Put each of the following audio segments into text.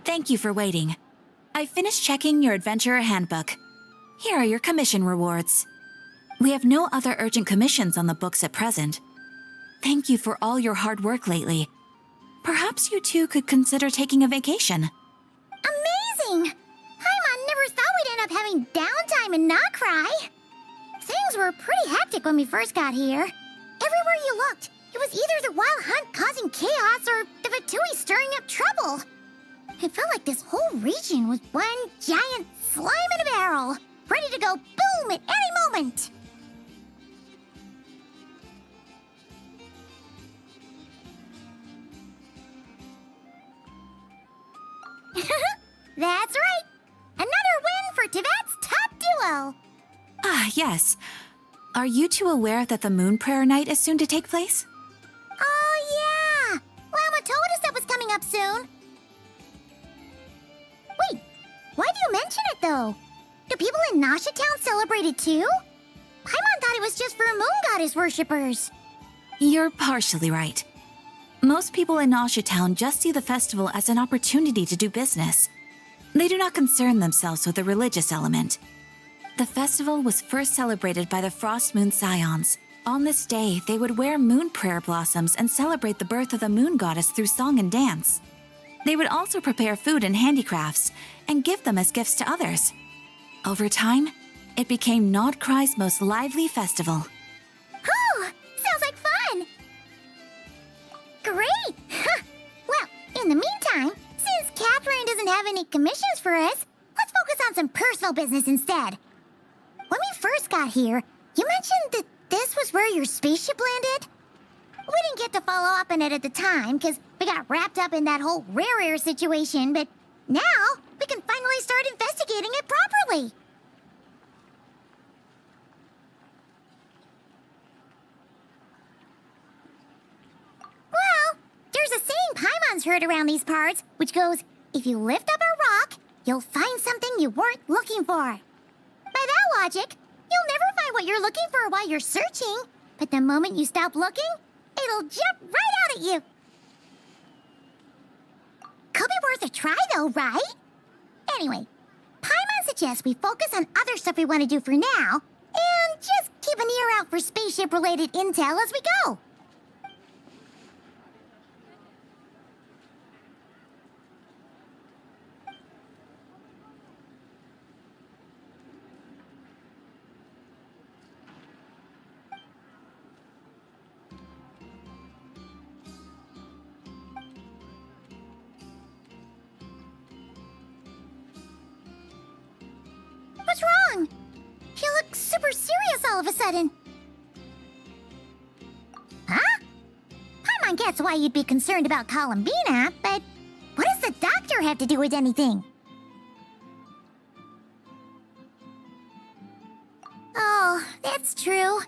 Thank you for waiting. I finished checking your adventurer handbook. Here are your commission rewards. We have no other urgent commissions on the books at present. Thank you for all your hard work lately. Perhaps you two could consider taking a vacation. Amazing! Paimon never thought we'd end up having downtime and not cry. Things were pretty hectic when we first got here. Everywhere you looked, it was either the wild hunt causing chaos or the Fatui stirring up trouble. It felt like this whole region was one giant slime in a barrel, ready to go boom at any moment. That's right! Another win for Tibet's top duo! Ah, yes. Are you two aware that the Moon Prayer Night is soon to take place? Oh, yeah! Llama told us that was coming up soon. Wait, why do you mention it, though? Do people in Nasha Town celebrate it, too? Paimon thought it was just for Moon Goddess worshippers. You're partially right. Most people in Nasha Town just see the festival as an opportunity to do business. They do not concern themselves with the religious element. The festival was first celebrated by the Frost Moon Scions. On this day, they would wear moon prayer blossoms and celebrate the birth of the moon goddess through song and dance. They would also prepare food and handicrafts and give them as gifts to others. Over time, it became Nod Cry's most lively festival. Oh, sounds like fun! Great! Well, in the meantime, since Catherine doesn't have any commissions for us, let's focus on some personal business instead. When we first got here, you mentioned that this was where your spaceship landed? We didn't get to follow up on it at the time, because we got wrapped up in that whole rare situation, but now we can finally start investigating it properly. Well, there's a saying Paimon's heard around these parts, which goes, if you lift up a rock, you'll find something you weren't looking for. By that logic, you'll never find what you're looking for while you're searching, but the moment you stop looking, it'll jump right out at you. Could be worth a try though, right? Anyway, Paimon suggests we focus on other stuff we want to do for now, and just keep an ear out for spaceship-related intel as we go. What's wrong? You look super serious all of a sudden. Huh? Paimon gets why you'd be concerned about Columbina, but what does the doctor have to do with anything? Oh, that's true.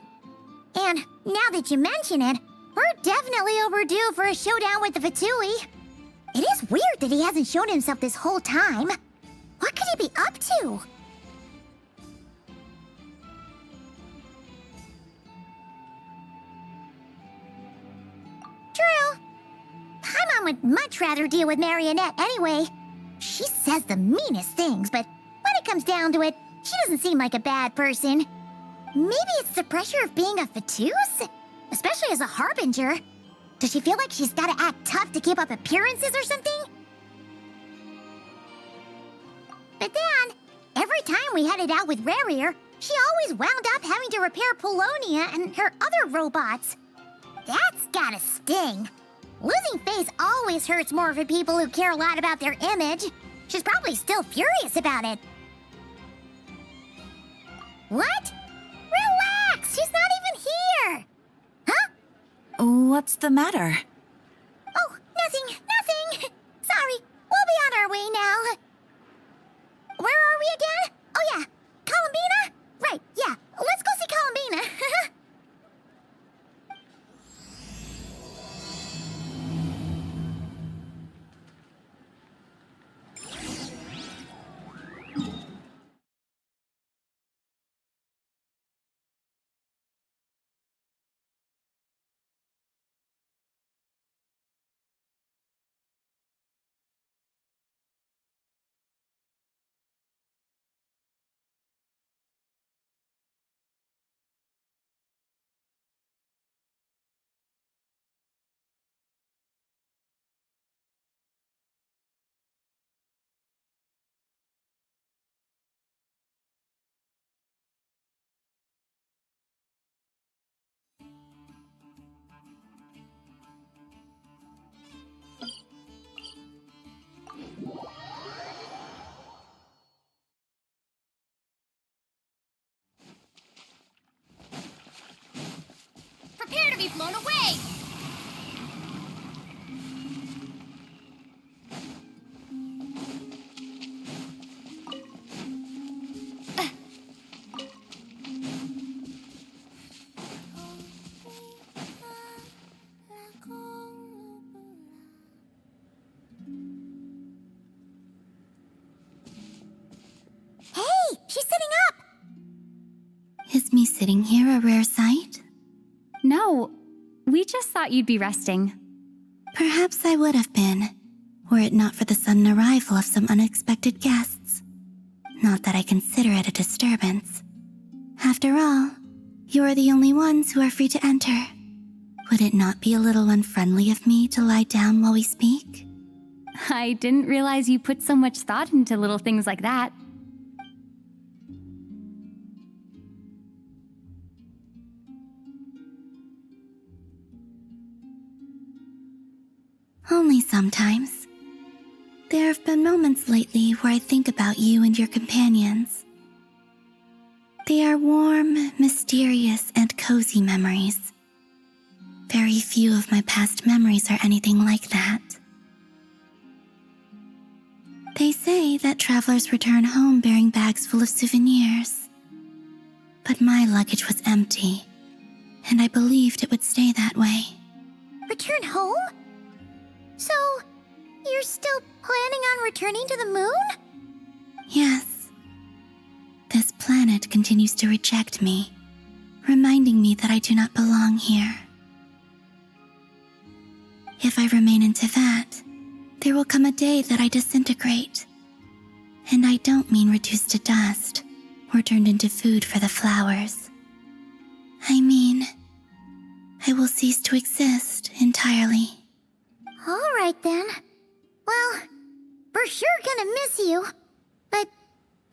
And now that you mention it, we're definitely overdue for a showdown with the Fatui. It is weird that he hasn't shown himself this whole time. What could he be up to? True. Paimon would much rather deal with Marionette anyway. She says the meanest things, but when it comes down to it, she doesn't seem like a bad person. Maybe it's the pressure of being a Fatus? Especially as a Harbinger. Does she feel like she's gotta act tough to keep up appearances or something? But then, every time we headed out with Rarier, she always wound up having to repair Polonia and her other robots. That's gotta sting. Losing face always hurts more for people who care a lot about their image. She's probably still furious about it. What? Relax! She's not even here! Huh? What's the matter? Oh, nothing. Sorry, we'll be on our way now. Where are we again? Oh yeah, Columbina? Right, yeah, let's go see Columbina. blown away! Hey, she's sitting up! Is me sitting here a rare sight? No, we just thought you'd be resting. Perhaps I would have been, were it not for the sudden arrival of some unexpected guests. Not that I consider it a disturbance. After all, you are the only ones who are free to enter. Would it not be a little unfriendly of me to lie down while we speak? I didn't realize you put so much thought into little things like that. Only sometimes. There have been moments lately where I think about you and your companions. They are warm, mysterious, and cozy memories. Very few of my past memories are anything like that. They say that travelers return home bearing bags full of souvenirs. But my luggage was empty, and I believed it would stay that way. Return home? So, you're still planning on returning to the moon? Yes. This planet continues to reject me, reminding me that I do not belong here. If I remain into that, there will come a day that I disintegrate. And I don't mean reduced to dust or turned into food for the flowers. I mean, I will cease to exist entirely. All right then. Well, we're sure gonna miss you. But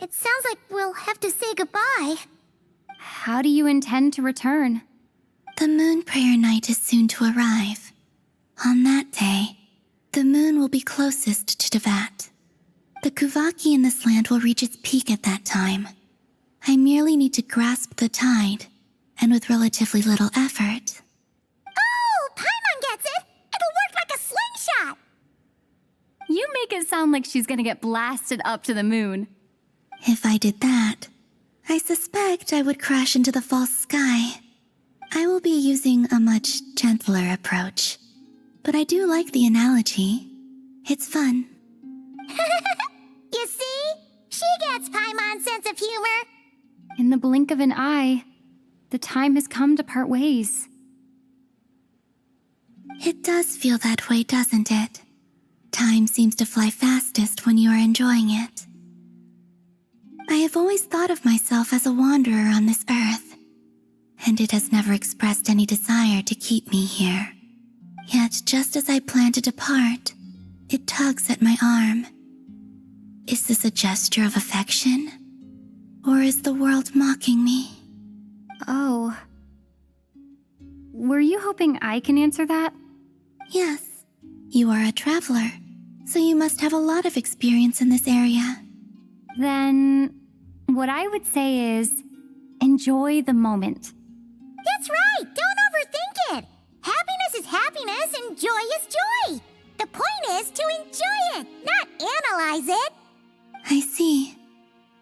it sounds like we'll have to say goodbye. How do you intend to return? The moon prayer night is soon to arrive. On that day, the moon will be closest to Devat. The Kuvaki in this land will reach its peak at that time. I merely need to grasp the tide, and with relatively little effort. Oh, Paimon gets it! It'll work like a slingshot! You make it sound like she's gonna get blasted up to the moon. If I did that, I suspect I would crash into the false sky. I will be using a much gentler approach. But I do like the analogy. It's fun. You see? She gets Paimon's sense of humor. In the blink of an eye, the time has come to part ways. It does feel that way, doesn't it? Time seems to fly fastest when you are enjoying it. I have always thought of myself as a wanderer on this earth, and it has never expressed any desire to keep me here. Yet, just as I plan to depart, it tugs at my arm. Is this a gesture of affection? Or is the world mocking me? Oh. Were you hoping I can answer that? Yes, you are a traveler, so you must have a lot of experience in this area. Then, what I would say is, enjoy the moment. That's right! Don't overthink it! Happiness is happiness and joy is joy! The point is to enjoy it, not analyze it! I see.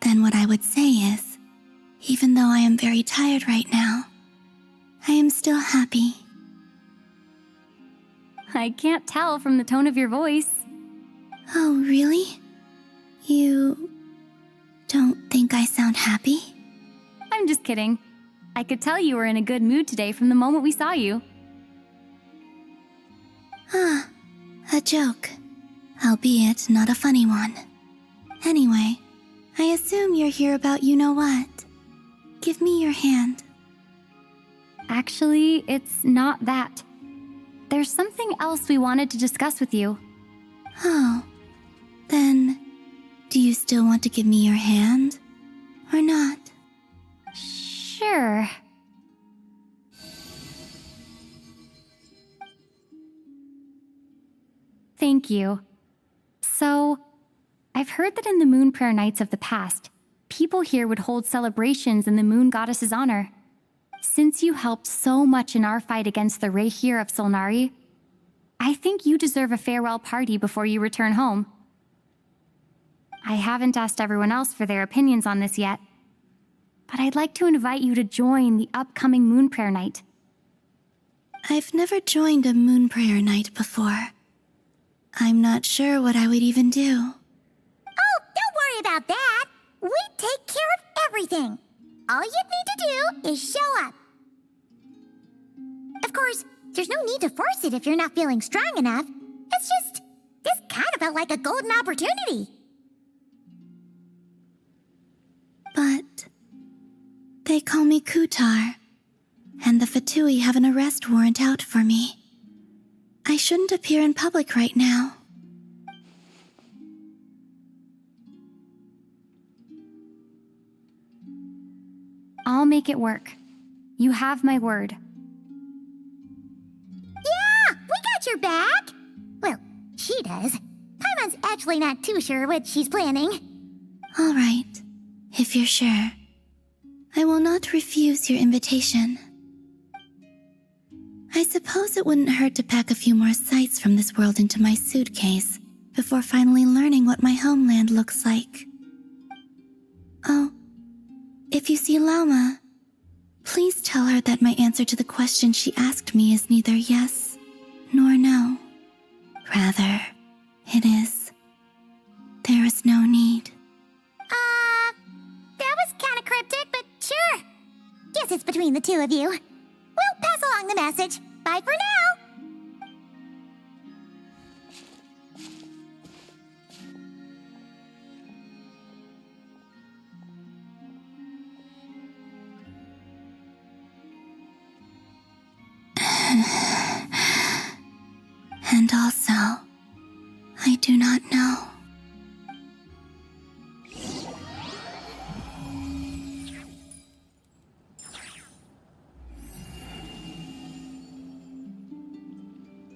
Then what I would say is, even though I am very tired right now, I am still happy. I can't tell from the tone of your voice. Oh, really? You don't think I sound happy? I'm just kidding. I could tell you were in a good mood today from the moment we saw you. Ah, a joke. Albeit not a funny one. Anyway, I assume you're here about you-know-what. Give me your hand. Actually, it's not that. There's something else we wanted to discuss with you. Oh, then, do you still want to give me your hand? Or not? Sure. Thank you. So, I've heard that in the moon prayer nights of the past, people here would hold celebrations in the moon goddess's honor. Since you helped so much in our fight against the Rehir of Solnari, I think you deserve a farewell party before you return home. I haven't asked everyone else for their opinions on this yet, but I'd like to invite you to join the upcoming Moon Prayer Night. I've never joined a moon prayer night before. I'm not sure what I would even do. Oh, don't worry about that. We take care of everything. All you need to do is show up. Of course, there's no need to force it if you're not feeling strong enough. It's just, this kind of felt like a golden opportunity. But they call me Kutar, and the Fatui have an arrest warrant out for me. I shouldn't appear in public right now. I'll make it work. You have my word. Yeah, we got your back. Well, she does. Paimon's actually not too sure what she's planning. All right, if you're sure. I will not refuse your invitation. I suppose it wouldn't hurt to pack a few more sights from this world into my suitcase before finally learning what my homeland looks like. Oh, if you see Lauma, please tell her that my answer to the question she asked me is neither yes nor no. Rather, it is. There is no need. That was kind of cryptic, but sure. Guess it's between the two of you. We'll pass along the message. Bye for now. And also, I do not know.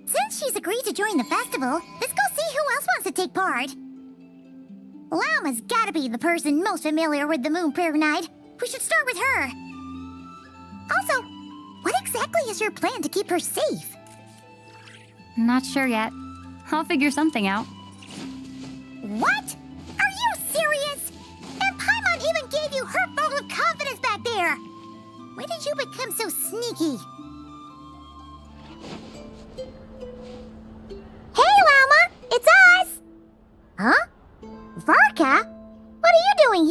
Since she's agreed to join the festival, let's go see who else wants to take part. Lauma's gotta be the person most familiar with the Moon Prayer Night. We should start with her. Also, what exactly is your plan to keep her safe? Not sure yet. I'll figure something out. What? Are you serious? And Paimon even gave you her vote of confidence back there. When did you become so sneaky? Hey, Lauma! It's us! Huh? Varka? What are you doing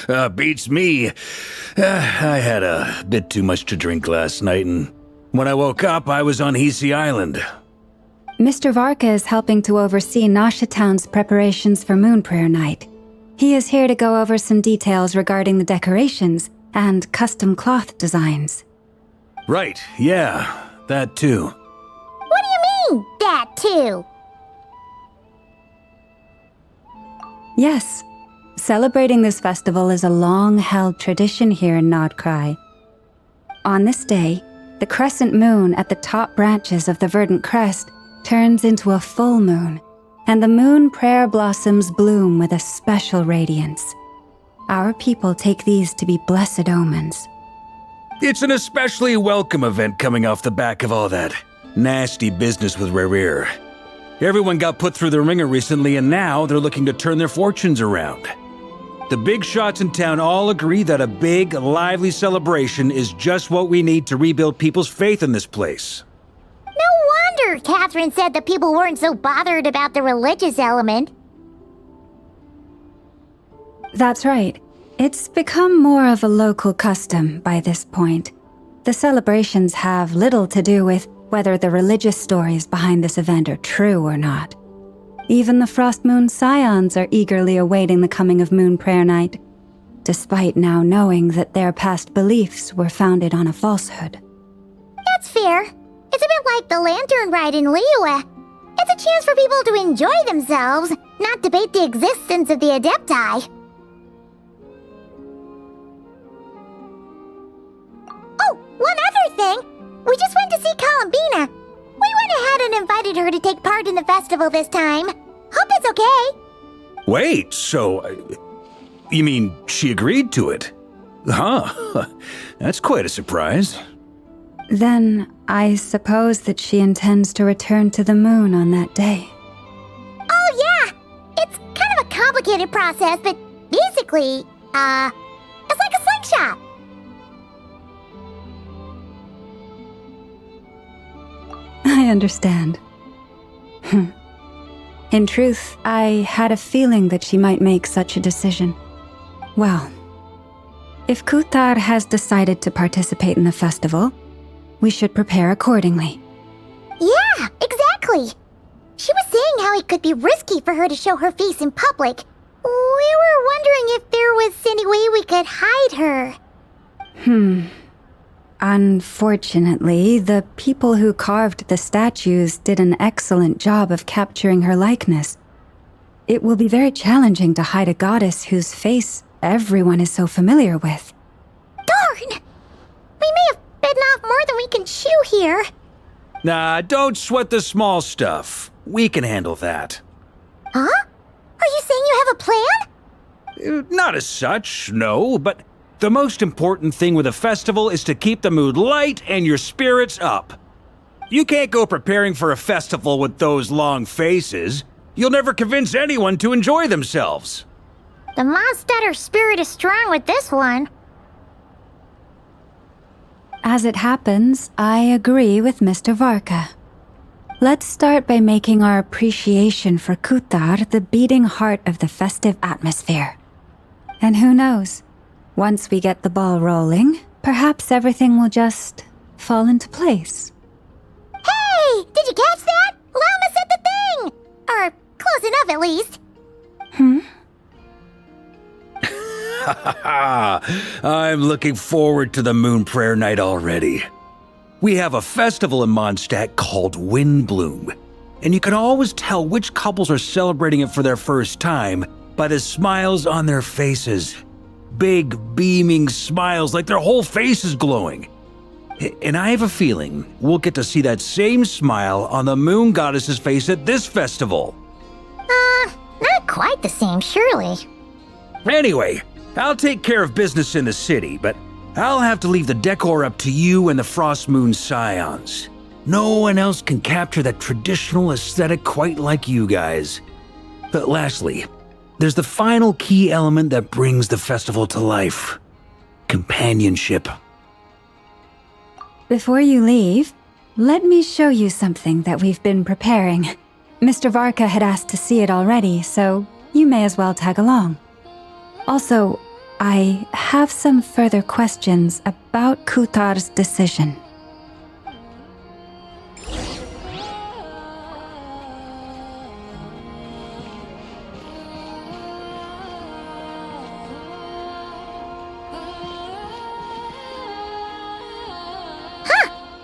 here? Beats me. I had a bit too much to drink last night, and when I woke up, I was on Hisi Island. Mr. Varka is helping to oversee Nasha Town's preparations for Moon Prayer Night. He is here to go over some details regarding the decorations and custom cloth designs. Right, yeah, that too. What do you mean, that too? Yes, celebrating this festival is a long-held tradition here in Nodcry. On this day, the crescent moon at the top branches of the verdant crest turns into a full moon, and the moon prayer blossoms bloom with a special radiance. Our people take these to be blessed omens. It's an especially welcome event coming off the back of all that nasty business with Rerir. Everyone got put through the ringer recently, and now they're looking to turn their fortunes around. The big shots in town all agree that a big, lively celebration is just what we need to rebuild people's faith in this place. No wonder Catherine said that people weren't so bothered about the religious element. That's right. It's become more of a local custom by this point. The celebrations have little to do with whether the religious stories behind this event are true or not. Even the Frost Moon Scions are eagerly awaiting the coming of Moon Prayer Night, despite now knowing that their past beliefs were founded on a falsehood. That's fair. It's a bit like the Lantern Ride in Liyue. It's a chance for people to enjoy themselves, not debate the existence of the Adepti. Oh, one other thing! We just went to see Columbina. We went ahead and invited her to take part in the festival this time. Hope it's okay. Wait, so... you mean she agreed to it? Huh. That's quite a surprise. Then I suppose that she intends to return to the moon on that day. Oh, yeah! It's kind of a complicated process, but basically, it's like a slingshot. I understand. In truth, I had a feeling that she might make such a decision. Well, if Kuthar has decided to participate in the festival, we should prepare accordingly. Yeah, exactly. She was saying how it could be risky for her to show her face in public. We were wondering if there was any way we could hide her. Unfortunately, the people who carved the statues did an excellent job of capturing her likeness. It will be very challenging to hide a goddess whose face everyone is so familiar with. Darn! We may have bitten off more than we can chew here. Nah, don't sweat the small stuff. We can handle that. Huh? Are you saying you have a plan? Not as such, no, but the most important thing with a festival is to keep the mood light and your spirits up. You can't go preparing for a festival with those long faces. You'll never convince anyone to enjoy themselves. The Mondstatter spirit is strong with this one. As it happens, I agree with Mr. Varka. Let's start by making our appreciation for Kuthar the beating heart of the festive atmosphere. And who knows? Once we get the ball rolling, perhaps everything will just fall into place. Hey! Did you catch that? Llama said the thing! Or close enough, at least. I'm looking forward to the Moon Prayer Night already. We have a festival in Mondstadt called Windbloom, and you can always tell which couples are celebrating it for their first time by the smiles on their faces. Big, beaming smiles like their whole face is glowing. And I have a feeling we'll get to see that same smile on the Moon Goddess's face at this festival. Not quite the same, surely. Anyway, I'll take care of business in the city, but I'll have to leave the decor up to you and the Frost Moon Scions. No one else can capture that traditional aesthetic quite like you guys. But lastly, there's the final key element that brings the festival to life: companionship. Before you leave, let me show you something that we've been preparing. Mr. Varka had asked to see it already, so you may as well tag along. Also, I have some further questions about Kuthar's decision.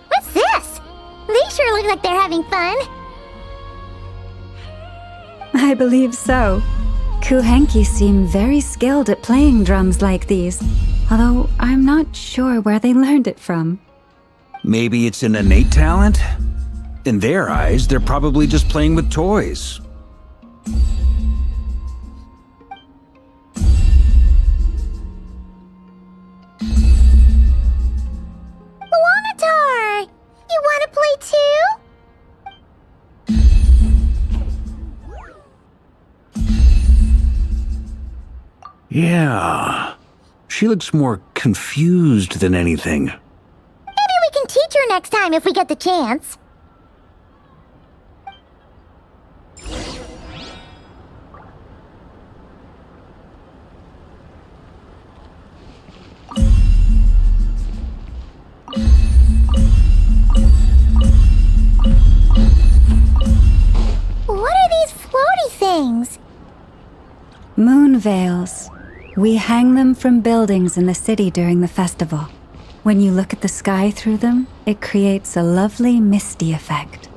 What's this? They sure look like they're having fun. I believe so. Kuhenki seem very skilled at playing drums like these, although I'm not sure where they learned it from. Maybe it's an innate talent? In their eyes, they're probably just playing with toys. Wanatar! You want to play too? Yeah. She looks more confused than anything. Maybe we can teach her next time if we get the chance. What are these floaty things? Moon veils. We hang them from buildings in the city during the festival. When you look at the sky through them, it creates a lovely misty effect.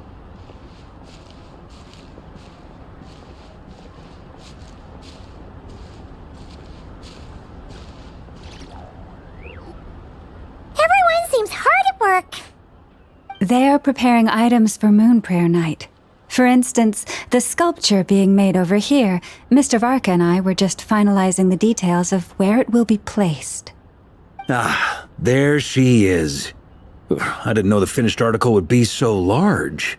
Everyone seems hard at work. They are preparing items for Moon Prayer Night. For instance, the sculpture being made over here, Mr. Varka and I were just finalizing the details of where it will be placed. Ah, there she is. I didn't know the finished article would be so large.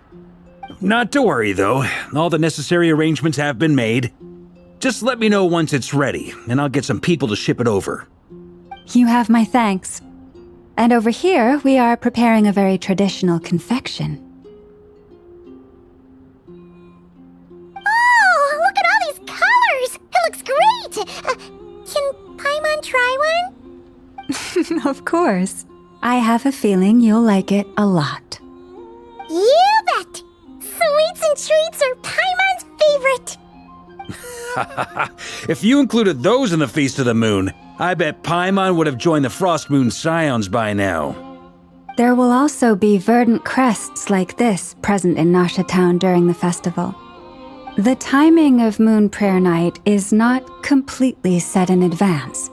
Not to worry, though. All the necessary arrangements have been made. Just let me know once it's ready, and I'll get some people to ship it over. You have my thanks. And over here, we are preparing a very traditional confection. Oh, look at all these colors! It looks great! Can Paimon try one? Of course. I have a feeling you'll like it a lot. You bet! Sweets and treats are Paimon's favorite! If you included those in the Feast of the Moon, I bet Paimon would have joined the Frost Moon Scions by now. There will also be verdant crests like this present in Nasha Town during the festival. The timing of Moon Prayer Night is not completely set in advance.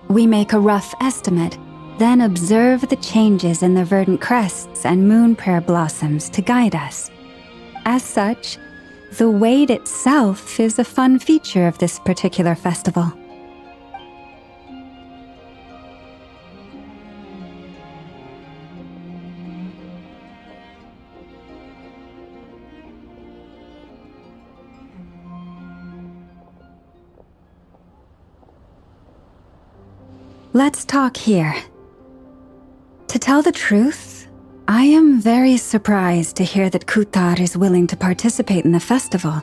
We make a rough estimate, then observe the changes in the verdant crests and moon prayer blossoms to guide us. As such, the wait itself is a fun feature of this particular festival. Let's talk here. To tell the truth, I am very surprised to hear that Kutar is willing to participate in the festival.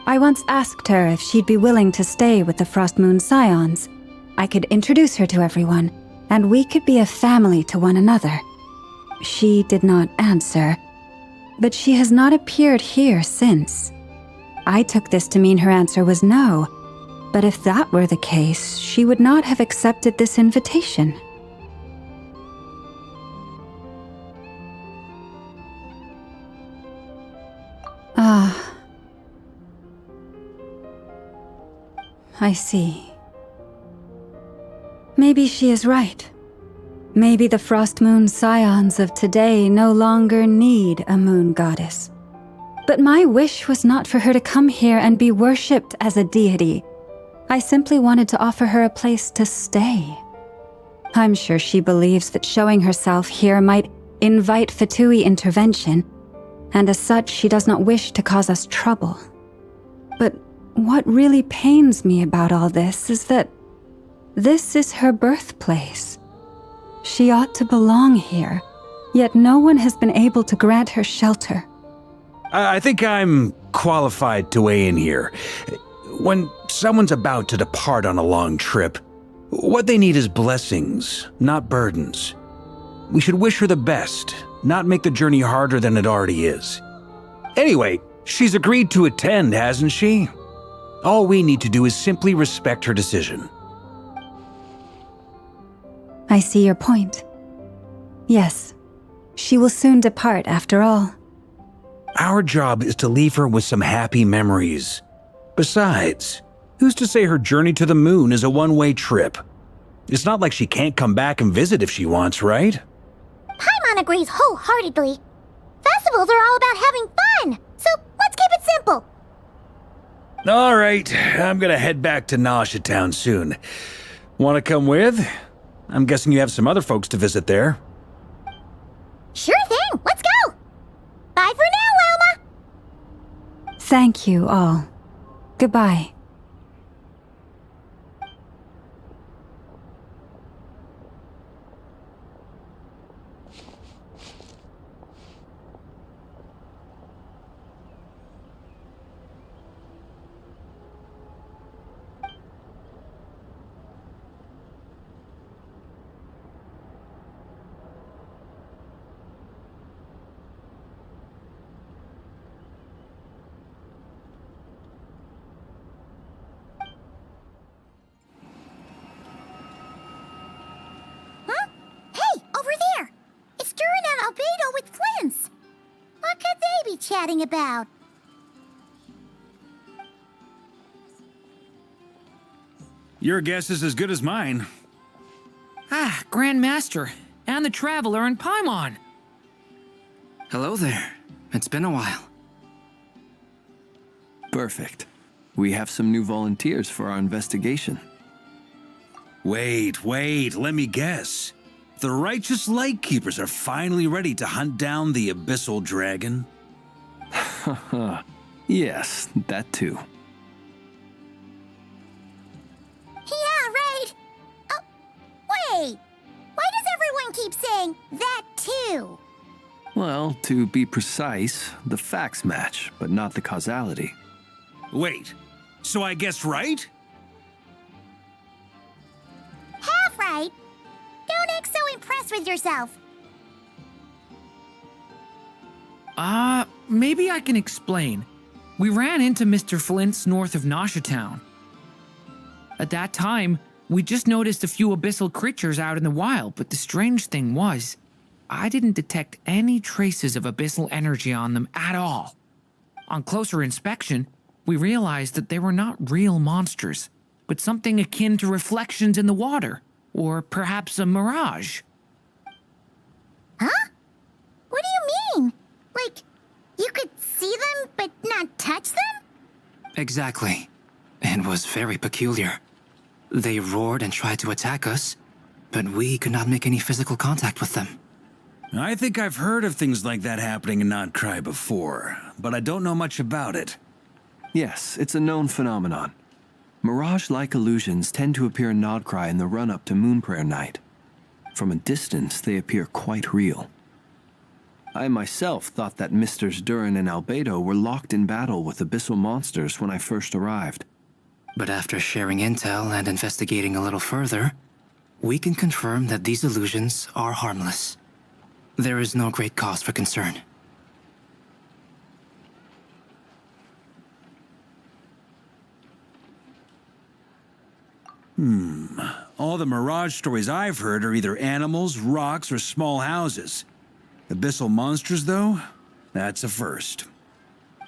I once asked her if she'd be willing to stay with the Frost Moon Scions. I could introduce her to everyone, and we could be a family to one another. She did not answer, but she has not appeared here since. I took this to mean her answer was no, but if that were the case, she would not have accepted this invitation. I see. Maybe she is right. Maybe the Frost Moon Scions of today no longer need a moon goddess. But my wish was not for her to come here and be worshipped as a deity. I simply wanted to offer her a place to stay. I'm sure she believes that showing herself here might invite Fatui intervention, and as such she does not wish to cause us trouble. But what really pains me about all this is that this is her birthplace. She ought to belong here, yet no one has been able to grant her shelter. I think I'm qualified to weigh in here. When someone's about to depart on a long trip, what they need is blessings, not burdens. We should wish her the best, not make the journey harder than it already is. Anyway, she's agreed to attend, hasn't she? All we need to do is simply respect her decision. I see your point. Yes, she will soon depart after all. Our job is to leave her with some happy memories. Besides, who's to say her journey to the moon is a one-way trip? It's not like she can't come back and visit if she wants, right? Paimon agrees wholeheartedly. Festivals are all about having fun, so let's keep it simple. All right, I'm gonna head back to Nasha Town soon. Want to come with? I'm guessing you have some other folks to visit there. Sure thing, let's go! Bye for now, Wilma! Thank you all. Goodbye. Huh? Hey, over there! It's Durin and Albedo with Flint's. What could they be chatting about? Your guess is as good as mine. Ah, Grand Master, and the Traveler and Paimon. Hello there. It's been a while. Perfect. We have some new volunteers for our investigation. Wait, let me guess. The righteous Lightkeepers are finally ready to hunt down the Abyssal Dragon? Yes, that too. Yeah, right. Oh, wait. Why does everyone keep saying that too? Well, to be precise, the facts match, but not the causality. Wait, so I guessed right? Half right. Don't act so impressed with yourself. Maybe I can explain. We ran into Mr. Flint's north of Nosha Town. At that time, we just noticed a few abyssal creatures out in the wild, but the strange thing was, I didn't detect any traces of abyssal energy on them at all. On closer inspection, we realized that they were not real monsters, but something akin to reflections in the water, or perhaps a mirage. Huh? What do you mean? Like, you could see them but not touch them? Exactly. It was very peculiar. They roared and tried to attack us, but we could not make any physical contact with them. I think I've heard of things like that happening in Notcry before, but I don't know much about it. Yes, it's a known phenomenon. Mirage-like illusions tend to appear in Nodcry in the run-up to Moonprayer Night. From a distance, they appear quite real. I myself thought that Misters Durin and Albedo were locked in battle with abyssal monsters when I first arrived. But after sharing intel and investigating a little further, we can confirm that these illusions are harmless. There is no great cause for concern. All the Mirage stories I've heard are either animals, rocks, or small houses. Abyssal monsters, though? That's a first.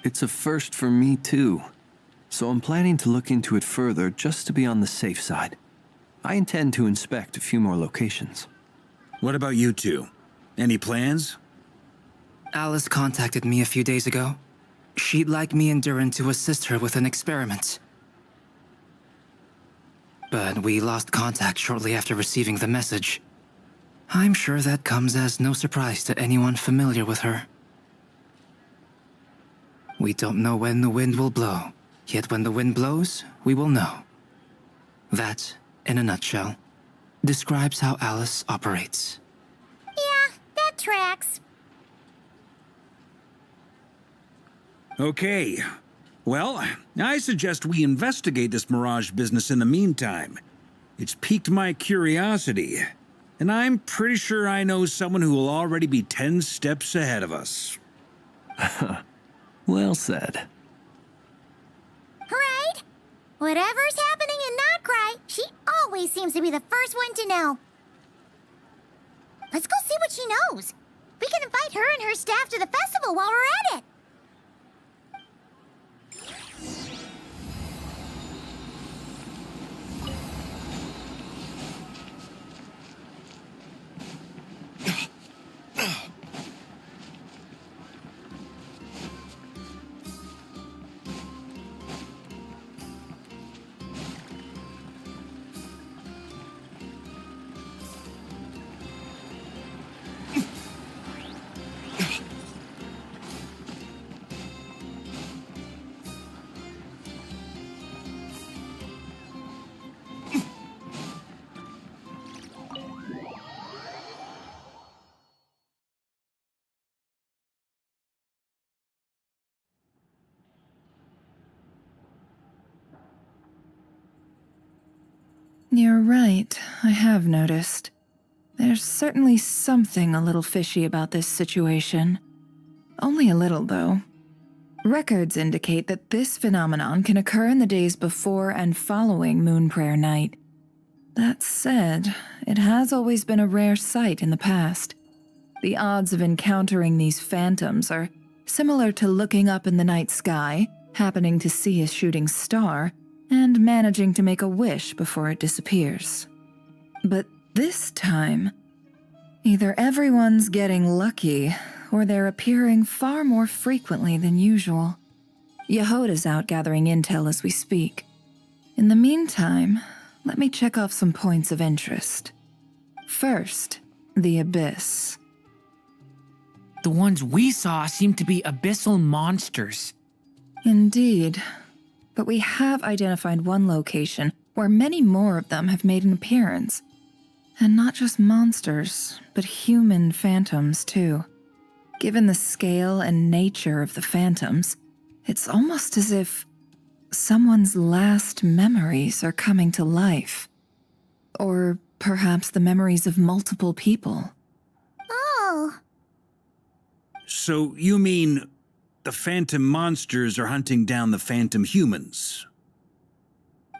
It's a first for me, too. So I'm planning to look into it further just to be on the safe side. I intend to inspect a few more locations. What about you two? Any plans? Alice contacted me a few days ago. She'd like me and Durin to assist her with an experiment. But we lost contact shortly after receiving the message. I'm sure that comes as no surprise to anyone familiar with her. We don't know when the wind will blow, yet when the wind blows, we will know. That, in a nutshell, describes how Alice operates. Yeah, that tracks. Okay. Well, I suggest we investigate this Mirage business in the meantime. It's piqued my curiosity, and I'm pretty sure I know someone who will already be 10 steps ahead of us. Well said. Right? Whatever's happening in Notcry, she always seems to be the first one to know. Let's go see what she knows. We can invite her and her staff to the festival while we're at it. You're right, I have noticed. There's certainly something a little fishy about this situation. Only a little, though. Records indicate that this phenomenon can occur in the days before and following Moonprayer Night. That said, it has always been a rare sight in the past. The odds of encountering these phantoms are similar to looking up in the night sky, happening to see a shooting star, and managing to make a wish before it disappears. But this time, either everyone's getting lucky, or they're appearing far more frequently than usual. Yehoda's out gathering intel as we speak. In the meantime, let me check off some points of interest. First, the Abyss. The ones we saw seem to be abyssal monsters. Indeed. But we have identified one location where many more of them have made an appearance. And not just monsters, but human phantoms, too. Given the scale and nature of the phantoms, it's almost as if someone's last memories are coming to life. Or perhaps the memories of multiple people. Oh. So you mean the phantom monsters are hunting down the phantom humans?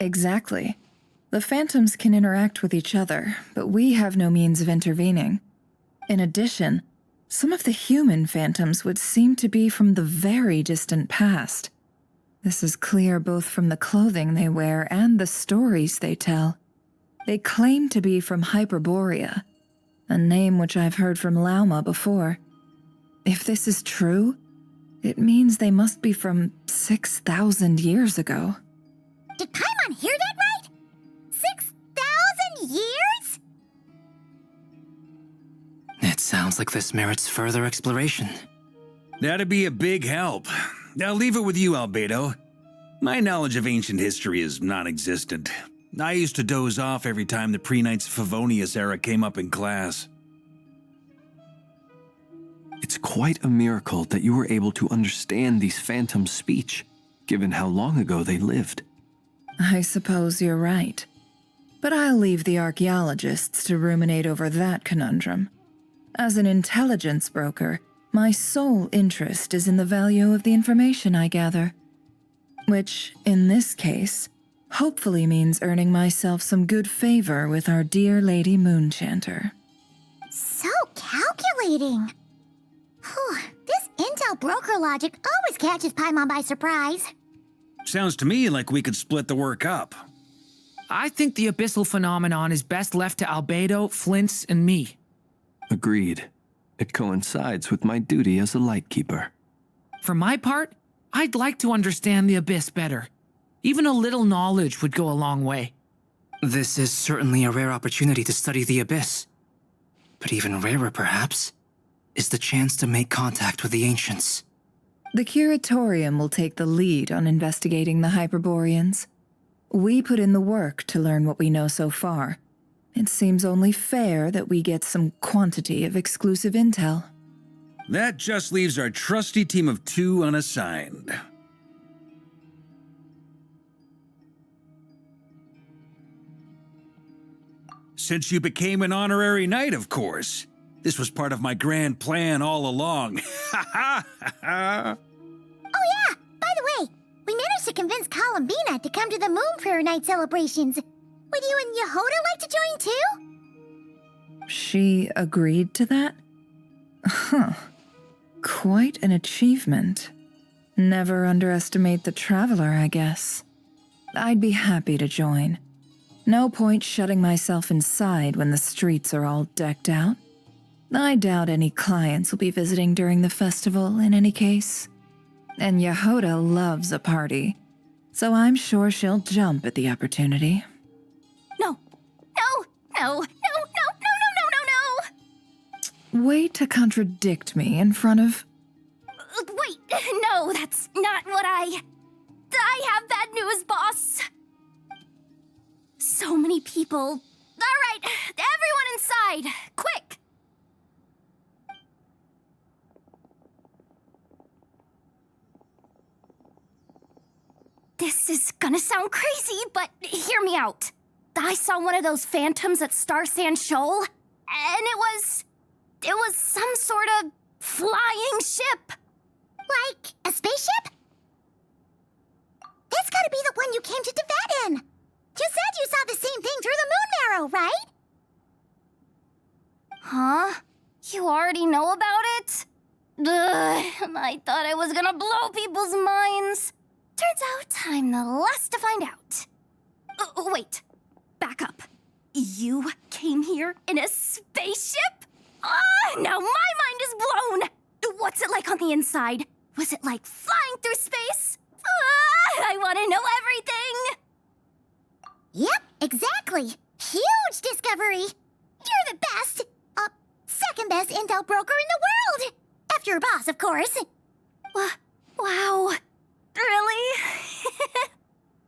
Exactly. The phantoms can interact with each other, but we have no means of intervening. In addition, some of the human phantoms would seem to be from the very distant past. This is clear both from the clothing they wear and the stories they tell. They claim to be from Hyperborea, a name which I've heard from Lauma before. If this is true, it means they must be from 6,000 years ago. Did Paimon hear that right? 6,000 years? It sounds like this merits further exploration. That'd be a big help. I'll leave it with you, Albedo. My knowledge of ancient history is non-existent. I used to doze off every time the pre-Knights Favonius era came up in class. It's quite a miracle that you were able to understand these phantoms' speech, given how long ago they lived. I suppose you're right. But I'll leave the archaeologists to ruminate over that conundrum. As an intelligence broker, my sole interest is in the value of the information I gather. Which, in this case, hopefully means earning myself some good favor with our dear Lady Moonchanter. So calculating. Whew, this intel broker logic always catches Paimon by surprise. Sounds to me like we could split the work up. I think the abyssal phenomenon is best left to Albedo, Flints, and me. Agreed. It coincides with my duty as a lightkeeper. For my part, I'd like to understand the abyss better. Even a little knowledge would go a long way. This is certainly a rare opportunity to study the abyss. But even rarer, perhaps, is the chance to make contact with the ancients. The Curatorium will take the lead on investigating the Hyperboreans. We put in the work to learn what we know so far. It seems only fair that we get some quantity of exclusive intel. That just leaves our trusty team of 2 unassigned. Since you became an honorary knight, of course. This was part of my grand plan all along. Ha ha ha! Oh yeah, by the way, we managed to convince Columbina to come to the Moon Prayer Night celebrations. Would you and Yehoda like to join too? She agreed to that? Huh. Quite an achievement. Never underestimate the traveler, I guess. I'd be happy to join. No point shutting myself inside when the streets are all decked out. I doubt any clients will be visiting during the festival in any case. And Yehoda loves a party, so I'm sure she'll jump at the opportunity. No. No. No. No. No. No. No. No. No. Way to contradict me in front of... Wait. No, that's not what I have bad news, boss. So many people. All right, everyone inside. Quick. This is gonna sound crazy, but hear me out. I saw one of those phantoms at Star Sand Shoal, and it was some sort of flying ship. Like a spaceship? That's gotta be the one you came to Tibet in. You said you saw the same thing through the moon marrow, right? Huh? You already know about it? Ugh, I thought I was gonna blow people's minds. Turns out I'm the last to find out. Wait, back up. You came here in a spaceship? Now my mind is blown! What's it like on the inside? Was it like flying through space? I want to know everything! Yep, Exactly. Huge discovery. You're the best. Second best intel broker in the world. After your boss, of course. Wow. Really?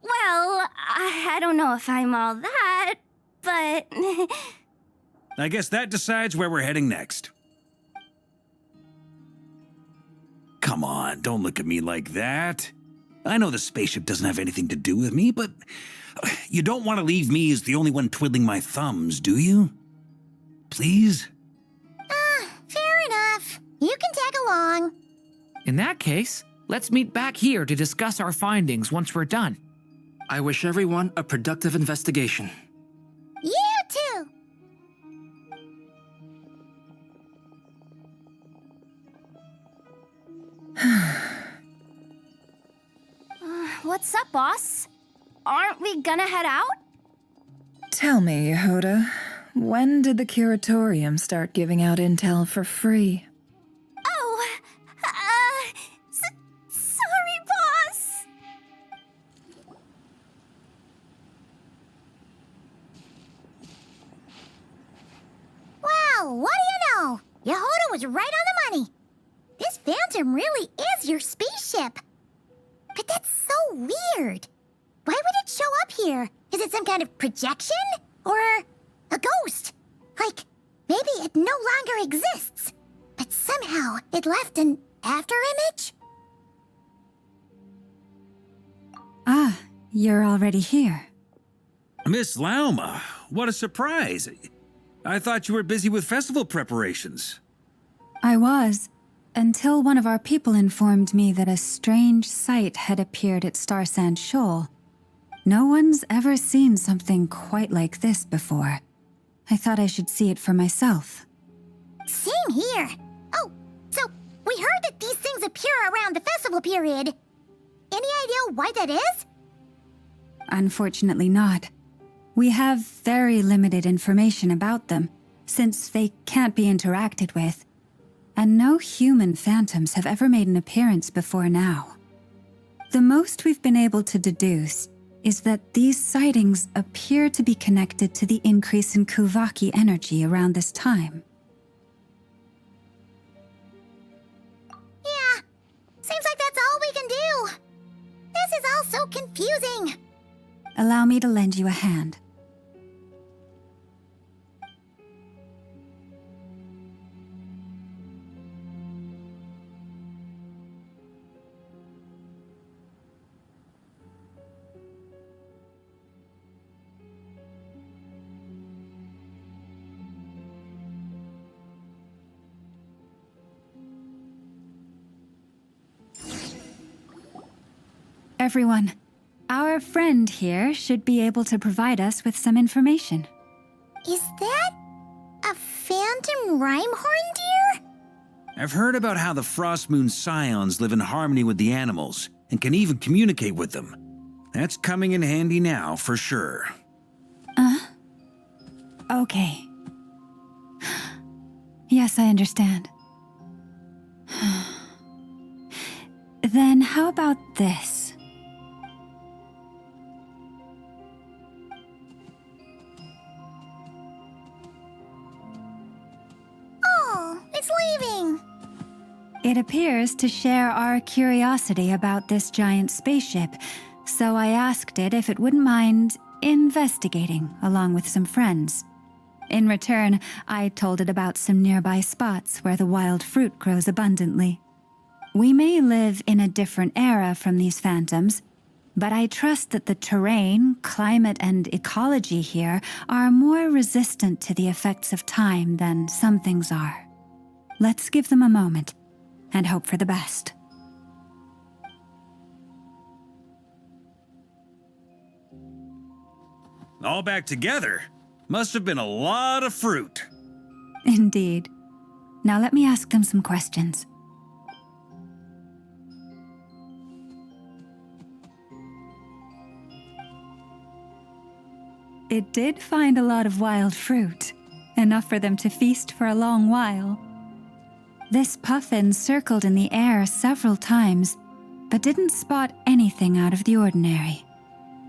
Well, I don't know if I'm all that, but... I guess that decides where we're heading next. Come on, don't look at me like that. I know the spaceship doesn't have anything to do with me, but you don't want to leave me as the only one twiddling my thumbs, do you? Please? Fair enough. You can tag along. In that case, let's meet back here to discuss our findings once we're done. I wish everyone a productive investigation. You too. What's up, boss? Aren't we gonna head out? Tell me, Yehoda, when did the curatorium start giving out intel for free? Oh, sorry, boss. Wow, what do you know? Yehoda was right on the money. This Phantom really is your spaceship. But that's so weird. Why would it show up here? Is it some kind of projection? Or a ghost? Like, maybe it no longer exists, but somehow it left an afterimage? Ah, you're already here. Miss Lauma, what a surprise. I thought you were busy with festival preparations. I was, until one of our people informed me that a strange sight had appeared at Star Sand Shoal. No one's ever seen something quite like this before. I thought I should see it for myself. Same here. Oh, so we heard that these things appear around the festival period. Any idea why that is? Unfortunately not. We have very limited information about them, since they can't be interacted with. And no human phantoms have ever made an appearance before now. The most we've been able to deduce is that these sightings appear to be connected to the increase in Kuvaki energy around this time. Yeah, seems like that's all we can do. This is all so confusing. Allow me to lend you a hand. Everyone, our friend here should be able to provide us with some information. Is that a phantom Rhymehorn deer? I've heard about how the Frost Moon Scions live in harmony with the animals and can even communicate with them. That's coming in handy now, for sure. Okay. Yes, I understand. Then how about this? Oh, it's leaving. It appears to share our curiosity about this giant spaceship, so I asked it if it wouldn't mind investigating along with some friends. In return, I told it about some nearby spots where the wild fruit grows abundantly. We may live in a different era from these phantoms, but I trust that the terrain, climate, and ecology here are more resistant to the effects of time than some things are. Let's give them a moment and hope for the best. All back together? Must have been a lot of fruit. Indeed. Now let me ask them some questions. It did find a lot of wild fruit, enough for them to feast for a long while. This puffin circled in the air several times, but didn't spot anything out of the ordinary.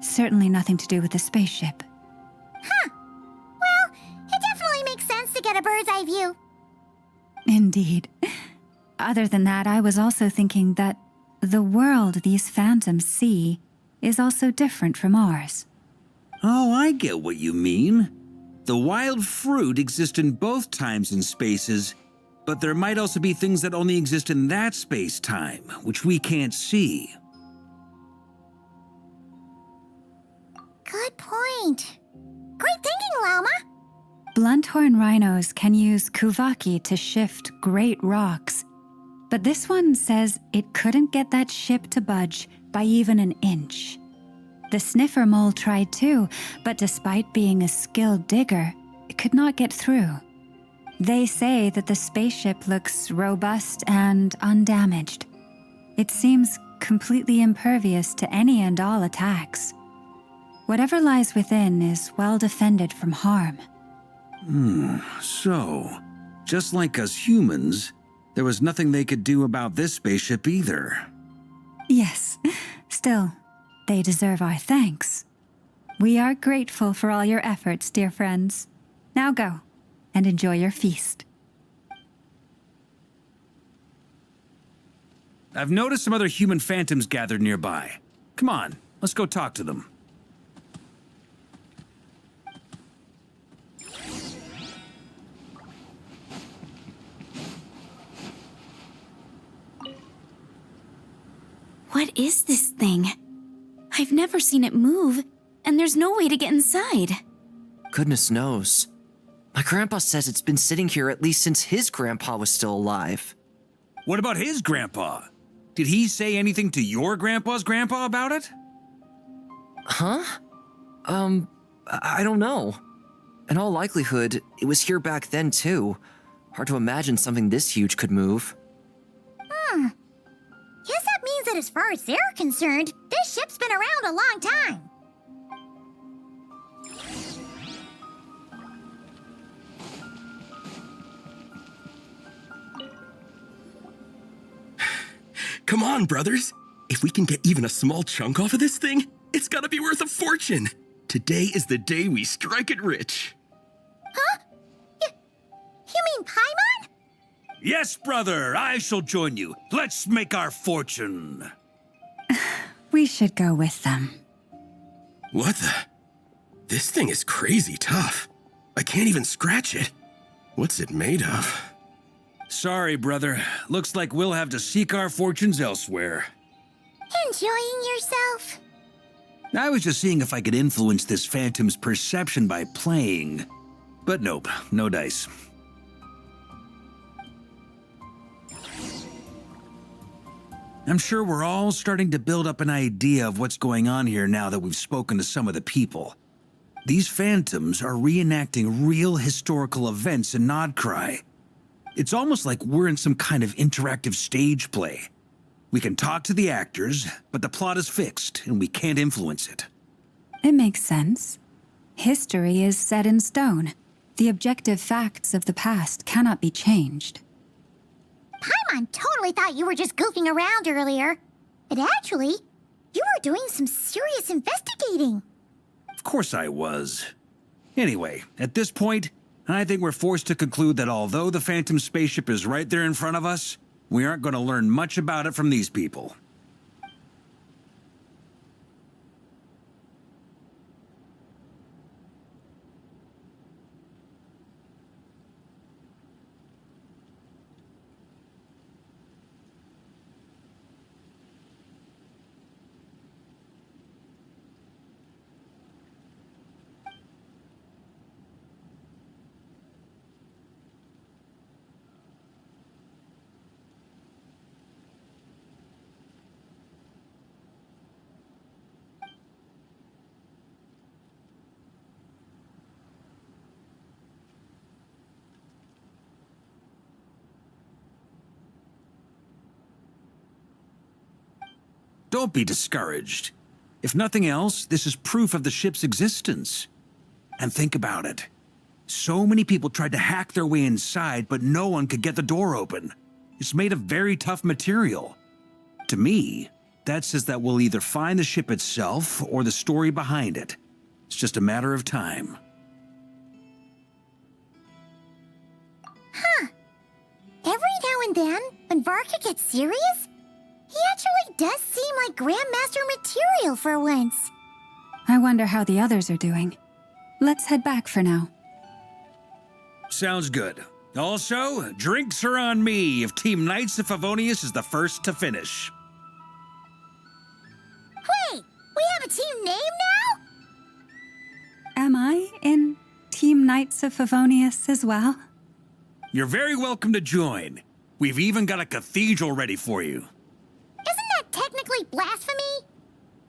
Certainly nothing to do with the spaceship. Huh. Well, it definitely makes sense to get a bird's eye view. Indeed. Other than that, I was also thinking that the world these phantoms see is also different from ours. Oh, I get what you mean. The wild fruit exists in both times and spaces, but there might also be things that only exist in that space-time, which we can't see. Good point. Great thinking, Llama. Blunthorn rhinos can use kuvaki to shift great rocks, but this one says it couldn't get that ship to budge by even an inch. The sniffer mole tried too, but despite being a skilled digger, it could not get through. They say that the spaceship looks robust and undamaged. It seems completely impervious to any and all attacks. Whatever lies within is well defended from harm. So, just like us humans, there was nothing they could do about this spaceship either. Yes, still, they deserve our thanks. We are grateful for all your efforts, dear friends. Now go, and enjoy your feast. I've noticed some other human phantoms gathered nearby. Come on, let's go talk to them. What is this thing? I've never seen it move, and there's no way to get inside. Goodness knows. My grandpa says it's been sitting here at least since his grandpa was still alive. What about his grandpa? Did he say anything to your grandpa's grandpa about it? Huh? I don't know. In all likelihood, it was here back then too. Hard to imagine something this huge could move. Guess that means that as far as they're concerned, this ship's been around a long time. Come on, brothers. If we can get even a small chunk off of this thing, it's gotta be worth a fortune. Today is the day we strike it rich. Huh? You mean Paimon? Yes, brother, I shall join you. Let's make our fortune. We should go with them. What the? This thing is crazy tough. I can't even scratch it. What's it made of? Sorry, brother. Looks like we'll have to seek our fortunes elsewhere. Enjoying yourself? I was just seeing if I could influence this phantom's perception by playing. But nope, no dice. I'm sure we're all starting to build up an idea of what's going on here now that we've spoken to some of the people. These phantoms are reenacting real historical events in Nodcry. It's almost like we're in some kind of interactive stage play. We can talk to the actors, but the plot is fixed and we can't influence it. It makes sense. History is set in stone. The objective facts of the past cannot be changed. Paimon totally thought you were just goofing around earlier. But actually, you were doing some serious investigating. Of course I was. Anyway, at this point, I think we're forced to conclude that although the Phantom spaceship is right there in front of us, we aren't going to learn much about it from these people. Don't be discouraged. If nothing else, this is proof of the ship's existence. And think about it. So many people tried to hack their way inside, but no one could get the door open. It's made of very tough material. To me, that says that we'll either find the ship itself or the story behind it. It's just a matter of time. and then, when Varka gets serious, he actually does seem like Grandmaster material for once. I wonder how the others are doing. Let's head back for now. Sounds good. Also, drinks are on me if Team Knights of Favonius is the first to finish. Wait, we have a team name now? Am I in Team Knights of Favonius as well? You're very welcome to join. We've even got a cathedral ready for you. Isn't that technically blasphemy?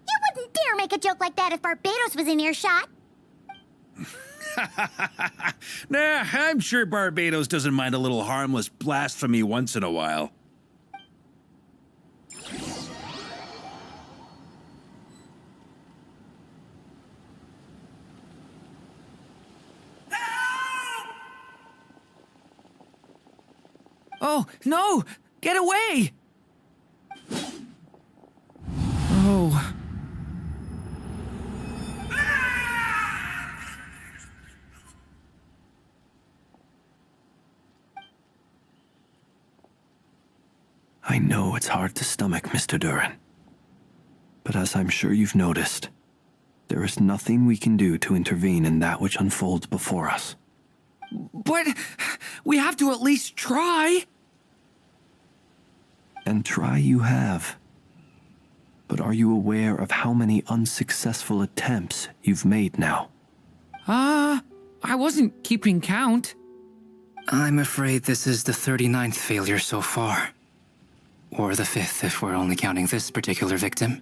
You wouldn't dare make a joke like that if Barbados was in earshot. Nah, I'm sure Barbados doesn't mind a little harmless blasphemy once in a while. Oh, no! Get away! Oh. I know it's hard to stomach, Mr. Durin. But as I'm sure you've noticed, there is nothing we can do to intervene in that which unfolds before us. But we have to at least try. And try you have. But are you aware of how many unsuccessful attempts you've made now? I wasn't keeping count. I'm afraid this is the 39th failure so far. Or the 5th if we're only counting this particular victim.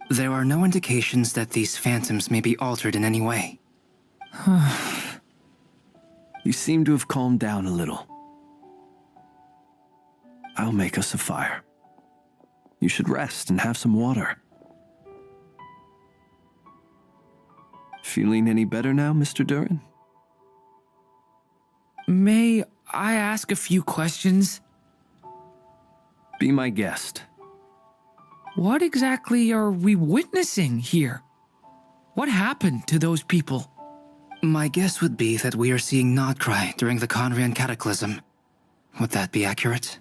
There are no indications that these phantoms may be altered in any way. You seem to have calmed down a little. I'll make us a fire. You should rest and have some water. Feeling any better now, Mr. Durin? May I ask a few questions? Be my guest. What exactly are we witnessing here? What happened to those people? My guess would be that we are seeing Nodcry during the Conrian Cataclysm. Would that be accurate?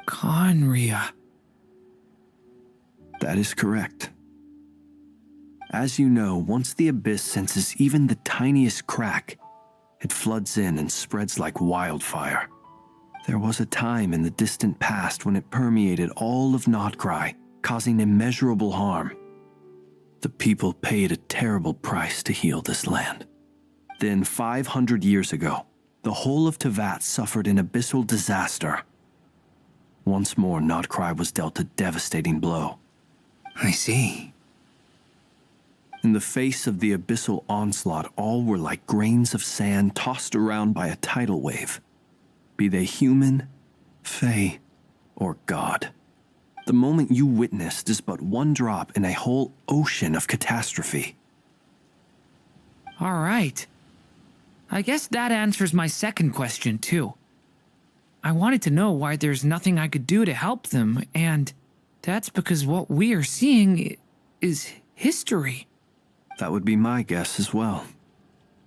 Conria. That is correct. As you know, once the Abyss senses even the tiniest crack, it floods in and spreads like wildfire. There was a time in the distant past when it permeated all of Nodcry, causing immeasurable harm. The people paid a terrible price to heal this land. Then 500 years ago, the whole of Teyvat suffered an abyssal disaster. Once more, Nodcry was dealt a devastating blow. I see. In the face of the abyssal onslaught, all were like grains of sand tossed around by a tidal wave. Be they human, fae, or god. The moment you witnessed is but one drop in a whole ocean of catastrophe. All right. I guess that answers my second question, too. I wanted to know why there's nothing I could do to help them, and that's because what we are seeing is history. That would be my guess as well.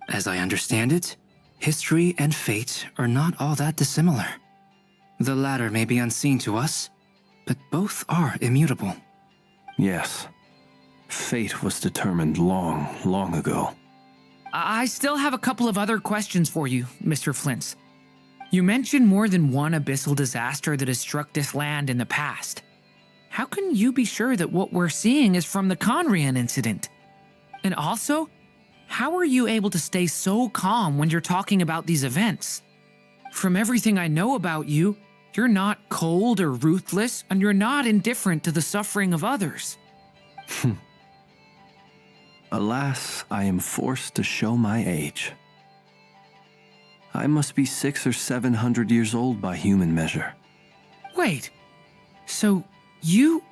As I understand it, history and fate are not all that dissimilar. The latter may be unseen to us, but both are immutable. Yes. Fate was determined long, long ago. I still have a couple of other questions for you, Mr. Flint's. You mentioned more than one abyssal disaster that has struck this land in the past. How can you be sure that what we're seeing is from the Conrian incident? And also, how are you able to stay so calm when you're talking about these events? From everything I know about you, you're not cold or ruthless, and you're not indifferent to the suffering of others. Alas, I am forced to show my age. I must be 600 or 700 years old by human measure. Wait, so you...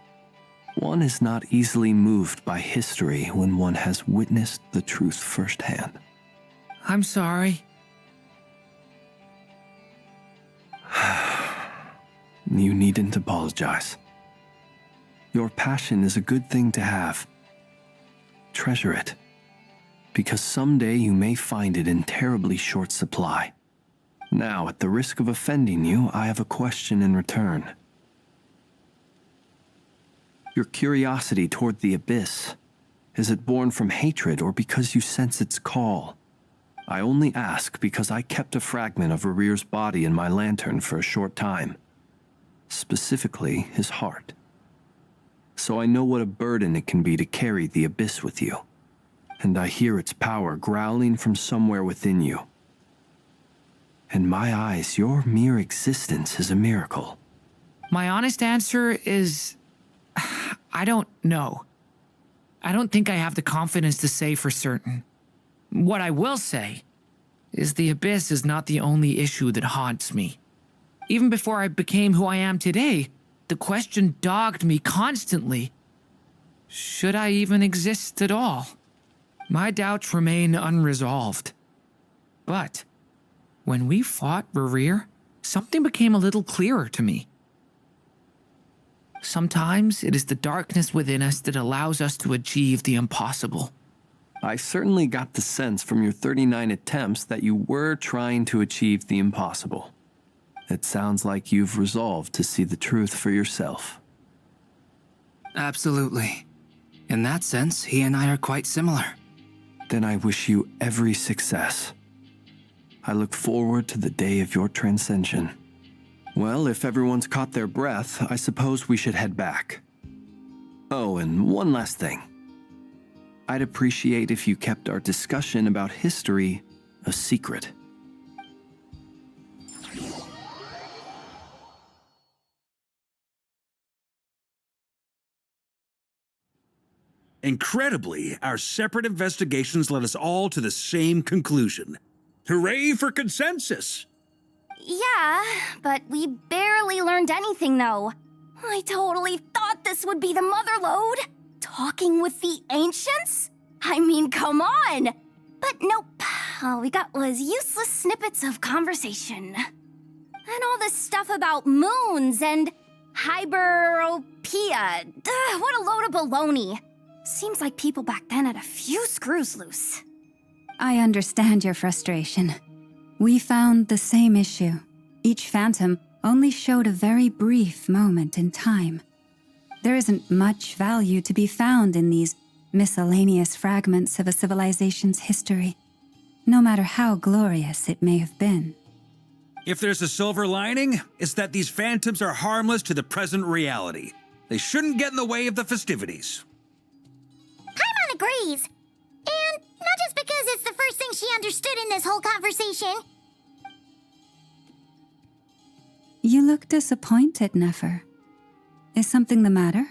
One is not easily moved by history when one has witnessed the truth firsthand. I'm sorry. You needn't apologize. Your passion is a good thing to have. Treasure it, because someday you may find it in terribly short supply. Now, at the risk of offending you, I have a question in return. Your curiosity toward the abyss, is it born from hatred or because you sense its call? I only ask because I kept a fragment of Rerear's body in my lantern for a short time. Specifically, his heart. So I know what a burden it can be to carry the abyss with you. And I hear its power growling from somewhere within you. In my eyes, your mere existence is a miracle. My honest answer is... I don't know. I don't think I have the confidence to say for certain. What I will say is the abyss is not the only issue that haunts me. Even before I became who I am today, the question dogged me constantly. Should I even exist at all? My doubts remain unresolved. But when we fought Rerear, something became a little clearer to me. Sometimes it is the darkness within us that allows us to achieve the impossible. I certainly got the sense from your 39 attempts that you were trying to achieve the impossible. It sounds like you've resolved to see the truth for yourself. Absolutely. In that sense, he and I are quite similar. Then I wish you every success. I look forward to the day of your transcension. Well, if everyone's caught their breath, I suppose we should head back. Oh, and one last thing. I'd appreciate if you kept our discussion about history a secret. Incredibly, our separate investigations led us all to the same conclusion. Hooray for consensus! Yeah, but we barely learned anything, though. I totally thought this would be the motherlode. Talking with the ancients? I mean, come on! But nope. All we got was useless snippets of conversation. And all this stuff about moons and hyperopia. What a load of baloney. Seems like people back then had a few screws loose. I understand your frustration. We found the same issue. Each phantom only showed a very brief moment in time. There isn't much value to be found in these miscellaneous fragments of a civilization's history, no matter how glorious it may have been. If there's a silver lining, it's that these phantoms are harmless to the present reality. They shouldn't get in the way of the festivities. Paimon agrees. And not just because it's the first thing she understood in this whole conversation. You look disappointed, Nefer. Is something the matter?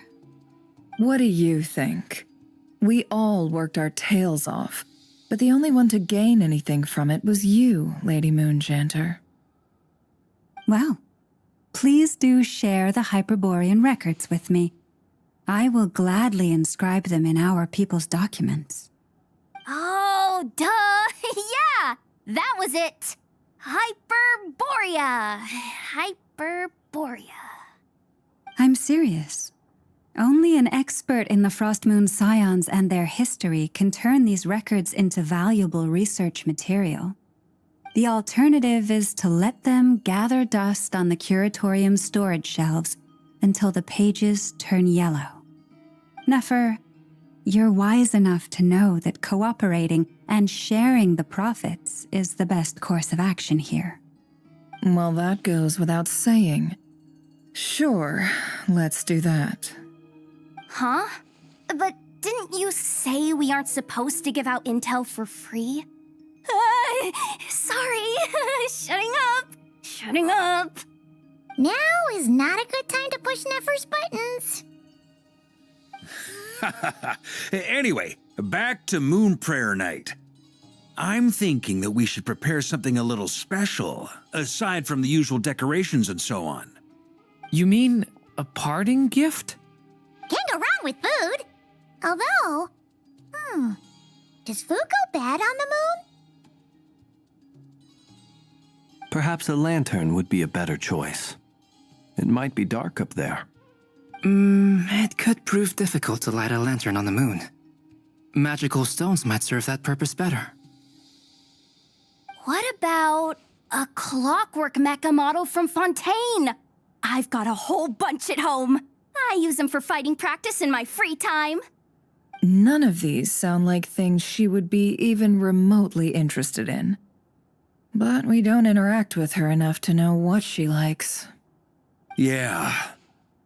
What do you think? We all worked our tails off, but the only one to gain anything from it was you, Lady Moonjanter. Well, please do share the Hyperborean records with me. I will gladly inscribe them in our people's documents. Oh, duh! Yeah! That was it! Hyperborea! Hyperborea. I'm serious. Only an expert in the Frostmoon Scions and their history can turn these records into valuable research material. The alternative is to let them gather dust on the Curatorium's storage shelves until the pages turn yellow. Nefer, you're wise enough to know that cooperating and sharing the profits is the best course of action here. Well, that goes without saying. Sure, let's do that. Huh? But didn't you say we aren't supposed to give out intel for free? Sorry. Shutting up. Now is not a good time to push Nefer's buttons. Anyway, back to Moon Prayer Night. I'm thinking that we should prepare something a little special, aside from the usual decorations and so on. You mean a parting gift? Can't go wrong with food. Although, does food go bad on the moon? Perhaps a lantern would be a better choice. It might be dark up there. It could prove difficult to light a lantern on the moon. Magical stones might serve that purpose better. What about A clockwork mecha model from Fontaine. I've got a whole bunch at home. I use them for fighting practice in my free time. None of these sound like things she would be even remotely interested in. But we don't interact with her enough to know what she likes. Yeah.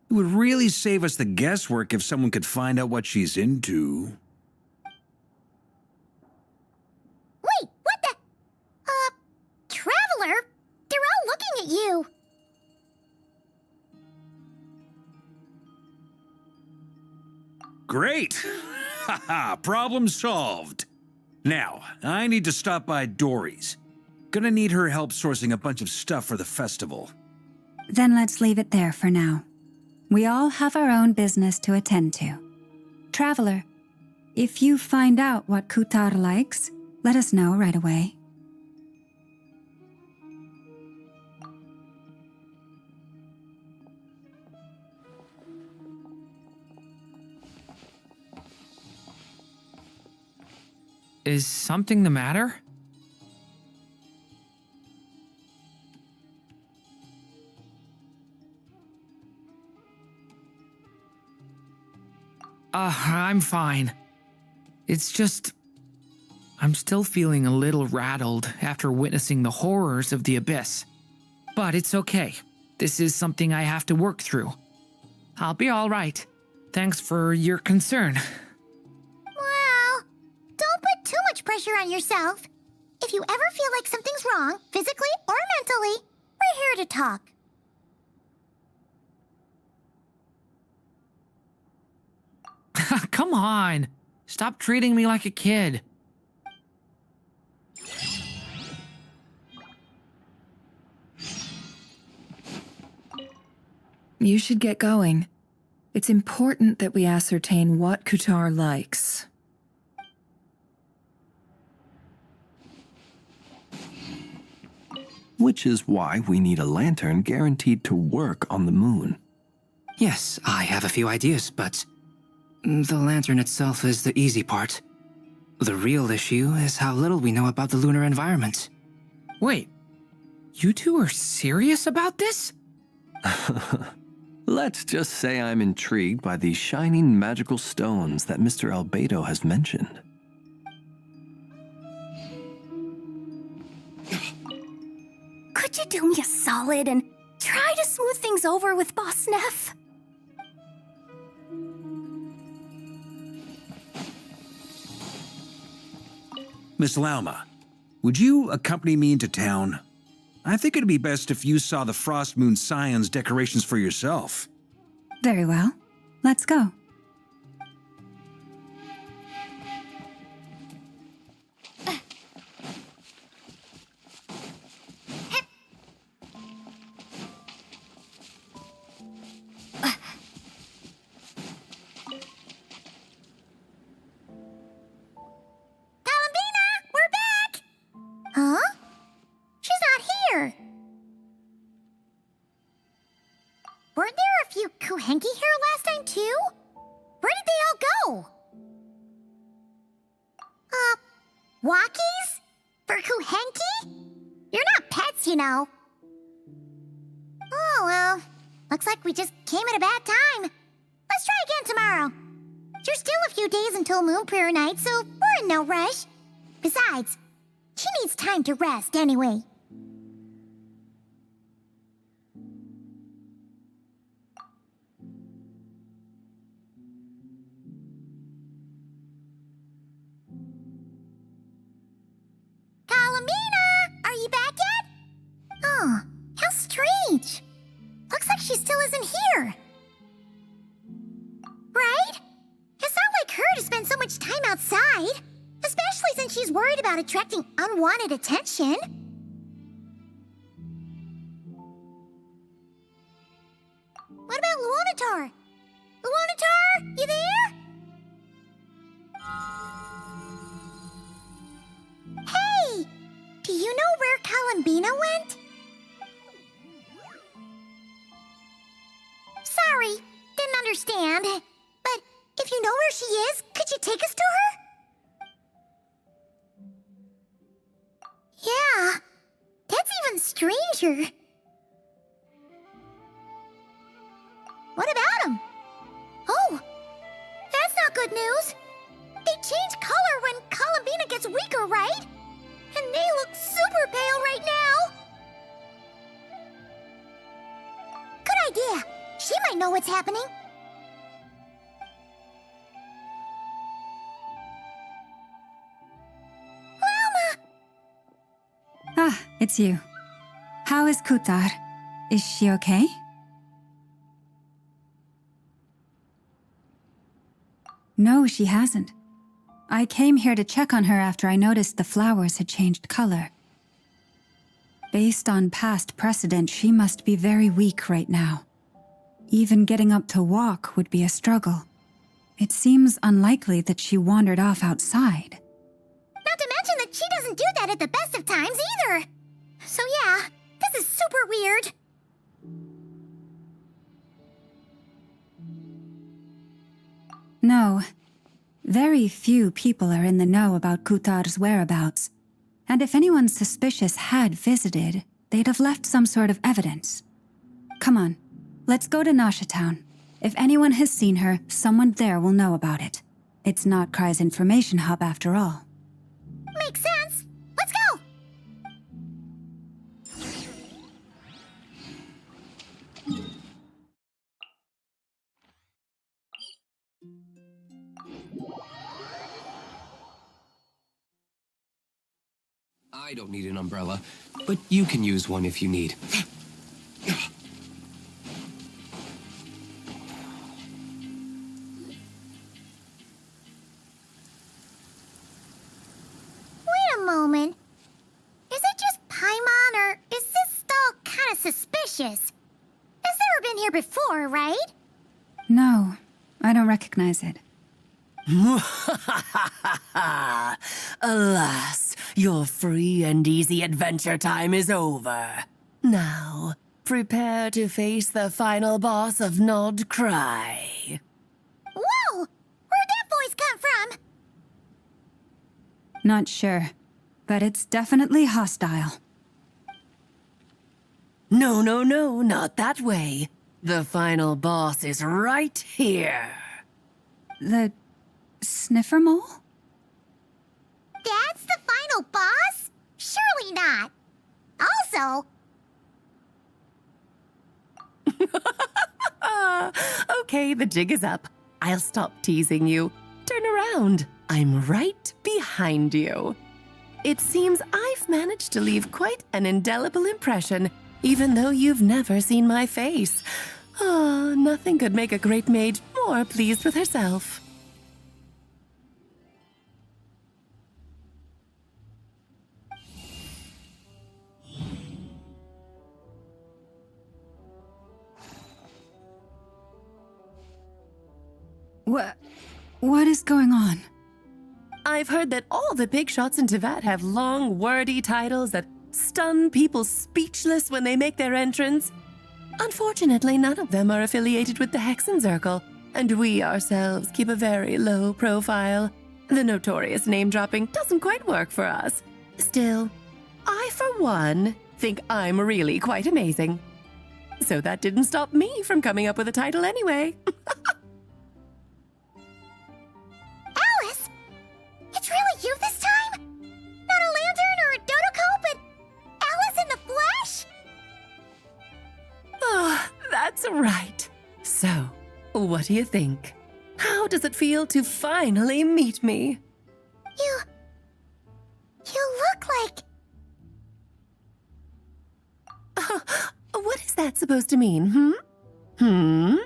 It would really save us the guesswork if someone could find out what she's into. Wait, what the? Traveler? They're all looking at you. Great! Haha, problem solved. Now, I need to stop by Dory's. Gonna need her help sourcing a bunch of stuff for the festival. Then let's leave it there for now. We all have our own business to attend to. Traveler, if you find out what Kutar likes, let us know right away. Is something the matter? I'm fine. It's just... I'm still feeling a little rattled after witnessing the horrors of the abyss. But it's okay. This is something I have to work through. I'll be all right. Thanks for your concern. Well, don't put too much pressure on yourself. If you ever feel like something's wrong, physically or mentally, we're here to talk. Come on. Stop treating me like a kid. You should get going. It's important that we ascertain what Kutar likes. Which is why we need a lantern guaranteed to work on the moon. Yes, I have a few ideas, but the lantern itself is the easy part. The real issue is how little we know about the lunar environment. Wait, you two are serious about this? Let's just say I'm intrigued by these shining magical stones that Mr. Albedo has mentioned. Could you do me a solid and try to smooth things over with Boss Neff? Miss Lauma, would you accompany me into town? I think it'd be best if you saw the Frost Moon Scion's decorations for yourself. Very well. Let's go. Huh? She's not here. Weren't there a few Kuhenki here last time, too? Where did they all go? Walkies? For Kuhenki? You're not pets, you know. Oh, well. Looks like we just came at a bad time. Let's try again tomorrow. There's still a few days until Moon Prayer Night, so we're in no rush. Besides, she needs time to rest anyway. Kalamina! Are you back yet? Oh, how strange. Looks like she still isn't here. Right? It's not like her to spend so much time outside. Especially since she's worried about attracting unwanted attention. What about Luonatar? Luonatar, you there? Hey! Do you know where Kalambina went? Sorry, didn't understand. But if you know where she is, could you take us to her? Yeah, that's even even stranger. What about him? Oh, that's not good news. They change color when Columbina gets weaker, right? And they look super pale right now. Good idea. She might know what's happening. Lalma! Ah, it's you. How is Kutar? Is she okay? No, she hasn't. I came here to check on her after I noticed the flowers had changed color. Based on past precedent, she must be very weak right now. Even getting up to walk would be a struggle. It seems unlikely that she wandered off outside. Not to mention that she doesn't do that at the best of times either. So yeah, this is super weird. No. Very few people are in the know about Kutar's whereabouts. And if anyone suspicious had visited, they'd have left some sort of evidence. Come on, let's go to Nasha Town. If anyone has seen her, someone there will know about it. It's not Cry's information hub after all. Makes sense. Let's go! I don't need an umbrella, but you can use one if you need. Wait a moment. Is it just Paimon, or is this stall kind of suspicious? It's never been here before, right? No, I don't recognize it. Alas, your free and easy adventure time is over. Now, prepare to face the final boss of Nod Cry. Whoa! Where'd that voice come from? Not sure, but it's definitely hostile. No, not that way. The final boss is right here. The sniffer mole? That's the final boss? Surely not. Also... Okay, the jig is up. I'll stop teasing you. Turn around. I'm right behind you. It seems I've managed to leave quite an indelible impression, even though you've never seen my face. Oh, nothing could make a great mage more pleased with herself. What is going on? I've heard that all the big shots in Teyvat have long, wordy titles that stun people speechless when they make their entrance. Unfortunately, none of them are affiliated with the Hexen Circle, and we ourselves keep a very low profile. The notorious name-dropping doesn't quite work for us. Still, I, for one, think I'm really quite amazing. So that didn't stop me from coming up with a title anyway. Alice? It's really you this time? Not a lantern or a Dodoko, but Alice in the flesh? Oh, that's right. So, what do you think? How does it feel to finally meet me? You look like... What is that supposed to mean, I'm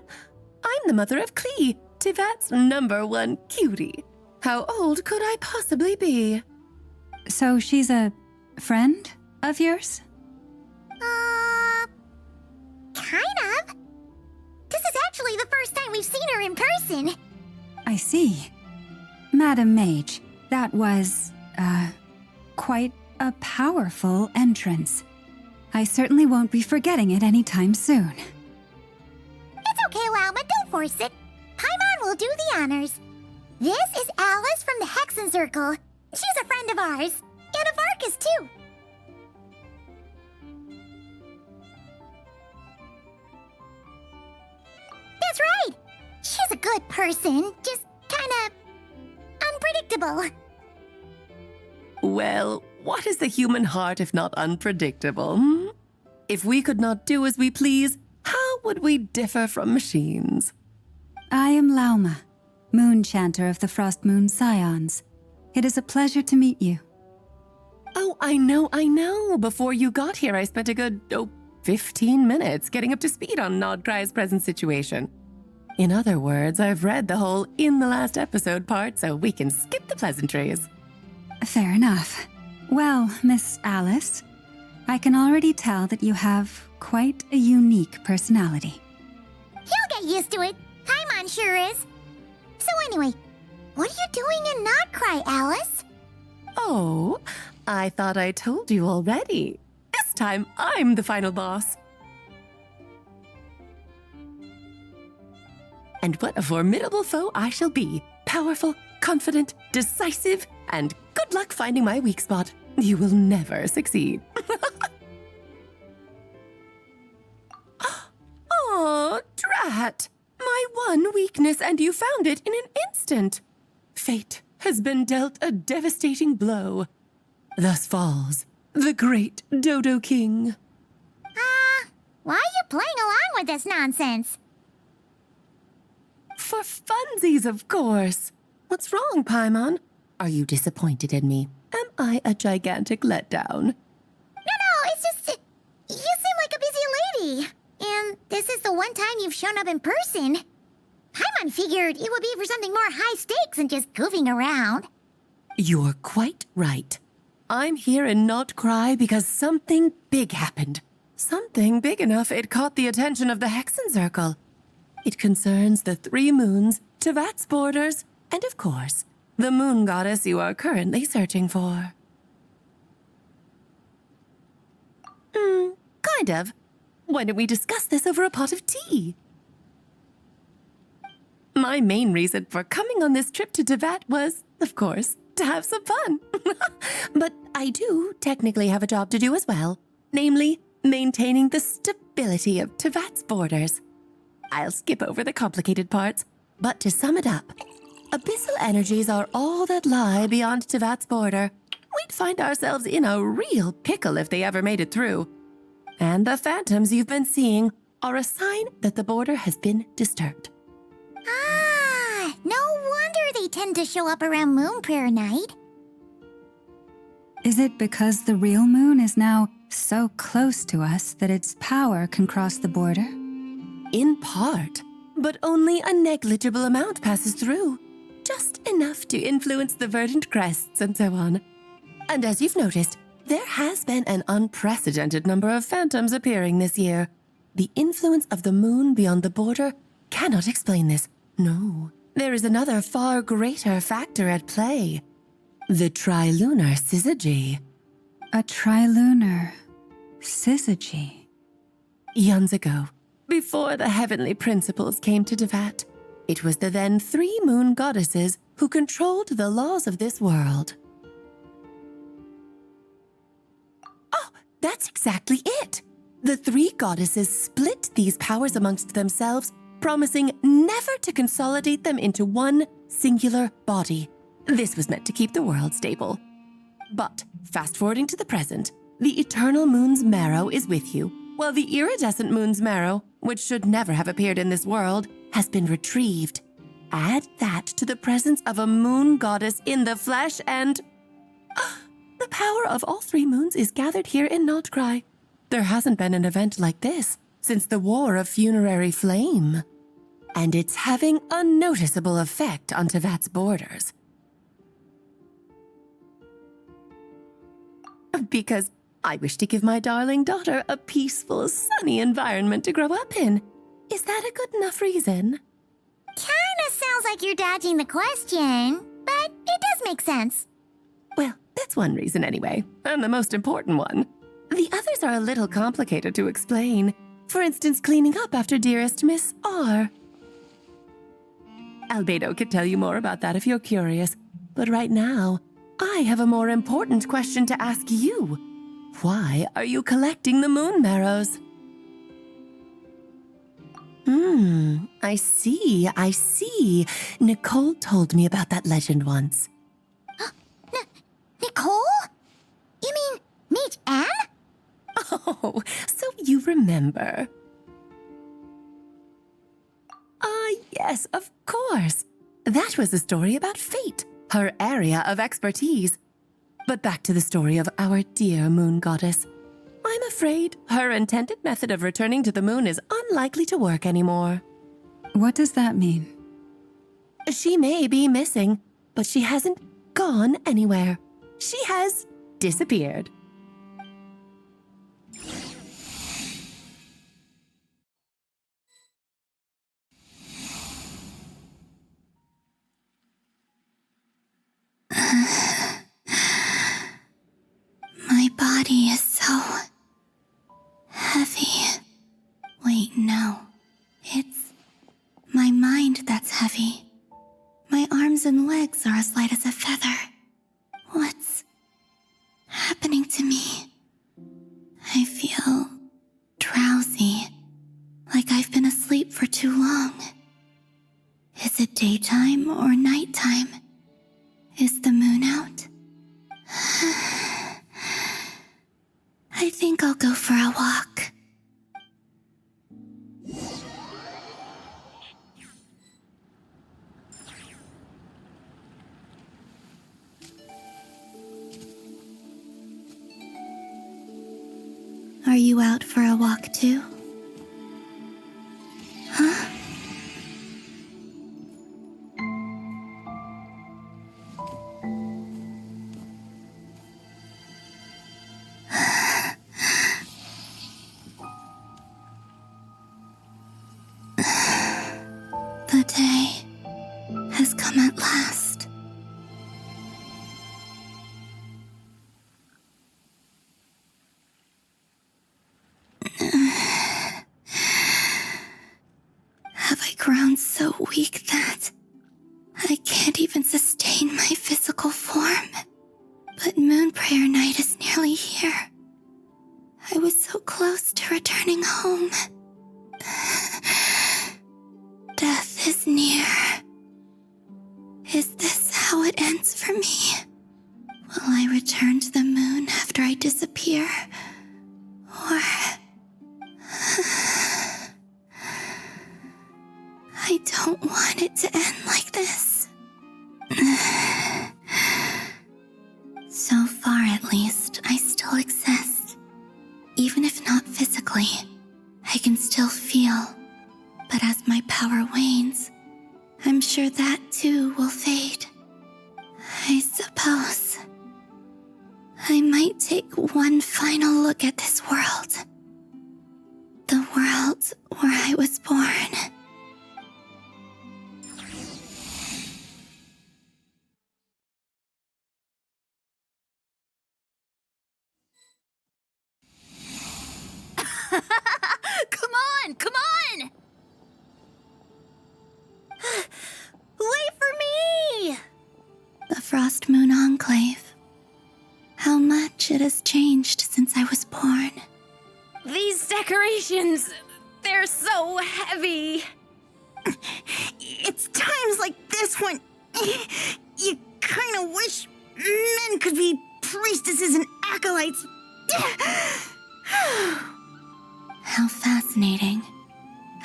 the mother of Klee, Teyvat's #1 cutie. How old could I possibly be? So she's a friend of yours? Kind of. This is actually the first time we've seen her in person. I see. Madam Mage, that was, quite a powerful entrance. I certainly won't be forgetting it anytime soon. It's okay, Lalma, don't force it. Paimon will do the honors. This is Alice from the Hexen Circle. She's a friend of ours. And of Arcus, too. good person, just kinda unpredictable. Well, what is the human heart if not unpredictable? Hmm? If we could not do as we please, how would we differ from machines? I am Lauma, Moon Chanter of the Frost Moon Scions. It is a pleasure to meet you. Oh, I know. Before you got here, I spent a good, 15 minutes getting up to speed on Nodcry's present situation. In other words, I've read the whole in the last episode part, so we can skip the pleasantries. Fair enough. Well, Miss Alice, I can already tell that you have quite a unique personality. He'll get used to it. Paimon sure is. So anyway, what are you doing in Nodcry, Alice? Oh, I thought I told you already. This time, I'm the final boss. And what a formidable foe I shall be. Powerful, confident, decisive, and good luck finding my weak spot. You will never succeed. Oh, drat! My one weakness, and you found it in an instant. Fate has been dealt a devastating blow. Thus falls the great Dodo King. Why are you playing along with this nonsense? For funsies, of course. What's wrong, Paimon? Are you disappointed in me? Am I a gigantic letdown? No, it's just you seem like a busy lady. And this is the one time you've shown up in person. Paimon figured it would be for something more high stakes than just goofing around. You're quite right. I'm here in Nodcry because something big happened. Something big enough it caught the attention of the Hexen Circle. It concerns the 3 moons, Tevat's borders, and of course, the moon goddess you are currently searching for. Kind of. Why don't we discuss this over a pot of tea? My main reason for coming on this trip to Tevat was, of course, to have some fun. But I do technically have a job to do as well, namely, maintaining the stability of Tevat's borders. I'll skip over the complicated parts, but to sum it up, abyssal energies are all that lie beyond Tevat's border. We'd find ourselves in a real pickle if they ever made it through. And the phantoms you've been seeing are a sign that the border has been disturbed. No wonder they tend to show up around Moon Prayer Night. Is it because the real moon is now so close to us that its power can cross the border? In part, but only a negligible amount passes through. Just enough to influence the verdant crests and so on. And as you've noticed, there has been an unprecedented number of phantoms appearing this year. The influence of the moon beyond the border cannot explain this. No, there is another far greater factor at play. The trilunar syzygy. A trilunar syzygy. Eons ago, before the heavenly principles came to Tevat, it was the then 3 moon goddesses who controlled the laws of this world. Oh, that's exactly it! The 3 goddesses split these powers amongst themselves, promising never to consolidate them into one singular body. This was meant to keep the world stable. But, fast-forwarding to the present, the eternal moon's marrow is with you, while the iridescent moon's marrow, which should never have appeared in this world, has been retrieved. Add that to the presence of a moon goddess in the flesh and... the power of all 3 moons is gathered here in Nodcry. There hasn't been an event like this since the War of Funerary Flame. And it's having a noticeable effect on Tevat's borders. Because I wish to give my darling daughter a peaceful, sunny environment to grow up in. Is that a good enough reason? Kinda sounds like you're dodging the question, but it does make sense. Well, that's one reason anyway, and the most important one. The others are a little complicated to explain. For instance, cleaning up after dearest Miss R. Albedo could tell you more about that if you're curious, but right now, I have a more important question to ask you. Why are you collecting the moon marrows? I see. Nicole told me about that legend once. Nicole? You mean meet Anne? Oh, so you remember. Yes, of course. That was a story about fate, her area of expertise. But back to the story of our dear moon goddess. I'm afraid her intended method of returning to the moon is unlikely to work anymore. What does that mean? She may be missing, but she hasn't gone anywhere. She has disappeared. My body is so heavy. Wait, no. It's my mind that's heavy. My arms and legs are as light as a feather. What's happening to me? I feel drowsy, like I've been asleep for too long. Is it daytime or nighttime? Is the moon out? I think I'll go for a walk. Are you out for a walk too? Huh? The day has come at last. Have I grown so weak that I can't even sustain my physical form? But Moon Prayer Night is nearly here. I was so close to returning home. Death is near. Is this how it ends for me? Will I return to the moon after I disappear? Or... I don't want it to end like this. So far, at least, I still exist. Even if not physically, I can still feel. But as my power wanes, I'm sure that too will fade. I suppose I might take one final look at this world. The world where I was born. Come on! Wait for me! The Frost Moon Enclave. How much it has changed since I was born. These decorations, they're so heavy. It's times like this when you kind of wish men could be priestesses and acolytes. How fascinating.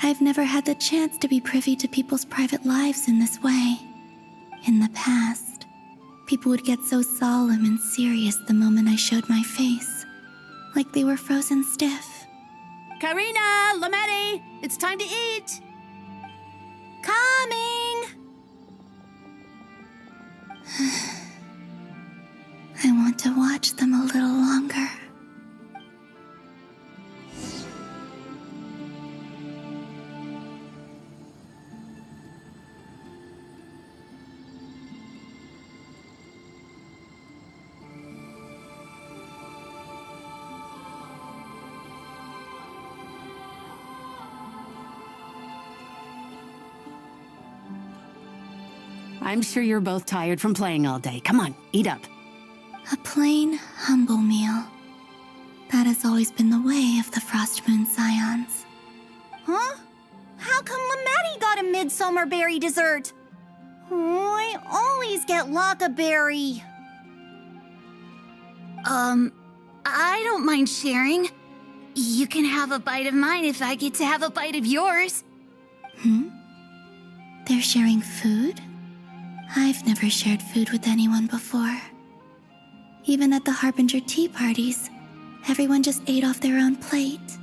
I've never had the chance to be privy to people's private lives in this way. In the past, people would get so solemn and serious the moment I showed my face, like they were frozen stiff. Karina, Lametti, it's time to eat. Coming. I want to watch them a little longer. I'm sure you're both tired from playing all day. Come on, eat up. A plain, humble meal. That has always been the way of the Frost Moon Scions. Huh? How come Lametti got a midsummer berry dessert? Oh, I always get Lockaberry. I don't mind sharing. You can have a bite of mine if I get to have a bite of yours. They're sharing food? I've never shared food with anyone before. Even at the Harbinger tea parties, everyone just ate off their own plate.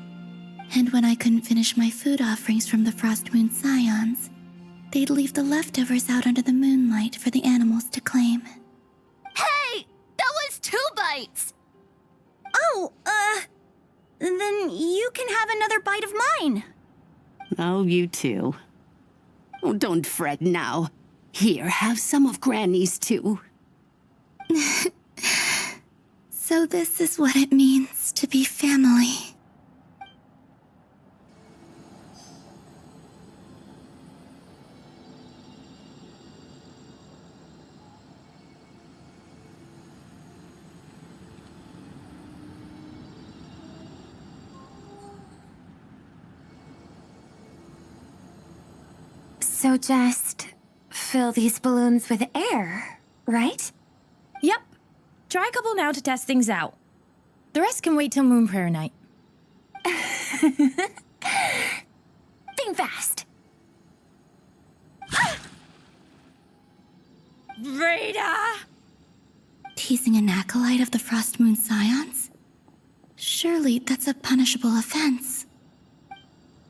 And when I couldn't finish my food offerings from the Frost Moon Scions, they'd leave the leftovers out under the moonlight for the animals to claim. Hey! That was 2 bites! Oh, then you can have another bite of mine. Oh, you too. Oh, don't fret now. Here, have some of Granny's too. So this is what it means to be family. So just fill these balloons with air, right? Yep. Try a couple now to test things out. The rest can wait till Moon Prayer night. Think fast. Rita! Teasing an acolyte of the Frost Moon Scions? Surely that's a punishable offense.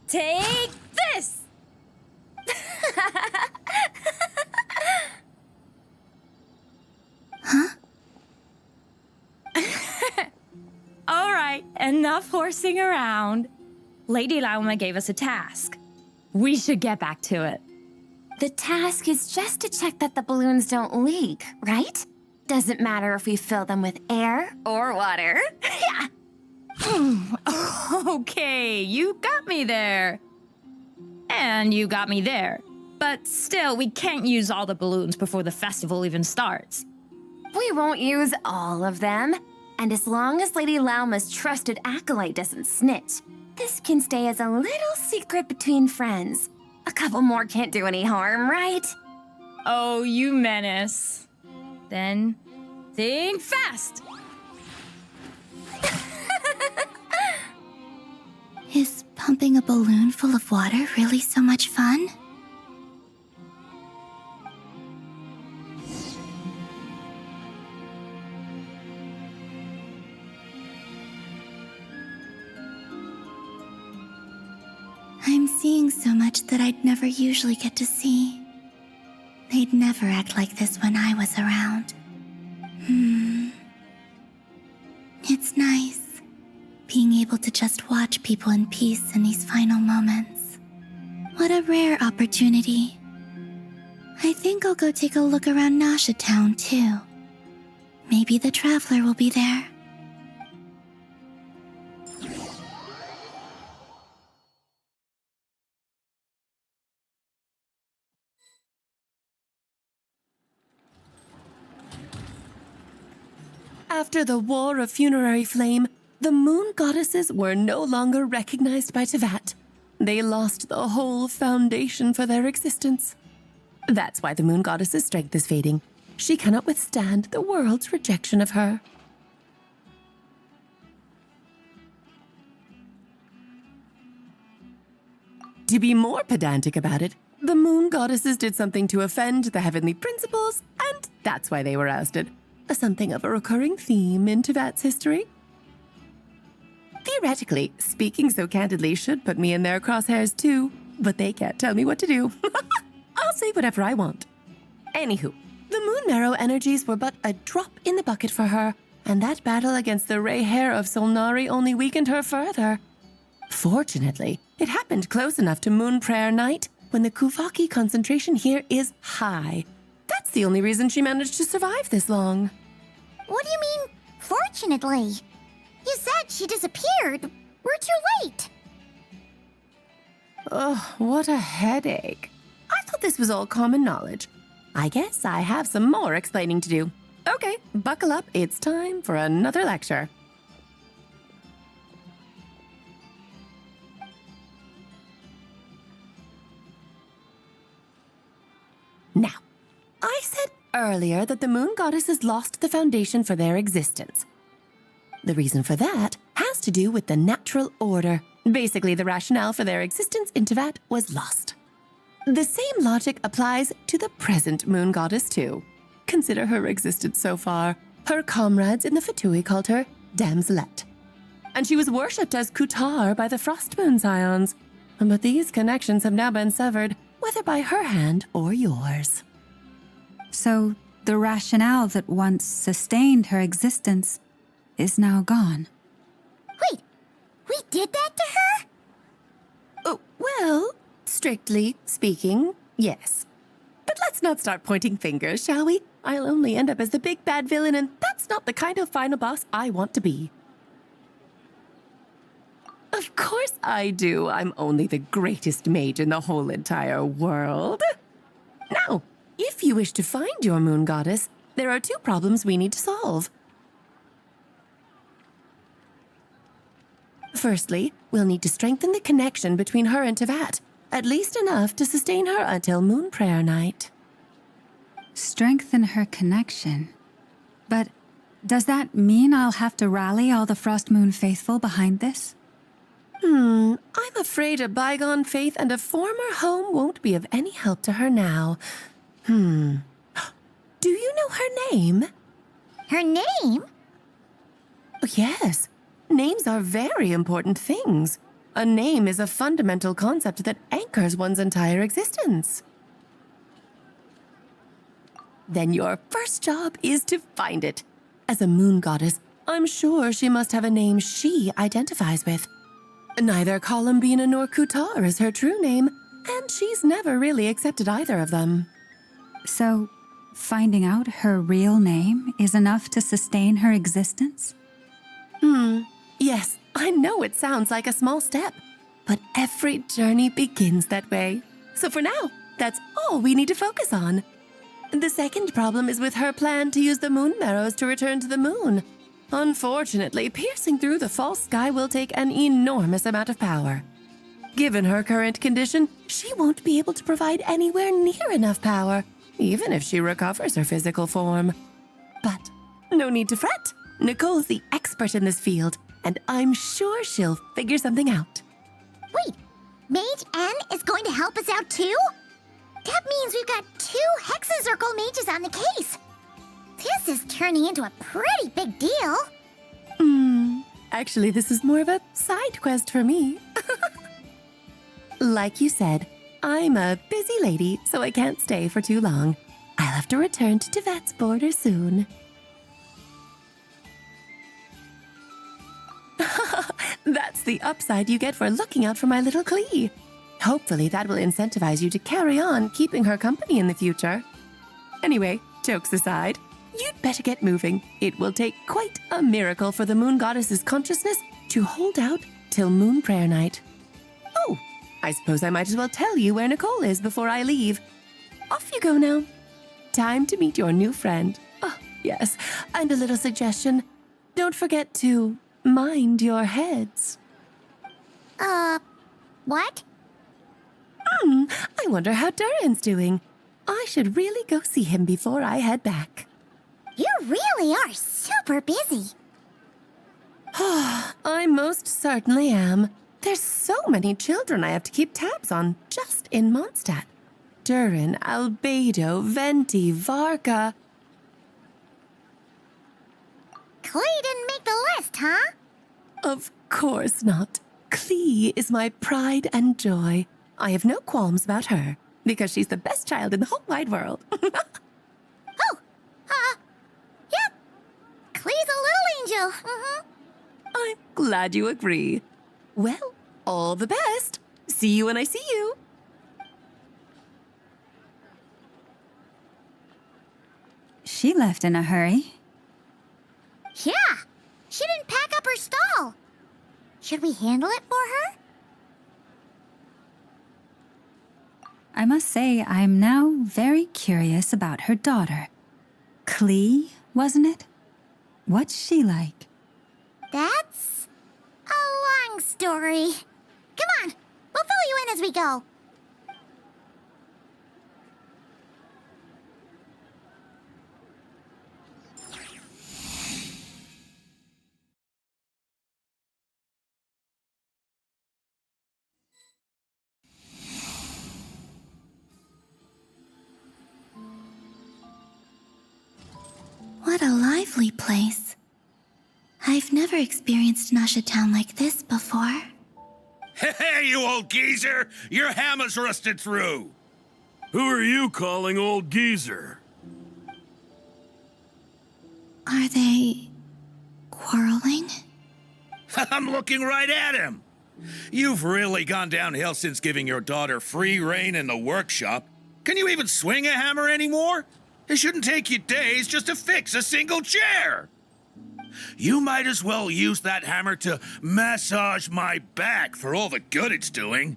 Take this! Huh? All right, enough horsing around. Lady Lauma gave us a task. We should get back to it. The task is just to check that the balloons don't leak, right? Doesn't matter if we fill them with air or water. Yeah. Okay, you got me there. And you got me there. But still, we can't use all the balloons before the festival even starts. We won't use all of them. And as long as Lady Lauma's trusted acolyte doesn't snitch, this can stay as a little secret between friends. A couple more can't do any harm, right? Oh, you menace. Then, think fast! Is pumping a balloon full of water really so much fun? I'm seeing so much that I'd never usually get to see. They'd never act like this when I was around. It's nice, being able to just watch people in peace in these final moments. What a rare opportunity. I think I'll go take a look around Nasha Town, too. Maybe the Traveler will be there. After the War of Funerary Flame, the moon goddesses were no longer recognized by Tevat. They lost the whole foundation for their existence. That's why the moon goddess's strength is fading. She cannot withstand the world's rejection of her. To be more pedantic about it, the moon goddesses did something to offend the heavenly principles, and that's why they were ousted. Something of a recurring theme in Tevat's history. Theoretically, speaking so candidly should put me in their crosshairs too, but they can't tell me what to do. I'll say whatever I want. Anywho, the Moon Marrow energies were but a drop in the bucket for her, and that battle against the Ray Hair of Solnari only weakened her further. Fortunately, it happened close enough to Moon Prayer Night when the Kuvaki concentration here is high. That's the only reason she managed to survive this long. What do you mean, fortunately? You said she disappeared. We're too late. Oh, what a headache. I thought this was all common knowledge. I guess I have some more explaining to do. Okay, buckle up. It's time for another lecture. Now, I said earlier that the moon goddesses lost the foundation for their existence. The reason for that has to do with the natural order. Basically, the rationale for their existence in Tevat was lost. The same logic applies to the present moon goddess, too. Consider her existence so far. Her comrades in the Fatui called her Damselette. And she was worshipped as Kutar by the Frost Moon Scions. But these connections have now been severed, whether by her hand or yours. So, the rationale that once sustained her existence is now gone. Wait, we did that to her? Oh, well, strictly speaking, yes. But let's not start pointing fingers, shall we? I'll only end up as the big bad villain, and that's not the kind of final boss I want to be. Of course I do. I'm only the greatest mage in the whole entire world. Now, if you wish to find your moon goddess, there are two problems we need to solve. Firstly, we'll need to strengthen the connection between her and Tevat, at least enough to sustain her until Moon Prayer Night. Strengthen her connection. But does that mean I'll have to rally all the Frost Moon faithful behind this? I'm afraid a bygone faith and a former home won't be of any help to her now. Do you know her name? Her name? Yes. Names are very important things. A name is a fundamental concept that anchors one's entire existence. Then your first job is to find it. As a moon goddess, I'm sure she must have a name she identifies with. Neither Columbina nor Kutar is her true name, and she's never really accepted either of them. So, finding out her real name is enough to sustain her existence? Yes, I know it sounds like a small step, but every journey begins that way. So for now, that's all we need to focus on. The second problem is with her plan to use the moon marrows to return to the moon. Unfortunately, piercing through the false sky will take an enormous amount of power. Given her current condition, she won't be able to provide anywhere near enough power, even if she recovers her physical form. But no need to fret. Nicole's the expert in this field, and I'm sure she'll figure something out. Wait, Mage N is going to help us out too? That means we've got 2 Hexacircle mages on the case. This is turning into a pretty big deal. Actually, this is more of a side quest for me. Like you said, I'm a busy lady, so I can't stay for too long. I'll have to return to Tevat's border soon. That's the upside you get for looking out for my little Klee. Hopefully that will incentivize you to carry on keeping her company in the future. Anyway, jokes aside, you'd better get moving. It will take quite a miracle for the moon goddess's consciousness to hold out till Moon Prayer Night. Oh, I suppose I might as well tell you where Nicole is before I leave. Off you go now. Time to meet your new friend. Oh, yes, and a little suggestion. Don't forget to mind your heads. What? I wonder how Durin's doing. I should really go see him before I head back. You really are super busy. I most certainly am. There's so many children I have to keep tabs on just in Mondstadt. Durin, Albedo, Venti, Varka. Klee didn't make the list, huh? Of course not. Klee is my pride and joy. I have no qualms about her, because she's the best child in the whole wide world. Yep. Klee's a little angel. I'm glad you agree. Well, all the best. See you when I see you. She left in a hurry. Yeah, she didn't pack up her stall. Should we handle it for her? I must say, I'm now very curious about her daughter. Klee, wasn't it? What's she like? That's a long story. Come on, we'll fill you in as we go. What a lively place. I've never experienced Nasha Town like this before. Hey, you old geezer! Your hammer's rusted through! Who are you calling old geezer? Are they quarreling? I'm looking right at him! You've really gone downhill since giving your daughter free rein in the workshop. Can you even swing a hammer anymore? It shouldn't take you days just to fix a single chair! You might as well use that hammer to massage my back for all the good it's doing.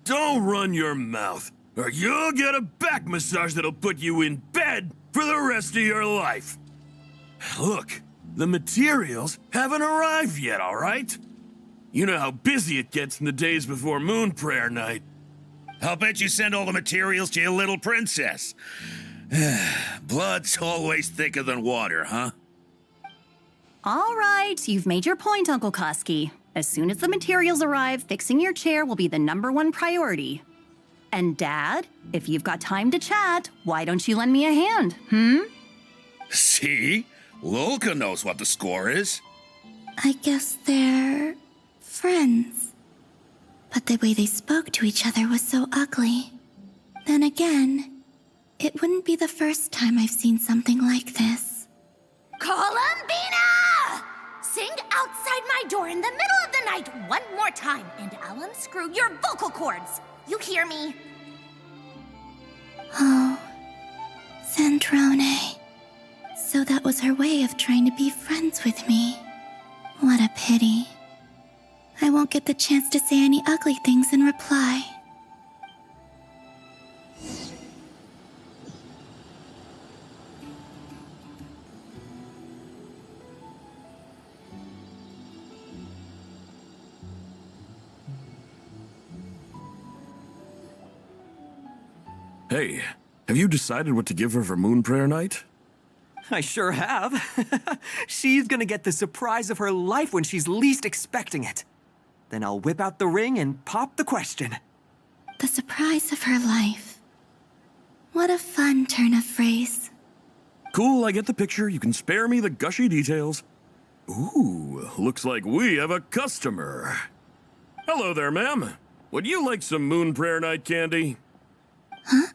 Don't run your mouth, or you'll get a back massage that'll put you in bed for the rest of your life. Look, the materials haven't arrived yet, all right? You know how busy it gets in the days before Moon Prayer Night. I'll bet you send all the materials to your little princess. Blood's always thicker than water, huh? All right, you've made your point, Uncle Koski. As soon as the materials arrive, fixing your chair will be the #1 priority. And Dad, if you've got time to chat, why don't you lend me a hand, See? Lolka knows what the score is. I guess they're friends. But the way they spoke to each other was so ugly. Then again, it wouldn't be the first time I've seen something like this. Columbina! Sing outside my door in the middle of the night one more time, and I'll unscrew your vocal cords. You hear me? Oh, Sandrone. So that was her way of trying to be friends with me. What a pity. I won't get the chance to say any ugly things in reply. Hey, have you decided what to give her for Moon Prayer Night? I sure have. She's gonna get the surprise of her life when she's least expecting it. Then I'll whip out the ring and pop the question. The surprise of her life. What a fun turn of phrase. Cool, I get the picture. You can spare me the gushy details. Ooh, looks like we have a customer. Hello there, ma'am. Would you like some Moon Prayer Night candy? Huh?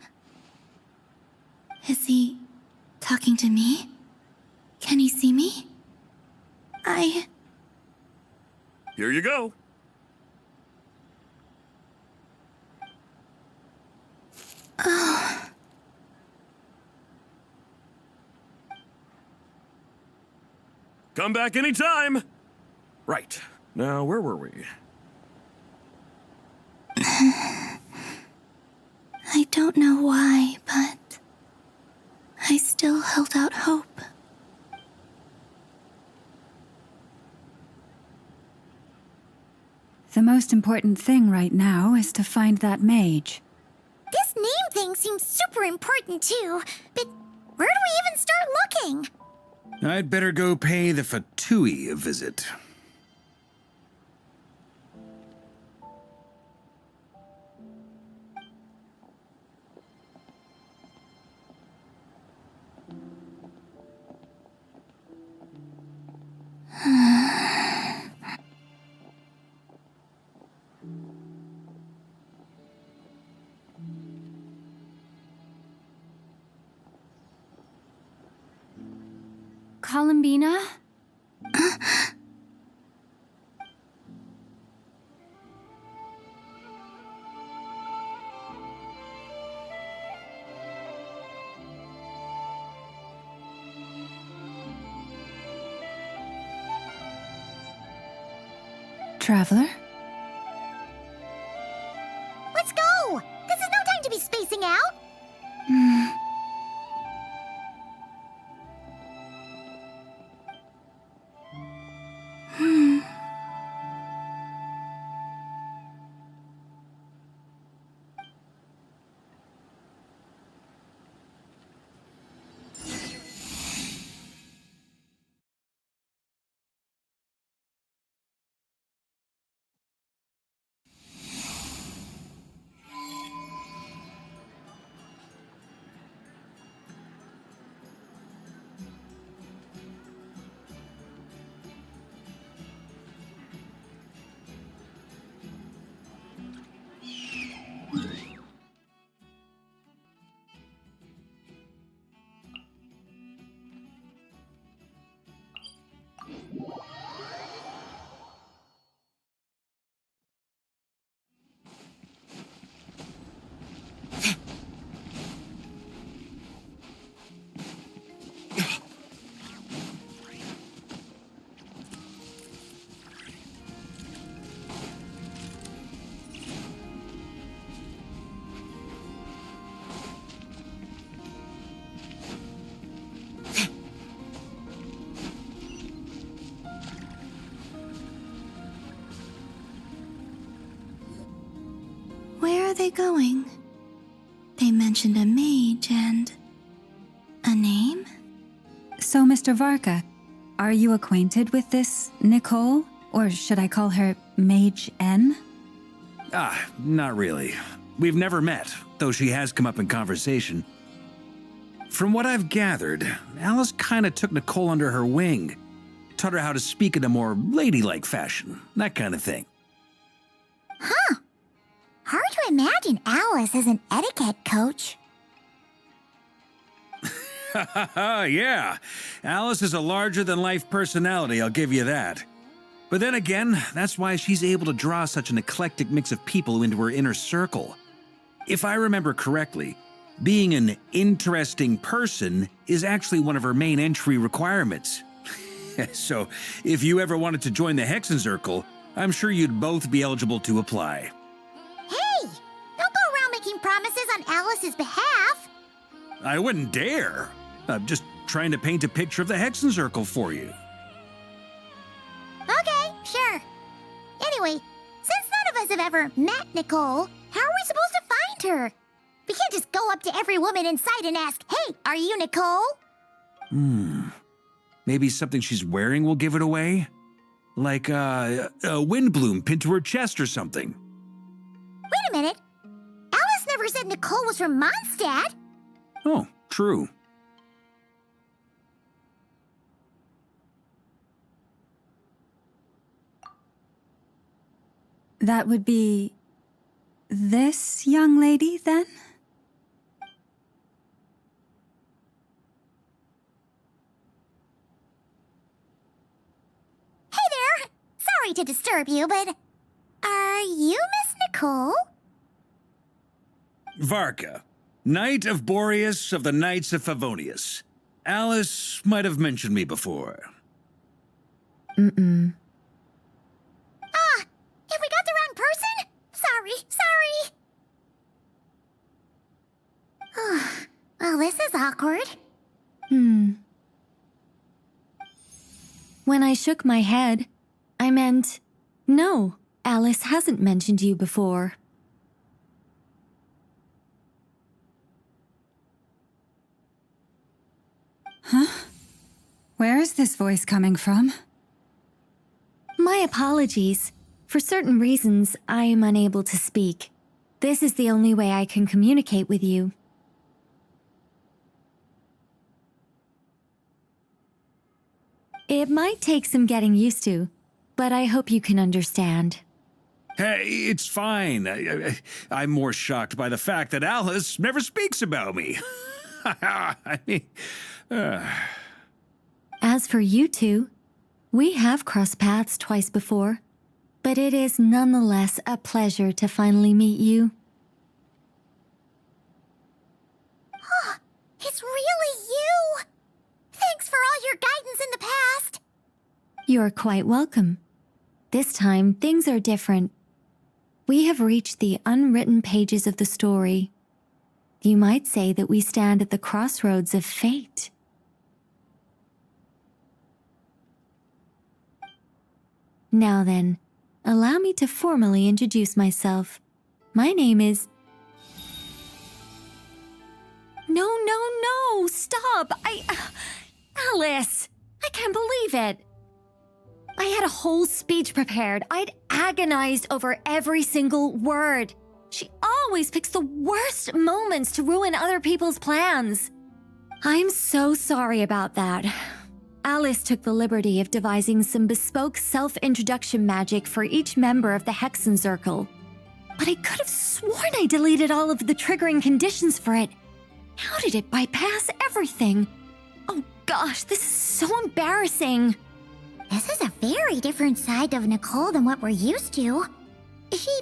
Is he talking to me? Can he see me? Here you go. Oh. Come back anytime. Right. Now, where were we? I don't know why, but I still held out hope. The most important thing right now is to find that mage. This name thing seems super important too, but where do we even start looking? I'd better go pay the Fatui a visit. Columbina? Traveler? Let's go! This is no time to be spacing out! are they going? They mentioned a mage and... a name? So, Mr. Varka, are you acquainted with this Nicole? Or should I call her Mage N? Not really. We've never met, though she has come up in conversation. From what I've gathered, Alice kinda took Nicole under her wing. Taught her how to speak in a more ladylike fashion, that kind of thing. Huh. Hard to imagine Alice as an etiquette coach. Yeah, Alice is a larger-than-life personality, I'll give you that. But then again, that's why she's able to draw such an eclectic mix of people into her inner circle. If I remember correctly, being an interesting person is actually one of her main entry requirements. So, if you ever wanted to join the Hexenzirkel, I'm sure you'd both be eligible to apply. Hey! Don't go around making promises on Alice's behalf! I wouldn't dare. I'm just trying to paint a picture of the Hexenzirkel for you. Okay, sure. Anyway, since none of us have ever met Nicole, how are we supposed to find her? We can't just go up to every woman in sight and ask, "Hey, are you Nicole?" Maybe something she's wearing will give it away? Like a windbloom pinned to her chest or something. Wait a minute. Alice never said Nicole was from Mondstadt. Oh, true. That would be... this young lady, then? Hey there! Sorry to disturb you, but... are you Miss Nicole? Varka, Knight of Boreas of the Knights of Favonius. Alice might have mentioned me before. Mm-mm. Ah! Have we got the wrong person? Sorry. Well, this is awkward. When I shook my head, I meant, no, Alice hasn't mentioned you before. Huh? Where is this voice coming from? My apologies. For certain reasons, I am unable to speak. This is the only way I can communicate with you. It might take some getting used to, but I hope you can understand. Hey, it's fine. I'm more shocked by the fact that Alice never speaks about me. I mean... As for you two, we have crossed paths twice before, but it is nonetheless a pleasure to finally meet you. Oh, it's really you! Thanks for all your guidance in the past! You're quite welcome. This time, things are different. We have reached the unwritten pages of the story. You might say that we stand at the crossroads of fate. Now then, allow me to formally introduce myself. My name is... No, stop! Alice! I can't believe it! I had a whole speech prepared. I'd agonized over every single word. She always picks the worst moments to ruin other people's plans. I'm so sorry about that. Alice took the liberty of devising some bespoke self-introduction magic for each member of the Hexenzirkel. But I could have sworn I deleted all of the triggering conditions for it. How did it bypass everything? Oh gosh, this is so embarrassing. This is a very different side of Nicole than what we're used to. Is she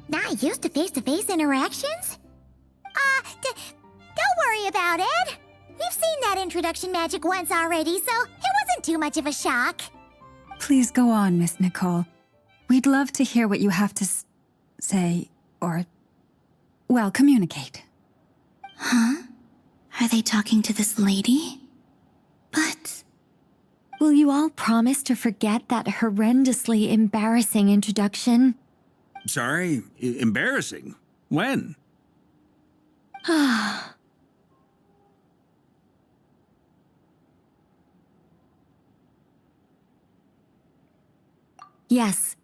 not used to face-to-face interactions? Don't worry about it. We've seen that introduction magic once already, so it wasn't too much of a shock. Please go on, Miss Nicole. We'd love to hear what you have to say, or, well, communicate. Huh? Are they talking to this lady? But... Will you all promise to forget that horrendously embarrassing introduction? Sorry? Embarrassing? When? Yes,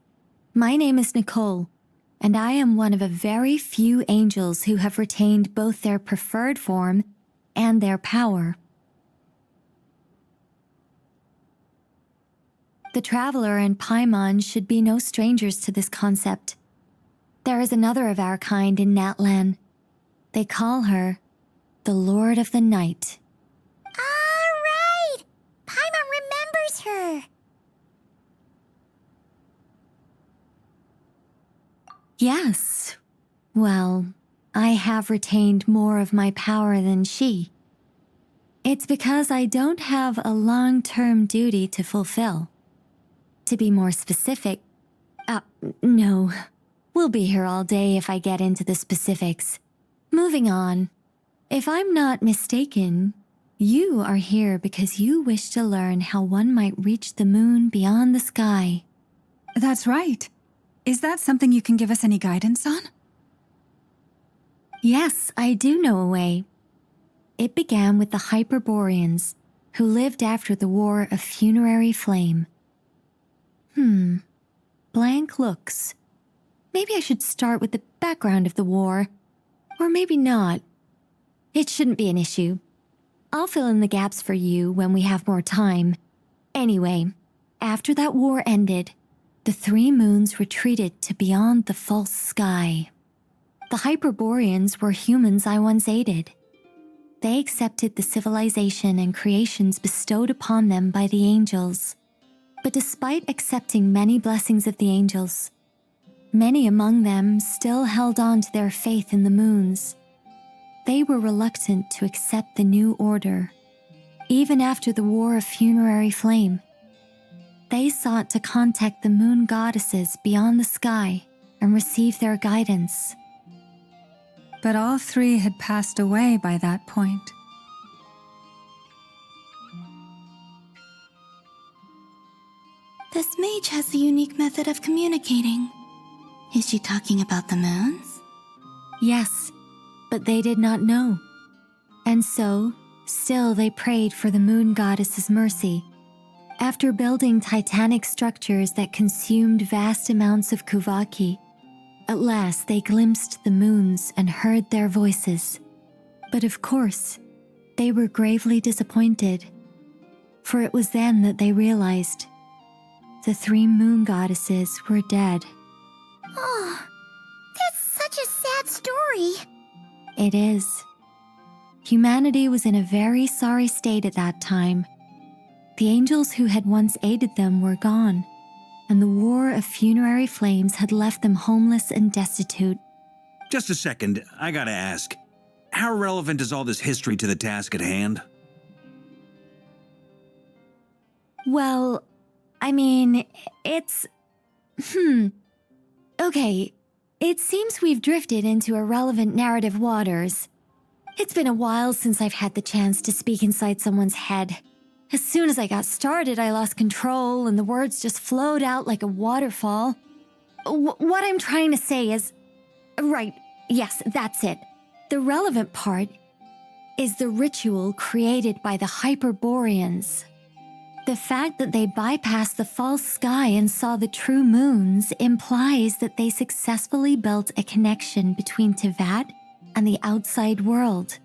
my name is Nicole, and I am one of a very few angels who have retained both their preferred form and their power. The Traveler and Paimon should be no strangers to this concept. There is another of our kind in Natlan. They call her the Lord of the Night. All right! Paimon remembers her. Yes. Well, I have retained more of my power than she. It's because I don't have a long-term duty to fulfill. To be more specific, no. We'll be here all day if I get into the specifics. Moving on. If I'm not mistaken, you are here because you wish to learn how one might reach the moon beyond the sky. That's right. Is that something you can give us any guidance on? Yes, I do know a way. It began with the Hyperboreans, who lived after the War of Funerary Flame. Blank looks. Maybe I should start with the background of the war. Or maybe not. It shouldn't be an issue. I'll fill in the gaps for you when we have more time. Anyway, after that war ended, the three moons retreated to beyond the false sky. The Hyperboreans were humans I once aided. They accepted the civilization and creations bestowed upon them by the angels. But despite accepting many blessings of the angels, many among them still held on to their faith in the moons. They were reluctant to accept the new order, even after the War of Funerary Flame. They sought to contact the moon goddesses beyond the sky and receive their guidance. But all three had passed away by that point. This mage has a unique method of communicating. Is she talking about the moons? Yes, but they did not know. And so, still they prayed for the moon goddess's mercy. After building titanic structures that consumed vast amounts of Kuvaki, at last they glimpsed the moons and heard their voices. But of course, they were gravely disappointed, for it was then that they realized the three moon goddesses were dead. Oh, that's such a sad story. It is. Humanity was in a very sorry state at that time. The angels who had once aided them were gone, and the War of Funerary Flames had left them homeless and destitute. Just a second, I gotta ask. How relevant is all this history to the task at hand? Well, I mean, it's... Okay, it seems we've drifted into irrelevant narrative waters. It's been a while since I've had the chance to speak inside someone's head. As soon as I got started, I lost control and the words just flowed out like a waterfall. What I'm trying to say is... Right, yes, that's it. The relevant part is the ritual created by the Hyperboreans. The fact that they bypassed the false sky and saw the true moons implies that they successfully built a connection between Tevat and the outside world.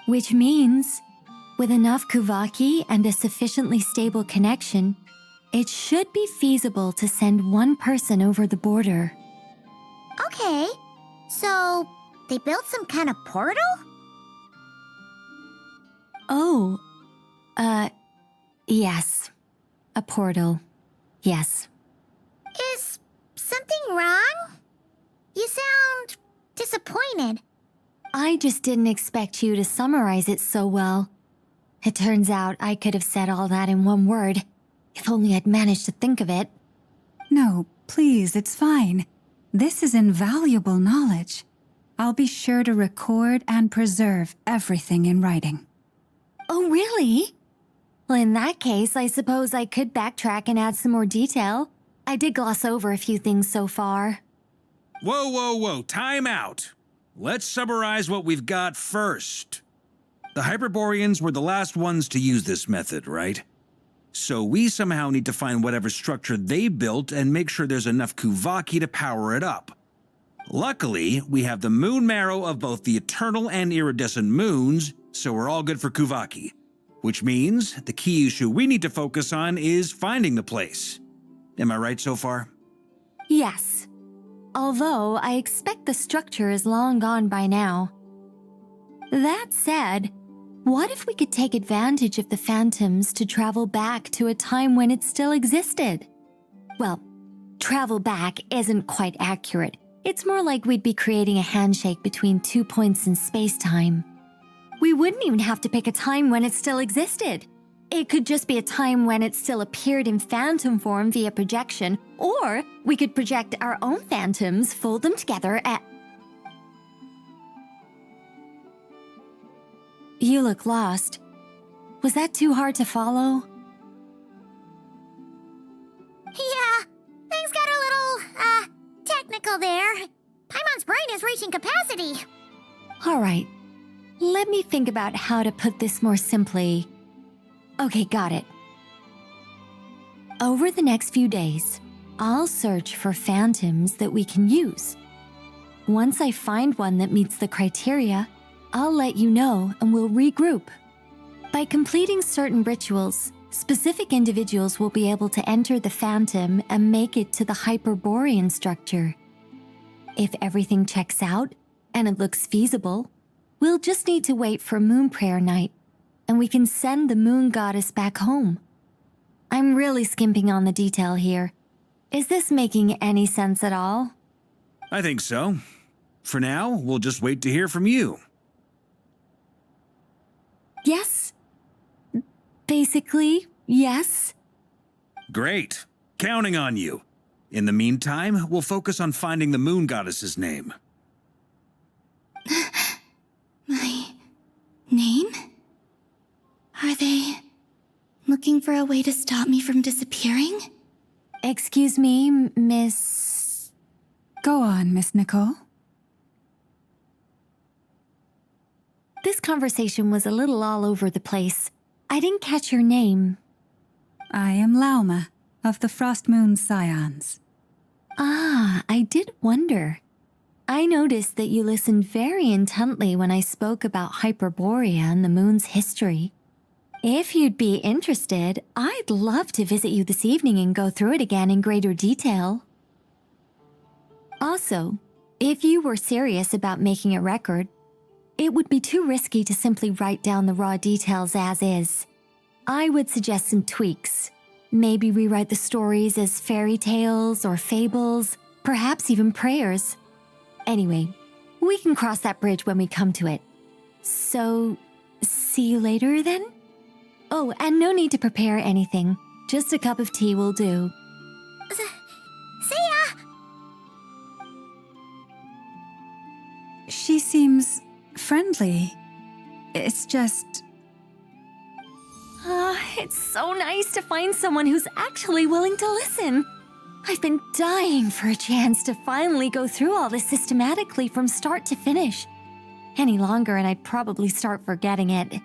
Which means, with enough Kuvaki and a sufficiently stable connection, it should be feasible to send one person over the border. Okay, so they built some kind of portal? Oh, yes. A portal. Yes. Is something wrong? You sound disappointed. I just didn't expect you to summarize it so well. It turns out I could have said all that in one word, if only I'd managed to think of it. No, please, it's fine. This is invaluable knowledge. I'll be sure to record and preserve everything in writing. Oh, really? Well, in that case, I suppose I could backtrack and add some more detail. I did gloss over a few things so far. Whoa, time out. let's summarize what we've got first. The Hyperboreans were the last ones to use this method, right? So we somehow need to find whatever structure they built and make sure there's enough Kuvaki to power it up. Luckily, we have the moon marrow of both the eternal and iridescent moons, so we're all good for Kuvaki. Which means the key issue we need to focus on is finding the place. Am I right so far? Yes. Although I expect the structure is long gone by now. That said, what if we could take advantage of the phantoms to travel back to a time when it still existed? Well, travel back isn't quite accurate. It's more like we'd be creating a handshake between 2 points in space-time. We wouldn't even have to pick a time when it still existed. It could just be a time when it still appeared in phantom form via projection, or we could project our own phantoms, fold them together, and... You look lost. Was that too hard to follow? Yeah, things got a little, technical there. Paimon's brain is reaching capacity. All right. Let me think about how to put this more simply. Okay, got it. Over the next few days, I'll search for phantoms that we can use. Once I find one that meets the criteria, I'll let you know and we'll regroup. By completing certain rituals, specific individuals will be able to enter the phantom and make it to the Hyperborean structure. If everything checks out and it looks feasible, we'll just need to wait for Moon Prayer Night, and we can send the Moon Goddess back home. I'm really skimping on the detail here. Is this making any sense at all? I think so. For now, we'll just wait to hear from you. Yes. Basically, yes. Great. Counting on you. In the meantime, we'll focus on finding the Moon Goddess's name. My name? Are they looking for a way to stop me from disappearing? Excuse me, Miss... Go on, Miss Nicole. This conversation was a little all over the place. I didn't catch your name. I am Lauma, of the Frost Moon Scions. Ah, I did wonder. I noticed that you listened very intently when I spoke about Hyperborea and the moon's history. If you'd be interested, I'd love to visit you this evening and go through it again in greater detail. Also, if you were serious about making a record, it would be too risky to simply write down the raw details as is. I would suggest some tweaks. Maybe rewrite the stories as fairy tales or fables, perhaps even prayers. Anyway, we can cross that bridge when we come to it. So, see you later then? Oh, and no need to prepare anything. Just a cup of tea will do. See ya! She seems friendly. It's just... It's so nice to find someone who's actually willing to listen. I've been dying for a chance to finally go through all this systematically from start to finish. Any longer and I'd probably start forgetting it.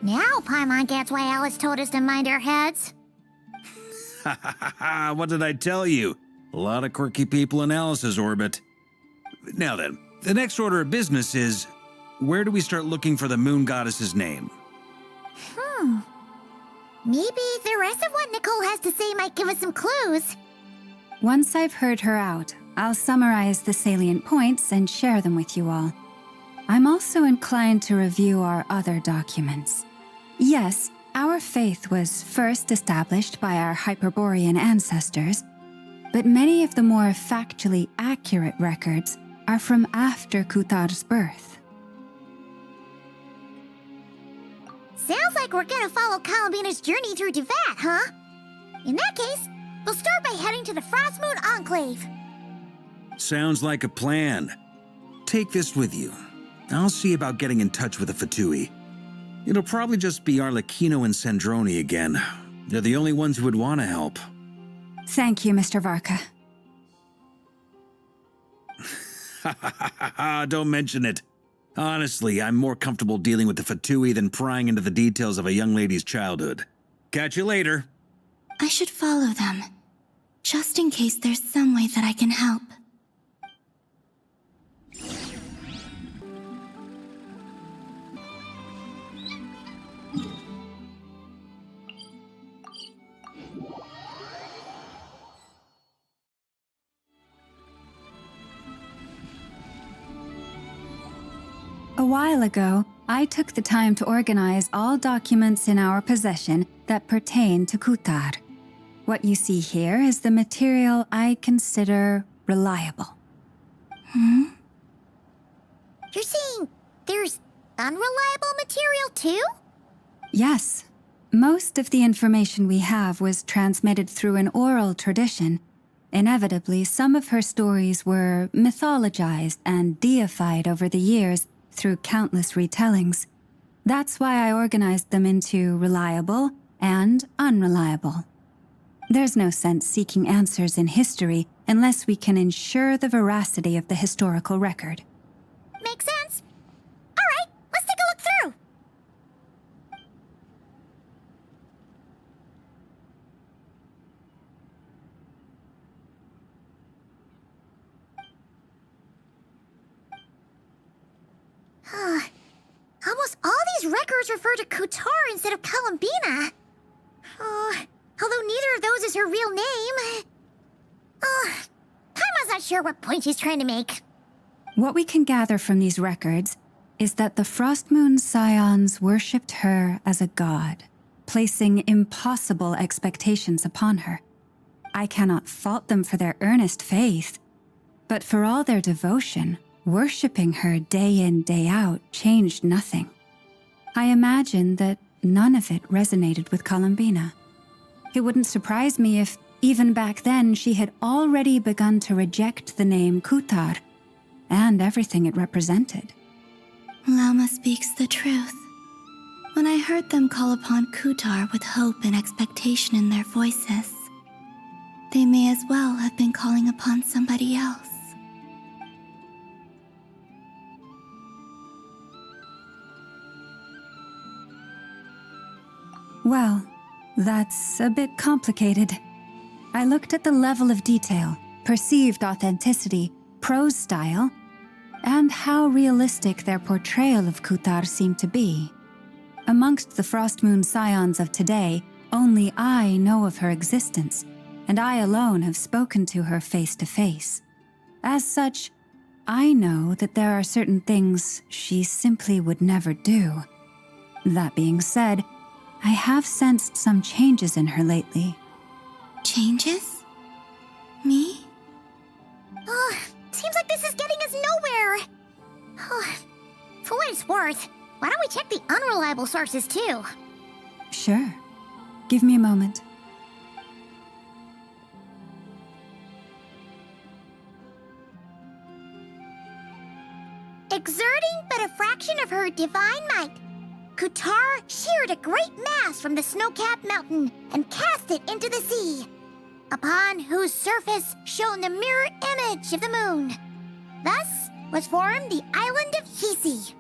Now Paimon gets why Alice told us to mind our heads. Ha ha ha ha, what did I tell you? A lot of quirky people in Alice's orbit. Now then, the next order of business is, where do we start looking for the Moon Goddess's name? Maybe the rest of what Nicole has to say might give us some clues. Once I've heard her out, I'll summarize the salient points and share them with you all. I'm also inclined to review our other documents. Yes, our faith was first established by our Hyperborean ancestors, but many of the more factually accurate records are from after Kuthar's birth. Sounds like we're gonna follow Columbina's journey through Devat, huh? In that case, we'll start by heading to the Frost Moon Enclave. Sounds like a plan. Take this with you. I'll see about getting in touch with the Fatui. It'll probably just be Arlecchino and Sandroni again. They're the only ones who would want to help. Thank you, Mr. Varka. Don't mention it. Honestly, I'm more comfortable dealing with the Fatui than prying into the details of a young lady's childhood. Catch you later. I should follow them, just in case there's some way that I can help. A while ago, I took the time to organize all documents in our possession that pertain to Kutar. What you see here is the material I consider reliable. You're saying there's unreliable material too? Yes. Most of the information we have was transmitted through an oral tradition. Inevitably, some of her stories were mythologized and deified over the years through countless retellings. That's why I organized them into reliable and unreliable. There's no sense seeking answers in history unless we can ensure the veracity of the historical record. Makes sense. All right, let's take a look through. Almost all these records refer to Kutar instead of Columbina. Although neither of those is her real name. Paimon's not sure what point she's trying to make. What we can gather from these records is that the Frost Moon Scions worshipped her as a god, placing impossible expectations upon her. I cannot fault them for their earnest faith, but for all their devotion, worshipping her day in, day out changed nothing. I imagine that none of it resonated with Columbina. It wouldn't surprise me if, even back then, she had already begun to reject the name Kutar and everything it represented. Lama speaks the truth. When I heard them call upon Kutar with hope and expectation in their voices, they may as well have been calling upon somebody else. Well, that's a bit complicated. I looked at the level of detail, perceived authenticity, prose style, and how realistic their portrayal of Kutar seemed to be. Amongst the Frost Moon Scions of today, only I know of her existence, and I alone have spoken to her face to face. As such, I know that there are certain things she simply would never do. That being said, I have sensed some changes in her lately. Changes? Me? Seems like this is getting us nowhere. For what it's worth, why don't we check the unreliable sources too? Sure. Give me a moment. Exerting but a fraction of her divine might, Kutar sheared a great mass from the snow-capped mountain and cast it into the sea, upon whose surface shone the mirror image of the moon. Thus was formed the island of Hisi.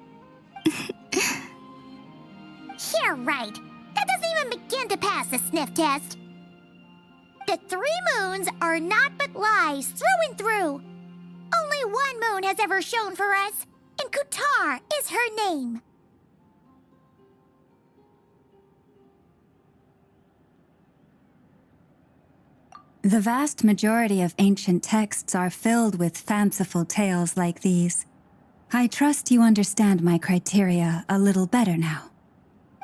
Yeah, right. That doesn't even begin to pass the sniff test. The 3 moons are naught but lies through and through. Only one moon has ever shone for us, and Kutar is her name. The vast majority of ancient texts are filled with fanciful tales like these. I trust you understand my criteria a little better now.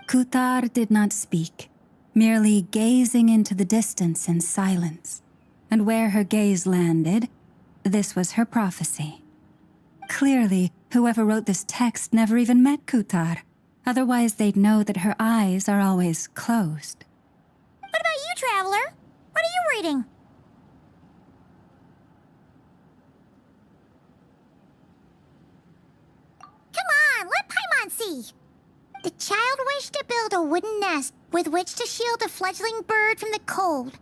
Kutar did not speak, merely gazing into the distance in silence. And where her gaze landed, this was her prophecy. Clearly, whoever wrote this text never even met Kutar. Otherwise, they'd know that her eyes are always closed. What about you, Traveler? What are you reading? Come on, let Paimon see. The child wished to build a wooden nest with which to shield a fledgling bird from the cold.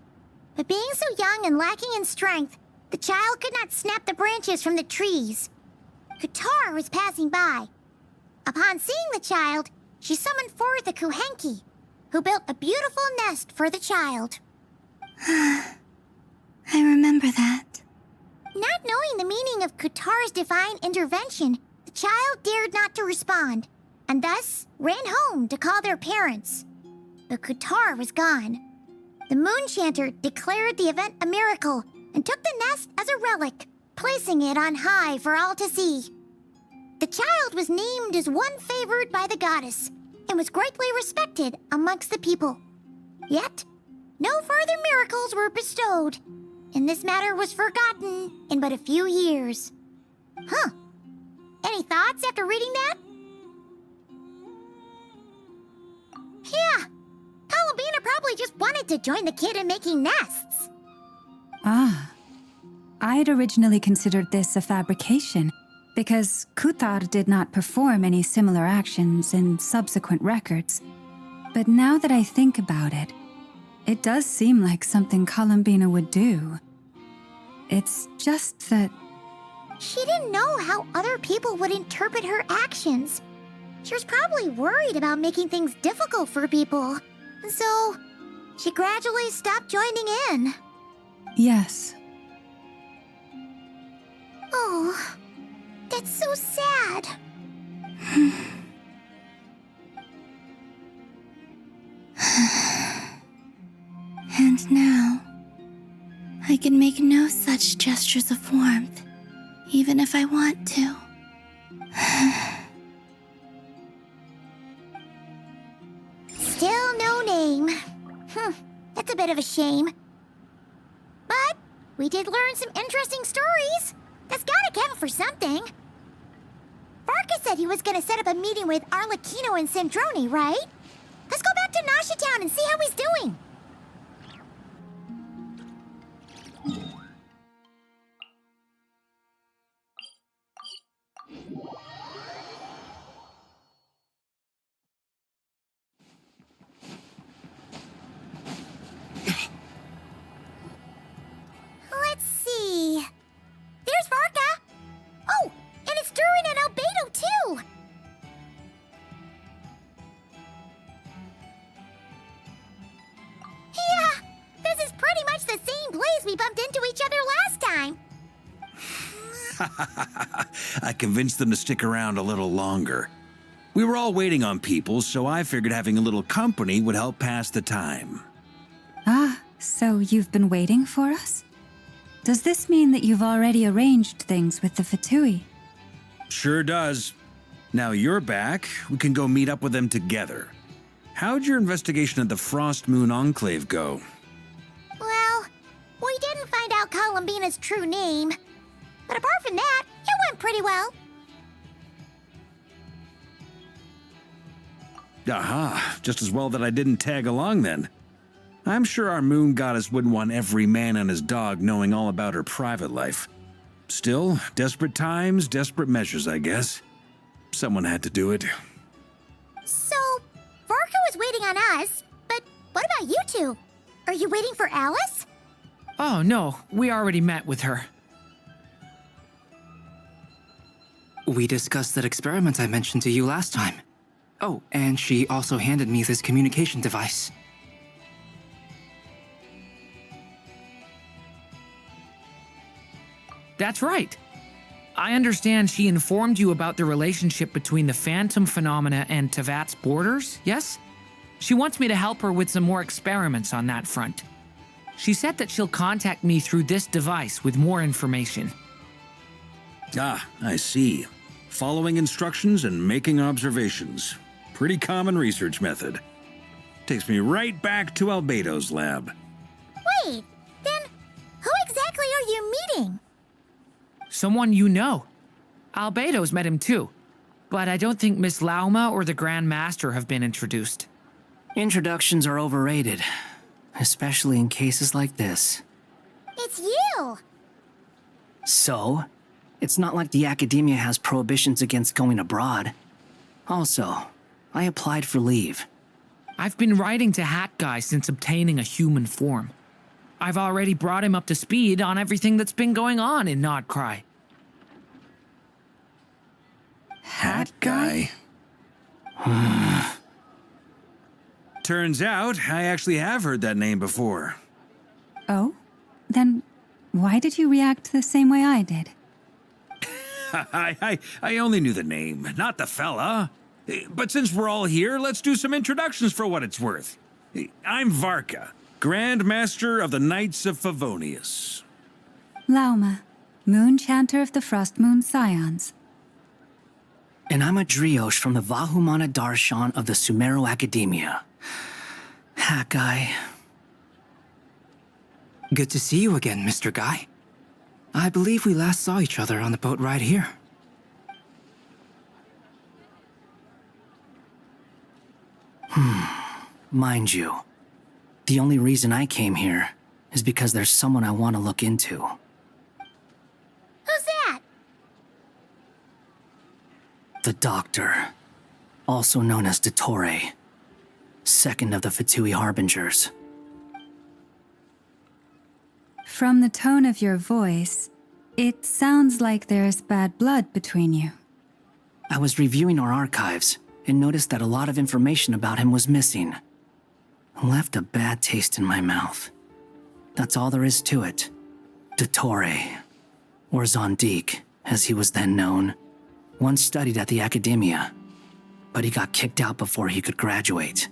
But being so young and lacking in strength, the child could not snap the branches from the trees. Qatar was passing by. Upon seeing the child, she summoned forth a Kuhenki, who built a beautiful nest for the child. I remember that. Not knowing the meaning of Qatar's divine intervention, the child dared not to respond, and thus ran home to call their parents. But Qatar was gone. The moon chanter declared the event a miracle and took the nest as a relic, placing it on high for all to see. The child was named as one favored by the goddess and was greatly respected amongst the people. Yet, no further miracles were bestowed, and this matter was forgotten in but a few years. Huh. Any thoughts after reading that? Yeah. Columbina probably just wanted to join the kid in making nests. Ah. I'd originally considered this a fabrication, because Kutar did not perform any similar actions in subsequent records. But now that I think about it, it does seem like something Columbina would do. It's just that... She didn't know how other people would interpret her actions. She was probably worried about making things difficult for people. So, she gradually stopped joining in. Yes. Oh, that's so sad. And now, I can make no such gestures of warmth, even if I want to. Still no name. That's a bit of a shame. But we did learn some interesting stories. That's gotta count for something. Varka said he was gonna set up a meeting with Arlecchino and Sandrone, right? Let's go back to Nasha Town and see how he's doing. Let's see. There's Varka. Oh, and it's Durin and Albedo too. Yeah, this is pretty much the same place we bumped into each other last time. I convinced them to stick around a little longer. We were all waiting on people, so I figured having a little company would help pass the time. Ah, so you've been waiting for us? Does this mean that you've already arranged things with the Fatui? Sure does. Now you're back, we can go meet up with them together. How'd your investigation at the Frost Moon Enclave go? Well, we didn't find out Columbina's true name. But apart from that, it went pretty well. Aha, just as well that I didn't tag along then. I'm sure our moon goddess wouldn't want every man and his dog knowing all about her private life. Still, desperate times, desperate measures, I guess. Someone had to do it. So, Varka was waiting on us, but what about you two? Are you waiting for Alice? Oh, no, we already met with her. We discussed that experiment I mentioned to you last time. Oh, and she also handed me this communication device. That's right. I understand she informed you about the relationship between the phantom phenomena and Tevat's borders, yes? She wants me to help her with some more experiments on that front. She said that she'll contact me through this device with more information. Ah, I see. Following instructions and making observations. Pretty common research method. Takes me right back to Albedo's lab. Wait, then who exactly are you meeting? Someone you know. Albedo's met him too. But I don't think Miss Lauma or the Grand Master have been introduced. Introductions are overrated, especially in cases like this. It's you! So, it's not like the academia has prohibitions against going abroad. Also, I applied for leave. I've been writing to Hat Guy since obtaining a human form. I've already brought him up to speed on everything that's been going on in Nodcry. Hat Guy? Turns out, I actually have heard that name before. Oh? Then why did you react the same way I did? I only knew the name, not the fella. But since we're all here, let's do some introductions for what it's worth. I'm Varka, Grand Master of the Knights of Favonius. Lauma, Moon Chanter of the Frost Moon Scions. And I'm a Driosh from the Vahumana Darshan of the Sumeru Academia. Hat Guy. Good to see you again, Mr. Guy. I believe we last saw each other on the boat ride here. Mind you, the only reason I came here is because there's someone I want to look into. Who's that? The Doctor, also known as Dottore, second of the Fatui Harbingers. From the tone of your voice, it sounds like there's bad blood between you. I was reviewing our archives and noticed that a lot of information about him was missing. Left a bad taste in my mouth. That's all there is to it. Dottore, or Zondique, as he was then known, once studied at the Academia, but he got kicked out before he could graduate.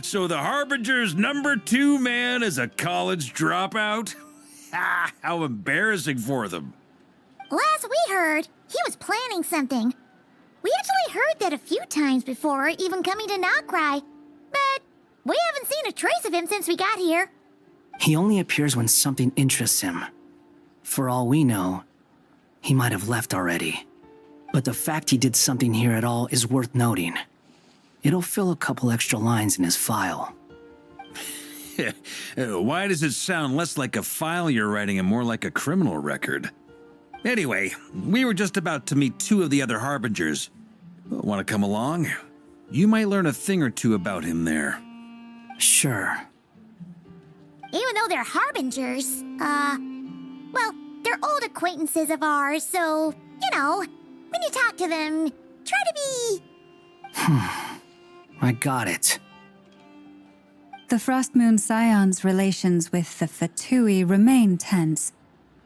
So the Harbinger's #2 man is a college dropout? How embarrassing for them. Last we heard, he was planning something. We actually heard that a few times before, even coming to Nodcry, but we haven't seen a trace of him since we got here. He only appears when something interests him. For all we know, he might have left already. But the fact he did something here at all is worth noting. It'll fill a couple extra lines in his file. Why does it sound less like a file you're writing and more like a criminal record? Anyway, we were just about to meet 2 of the other Harbingers. Want to come along? You might learn a thing or two about him there. Sure. Even though they're Harbingers, well, they're old acquaintances of ours, so, you know, when you talk to them, try to be... I got it. The Frost Moon Scions' relations with the Fatui remain tense.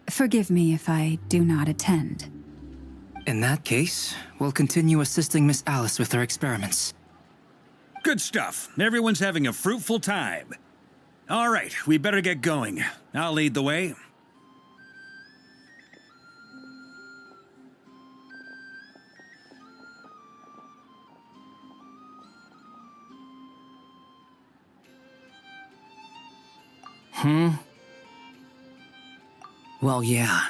Forgive me if I do not attend. In that case, we'll continue assisting Miss Alice with her experiments. Good stuff. Everyone's having a fruitful time. All right, we better get going. I'll lead the way. Well, yeah,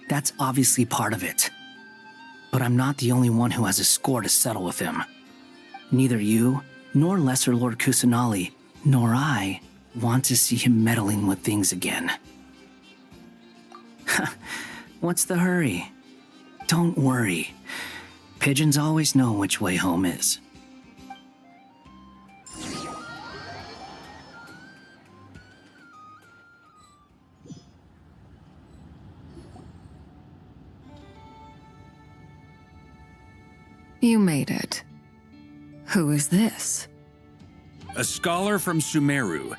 that's obviously part of it. But I'm not the only one who has a score to settle with him. Neither you, nor Lesser Lord Kusanali, nor I want to see him meddling with things again. What's the hurry? Don't worry. Pigeons always know which way home is. You made it. Who is this? A scholar from Sumeru.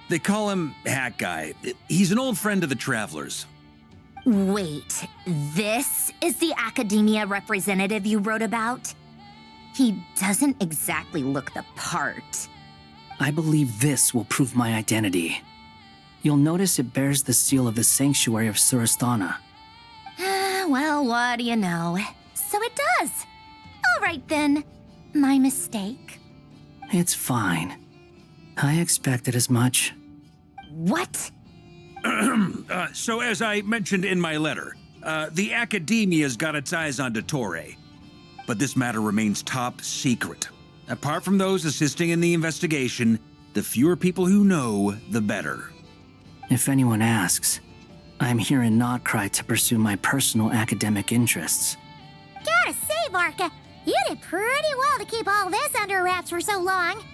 They call him Hat Guy. He's an old friend of the Travelers. Wait, this is the Academia representative you wrote about? He doesn't exactly look the part. I believe this will prove my identity. You'll notice it bears the seal of the Sanctuary of Surasthana. Well, what do you know? So it does. All right then. My mistake. It's fine. I expected as much. What? So as I mentioned in my letter, the Academia's got its eyes on Dottore. But this matter remains top secret. Apart from those assisting in the investigation, the fewer people who know, the better. If anyone asks, I'm here in Notcry to pursue my personal academic interests. Gotta say, Barca, you did pretty well to keep all this under wraps for so long.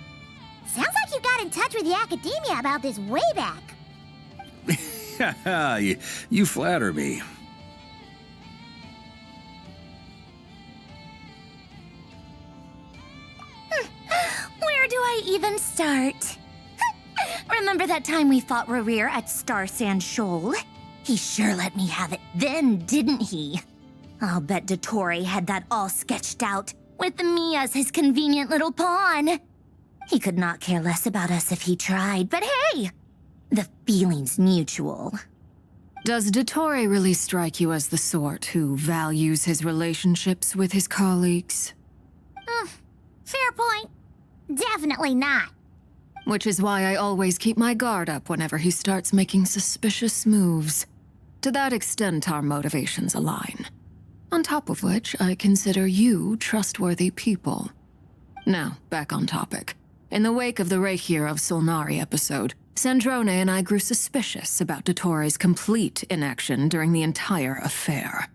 Sounds like you got in touch with the academia about this way back. You flatter me. Where do I even start? Remember that time we fought Rerir at Star Sand Shoal? He sure let me have it then, didn't he? I'll bet Dottore had that all sketched out, with me as his convenient little pawn. He could not care less about us if he tried, but hey! The feeling's mutual. Does Dottore really strike you as the sort who values his relationships with his colleagues? Fair point. Definitely not. Which is why I always keep my guard up whenever he starts making suspicious moves. To that extent, our motivations align. On top of which, I consider you trustworthy people. Now, back on topic. In the wake of the Reikir of Solnari episode, Sandrone and I grew suspicious about Dottore's complete inaction during the entire affair.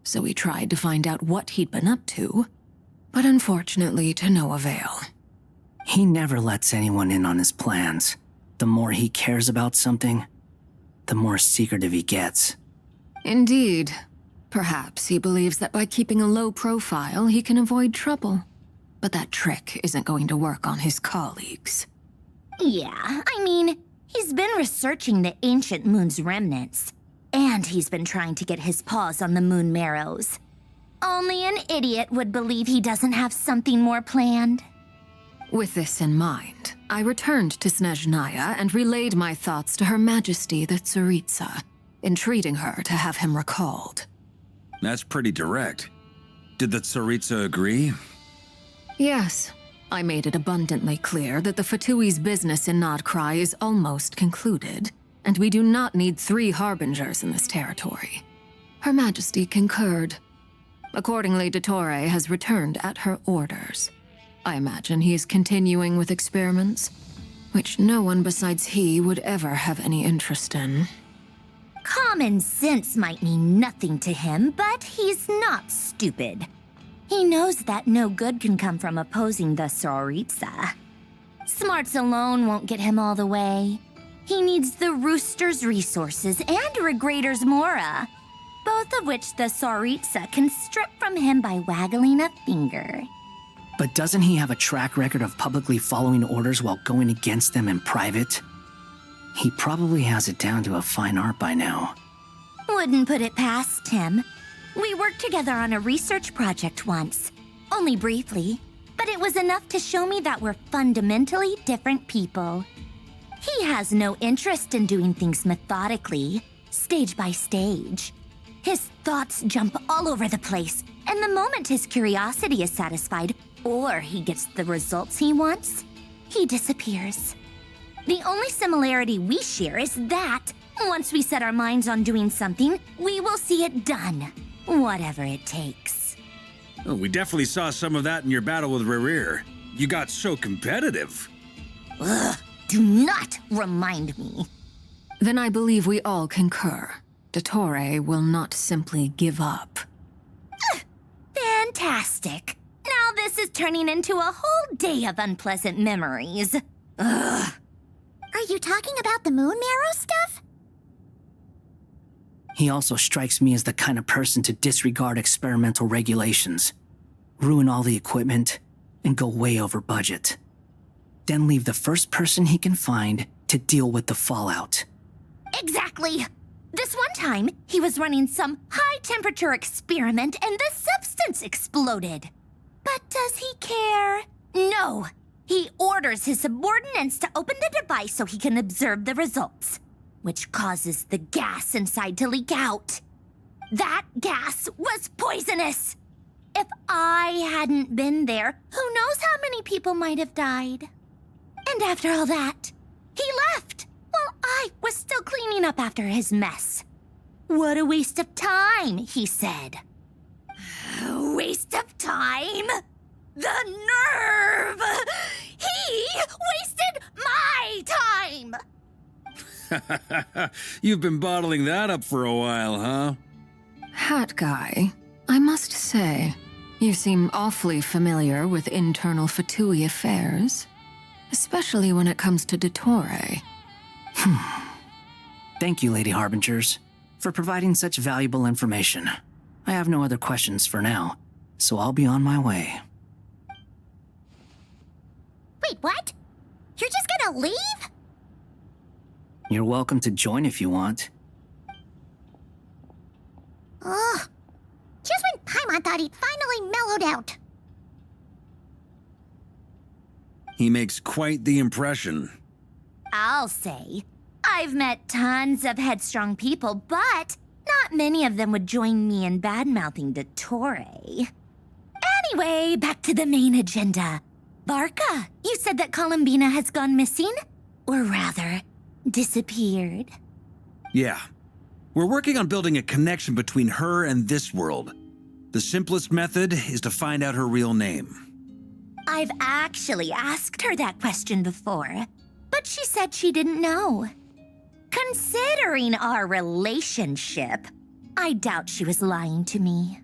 So we tried to find out what he'd been up to, but unfortunately to no avail. He never lets anyone in on his plans. The more he cares about something, the more secretive he gets. Indeed. Perhaps he believes that by keeping a low profile, he can avoid trouble. But that trick isn't going to work on his colleagues. Yeah, I mean, he's been researching the ancient moon's remnants. And he's been trying to get his paws on the moon marrows. Only an idiot would believe he doesn't have something more planned. With this in mind, I returned to Snezhnaya and relayed my thoughts to Her Majesty the Tsaritsa, entreating her to have him recalled. That's pretty direct. Did the Tsaritsa agree? Yes. I made it abundantly clear that the Fatui's business in Notcry is almost concluded, and we do not need 3 harbingers in this territory. Her Majesty concurred. Accordingly, Dottore has returned at her orders. I imagine he is continuing with experiments, which no one besides he would ever have any interest in. Common sense might mean nothing to him, but he's not stupid. He knows that no good can come from opposing the Tsaritsa. Smarts alone won't get him all the way. He needs the Rooster's resources and Regrator's Mora, both of which the Tsaritsa can strip from him by waggling a finger. But doesn't he have a track record of publicly following orders while going against them in private? He probably has it down to a fine art by now. Wouldn't put it past him. We worked together on a research project once. Only briefly, but it was enough to show me that we're fundamentally different people. He has no interest in doing things methodically, stage by stage. His thoughts jump all over the place, and the moment his curiosity is satisfied, or he gets the results he wants, he disappears. The only similarity we share is that, once we set our minds on doing something, we will see it done, whatever it takes. Oh, we definitely saw some of that in your battle with Rerir. You got so competitive. Ugh, do not remind me. Then I believe we all concur. Dottore will not simply give up. Fantastic. Now this is turning into a whole day of unpleasant memories. Ugh. Are you talking about the moon marrow stuff? He also strikes me as the kind of person to disregard experimental regulations, ruin all the equipment, and go way over budget. Then leave the first person he can find to deal with the fallout. Exactly. This one time, he was running some high-temperature experiment and the substance exploded. But does he care? No. He orders his subordinates to open the device so he can observe the results, which causes the gas inside to leak out. That gas was poisonous. If I hadn't been there, who knows how many people might have died. And after all that, he left while I was still cleaning up after his mess. What a waste of time, he said. Waste of time? The nerve! He wasted my time! You've been bottling that up for a while, huh? Hat guy, I must say, you seem awfully familiar with internal Fatui affairs. Especially when it comes to Dottore. Thank you, Lady Harbingers, for providing such valuable information. I have no other questions for now, so I'll be on my way. Wait, what? You're just gonna leave? You're welcome to join if you want. Ugh. Just when Paimon thought he'd finally mellowed out. He makes quite the impression. I'll say. I've met tons of headstrong people, but not many of them would join me in bad-mouthing Dottore. Anyway, back to the main agenda. Barca, you said that Columbina has gone missing? Or rather, disappeared. Yeah. We're working on building a connection between her and this world. The simplest method is to find out her real name. I've actually asked her that question before, but she said she didn't know. Considering our relationship, I doubt she was lying to me.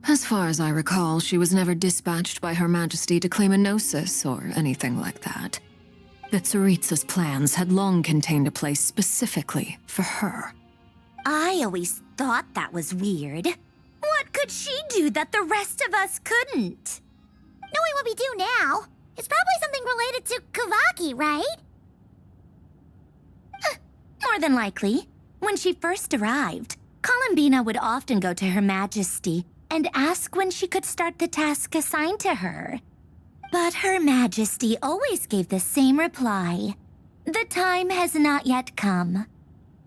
As far as I recall, she was never dispatched by Her Majesty to claim a gnosis or anything like that. That Tsaritsa's plans had long contained a place specifically for her. I always thought that was weird. What could she do that the rest of us couldn't? Knowing what we do now, it's probably something related to Kavaki, right? More than likely. When she first arrived, Columbina would often go to Her Majesty and ask when she could start the task assigned to her. But Her Majesty always gave the same reply. The time has not yet come.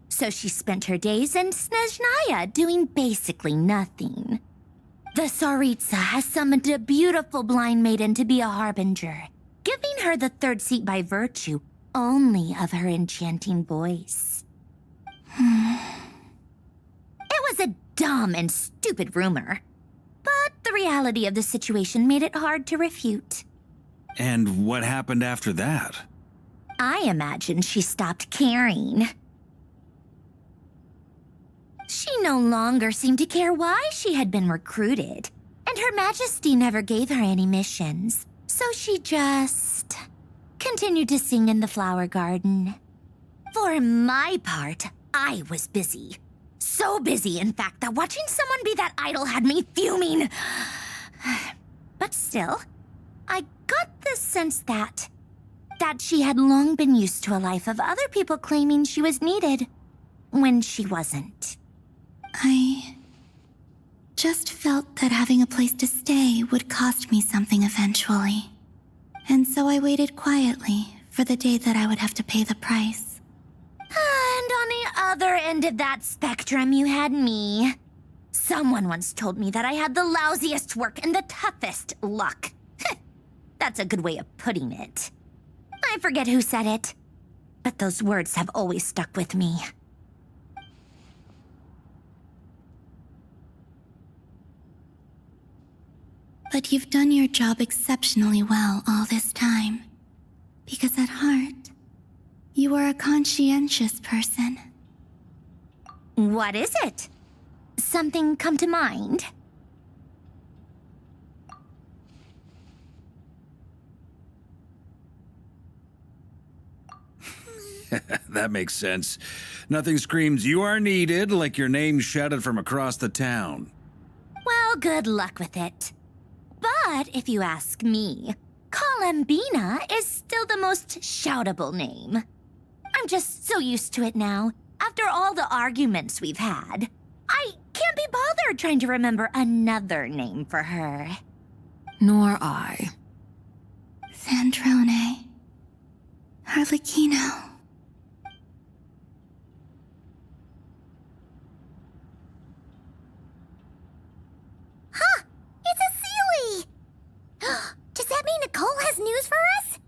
So she spent her days in Snezhnaya doing basically nothing. The Tsaritsa has summoned a beautiful blind maiden to be a harbinger, giving her the third seat by virtue only of her enchanting voice. It was a dumb and stupid rumor, but the reality of the situation made it hard to refute. And what happened after that? I imagine she stopped caring. She no longer seemed to care why she had been recruited, and Her Majesty never gave her any missions, so she just continued to sing in the flower garden. For my part, I was busy. So busy, in fact, that watching someone be that idle had me fuming. But still, I got the sense that she had long been used to a life of other people claiming she was needed when she wasn't. I just felt that having a place to stay would cost me something eventually. And so I waited quietly for the day that I would have to pay the price. And on the other end of that spectrum, you had me. Someone once told me that I had the lousiest work and the toughest luck. That's a good way of putting it. I forget who said it, but those words have always stuck with me. But you've done your job exceptionally well all this time. Because at heart, you are a conscientious person. What is it? Something come to mind? That makes sense. Nothing screams you are needed like your name shouted from across the town. Well, good luck with it. But if you ask me, Columbina is still the most shoutable name. I'm just so used to it now, after all the arguments we've had. I can't be bothered trying to remember another name for her. Nor I. Sandrone. Harlequino. Huh! It's a Sealy! Does that mean Nicole has news for us?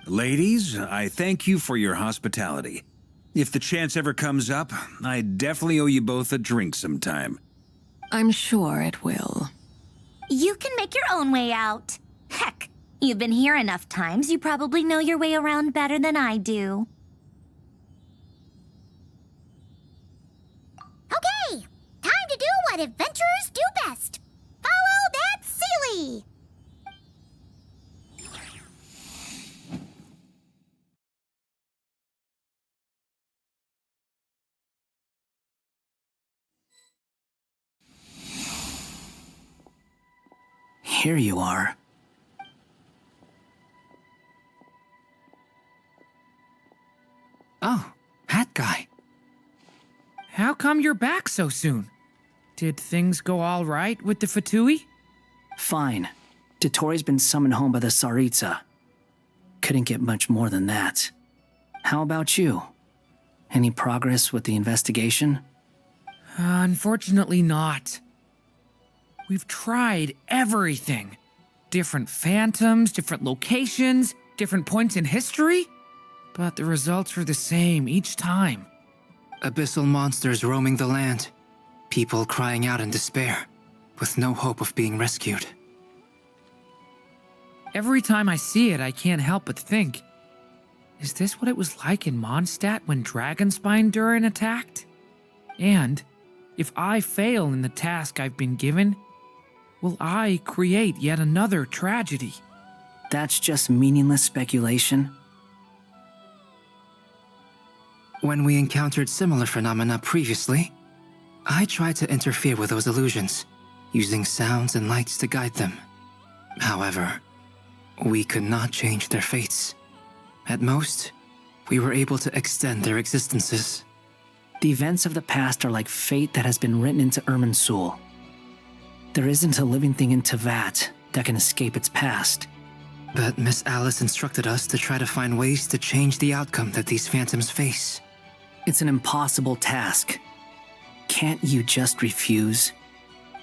Ladies, I thank you for your hospitality. If the chance ever comes up, I definitely owe you both a drink sometime. I'm sure it will. You can make your own way out. Heck, you've been here enough times, you probably know your way around better than I do. Okay, time to do what adventurers do best. Follow that Sealy! Here you are. Oh, that guy. How come you're back so soon? Did things go all right with the Fatui? Fine. Dotori's been summoned home by the Tsaritsa. Couldn't get much more than that. How about you? Any progress with the investigation? Unfortunately not. We've tried everything. Different phantoms, different locations, different points in history. But the results are the same each time. Abyssal monsters roaming the land. People crying out in despair, with no hope of being rescued. Every time I see it, I can't help but think, is this what it was like in Mondstadt when Dragonspine Durin attacked? And if I fail in the task I've been given, will I create yet another tragedy? That's just meaningless speculation. When we encountered similar phenomena previously, I tried to interfere with those illusions, using sounds and lights to guide them. However, we could not change their fates. At most, we were able to extend their existences. The events of the past are like fate that has been written into Irminsul. There isn't a living thing in Teyvat that can escape its past. But Miss Alice instructed us to try to find ways to change the outcome that these phantoms face. It's an impossible task. Can't you just refuse?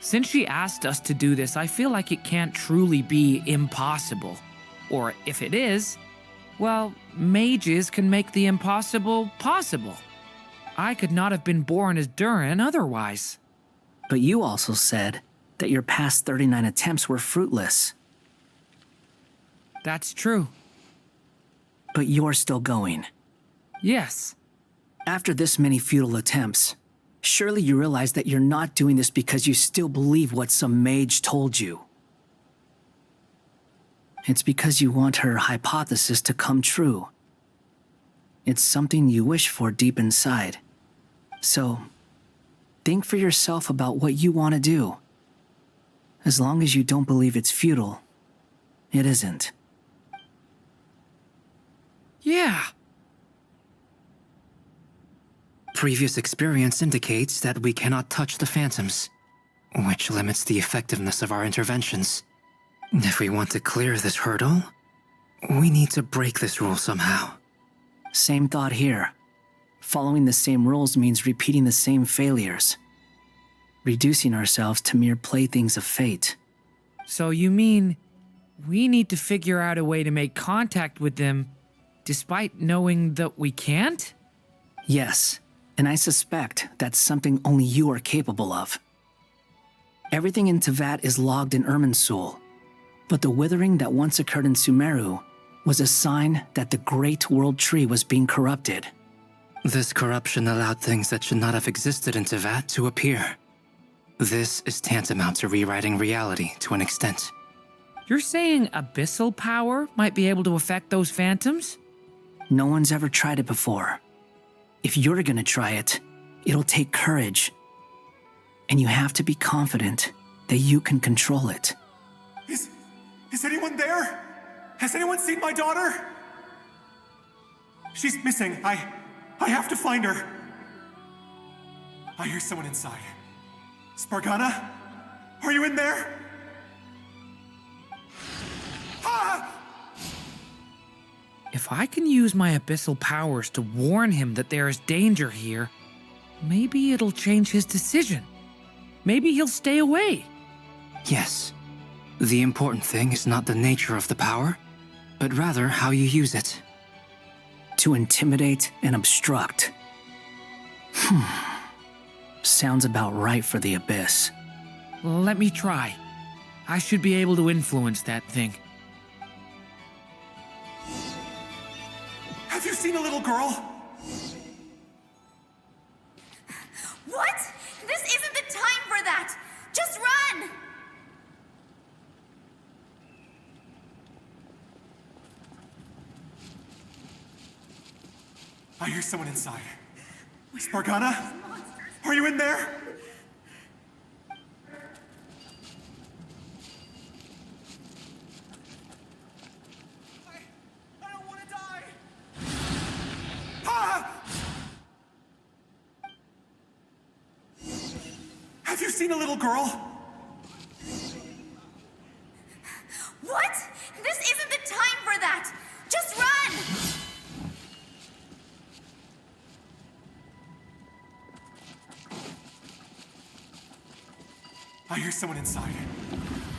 Since she asked us to do this, I feel like it can't truly be impossible. Or if it is, well, mages can make the impossible possible. I could not have been born as Durin otherwise. But you also said that your past 39 attempts were fruitless. That's true. But you're still going. Yes. After this many futile attempts, surely you realize that you're not doing this because you still believe what some mage told you. It's because you want her hypothesis to come true. It's something you wish for deep inside. So, think for yourself about what you want to do. As long as you don't believe it's futile, it isn't. Yeah. Previous experience indicates that we cannot touch the phantoms, which limits the effectiveness of our interventions. If we want to clear this hurdle, we need to break this rule somehow. Same thought here. Following the same rules means repeating the same failures. Reducing ourselves to mere playthings of fate. So you mean we need to figure out a way to make contact with them despite knowing that we can't? Yes, and I suspect that's something only you are capable of. Everything in Teyvat is logged in Irminsul, but the withering that once occurred in Sumeru was a sign that the Great World Tree was being corrupted. This corruption allowed things that should not have existed in Teyvat to appear. This is tantamount to rewriting reality to an extent. You're saying abyssal power might be able to affect those phantoms? No one's ever tried it before. If you're gonna try it, it'll take courage. And you have to be confident that you can control it. Is anyone there? Has anyone seen my daughter? She's missing. I have to find her. I hear someone inside. Spargana? Are you in there? Ah! If I can use my abyssal powers to warn him that there is danger here, maybe it'll change his decision. Maybe he'll stay away. Yes. The important thing is not the nature of the power, but rather how you use it. To intimidate and obstruct, Sounds about right for the Abyss. Let me try. I should be able to influence that thing. Have you seen a little girl? What? This isn't the time for that! Just run! I hear someone inside. Spargana? Are you in there? I don't want to die! Ah! Have you seen a little girl? What? This isn't the time for that! Just run! I hear someone inside.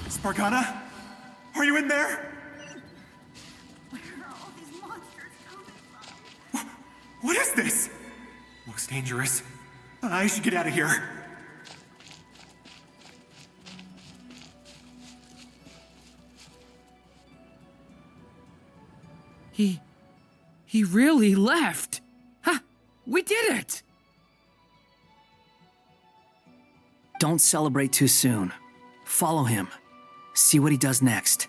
Spargana? Are you in there? Where are all these monsters coming from? What is this? Looks dangerous. I should get out of here. He really left. Ha! We did it! Don't celebrate too soon. Follow him. See what he does next.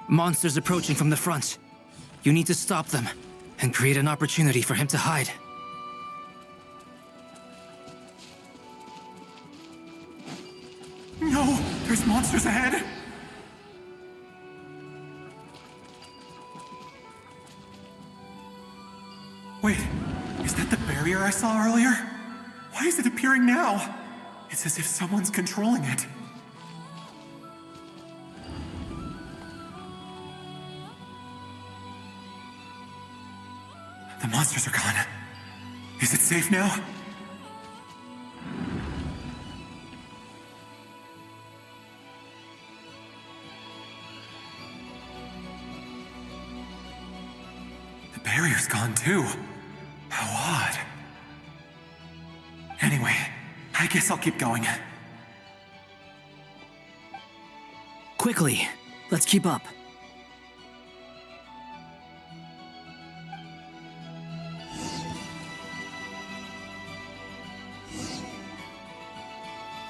Monsters approaching from the front. You need to stop them and create an opportunity for him to hide. No! There's monsters ahead! Wait, is that the barrier I saw earlier? Why is it appearing now? It's as if someone's controlling it. The monsters are gone. Is it safe now? The barrier's gone too. How odd. Anyway, I guess I'll keep going. Quickly, let's keep up.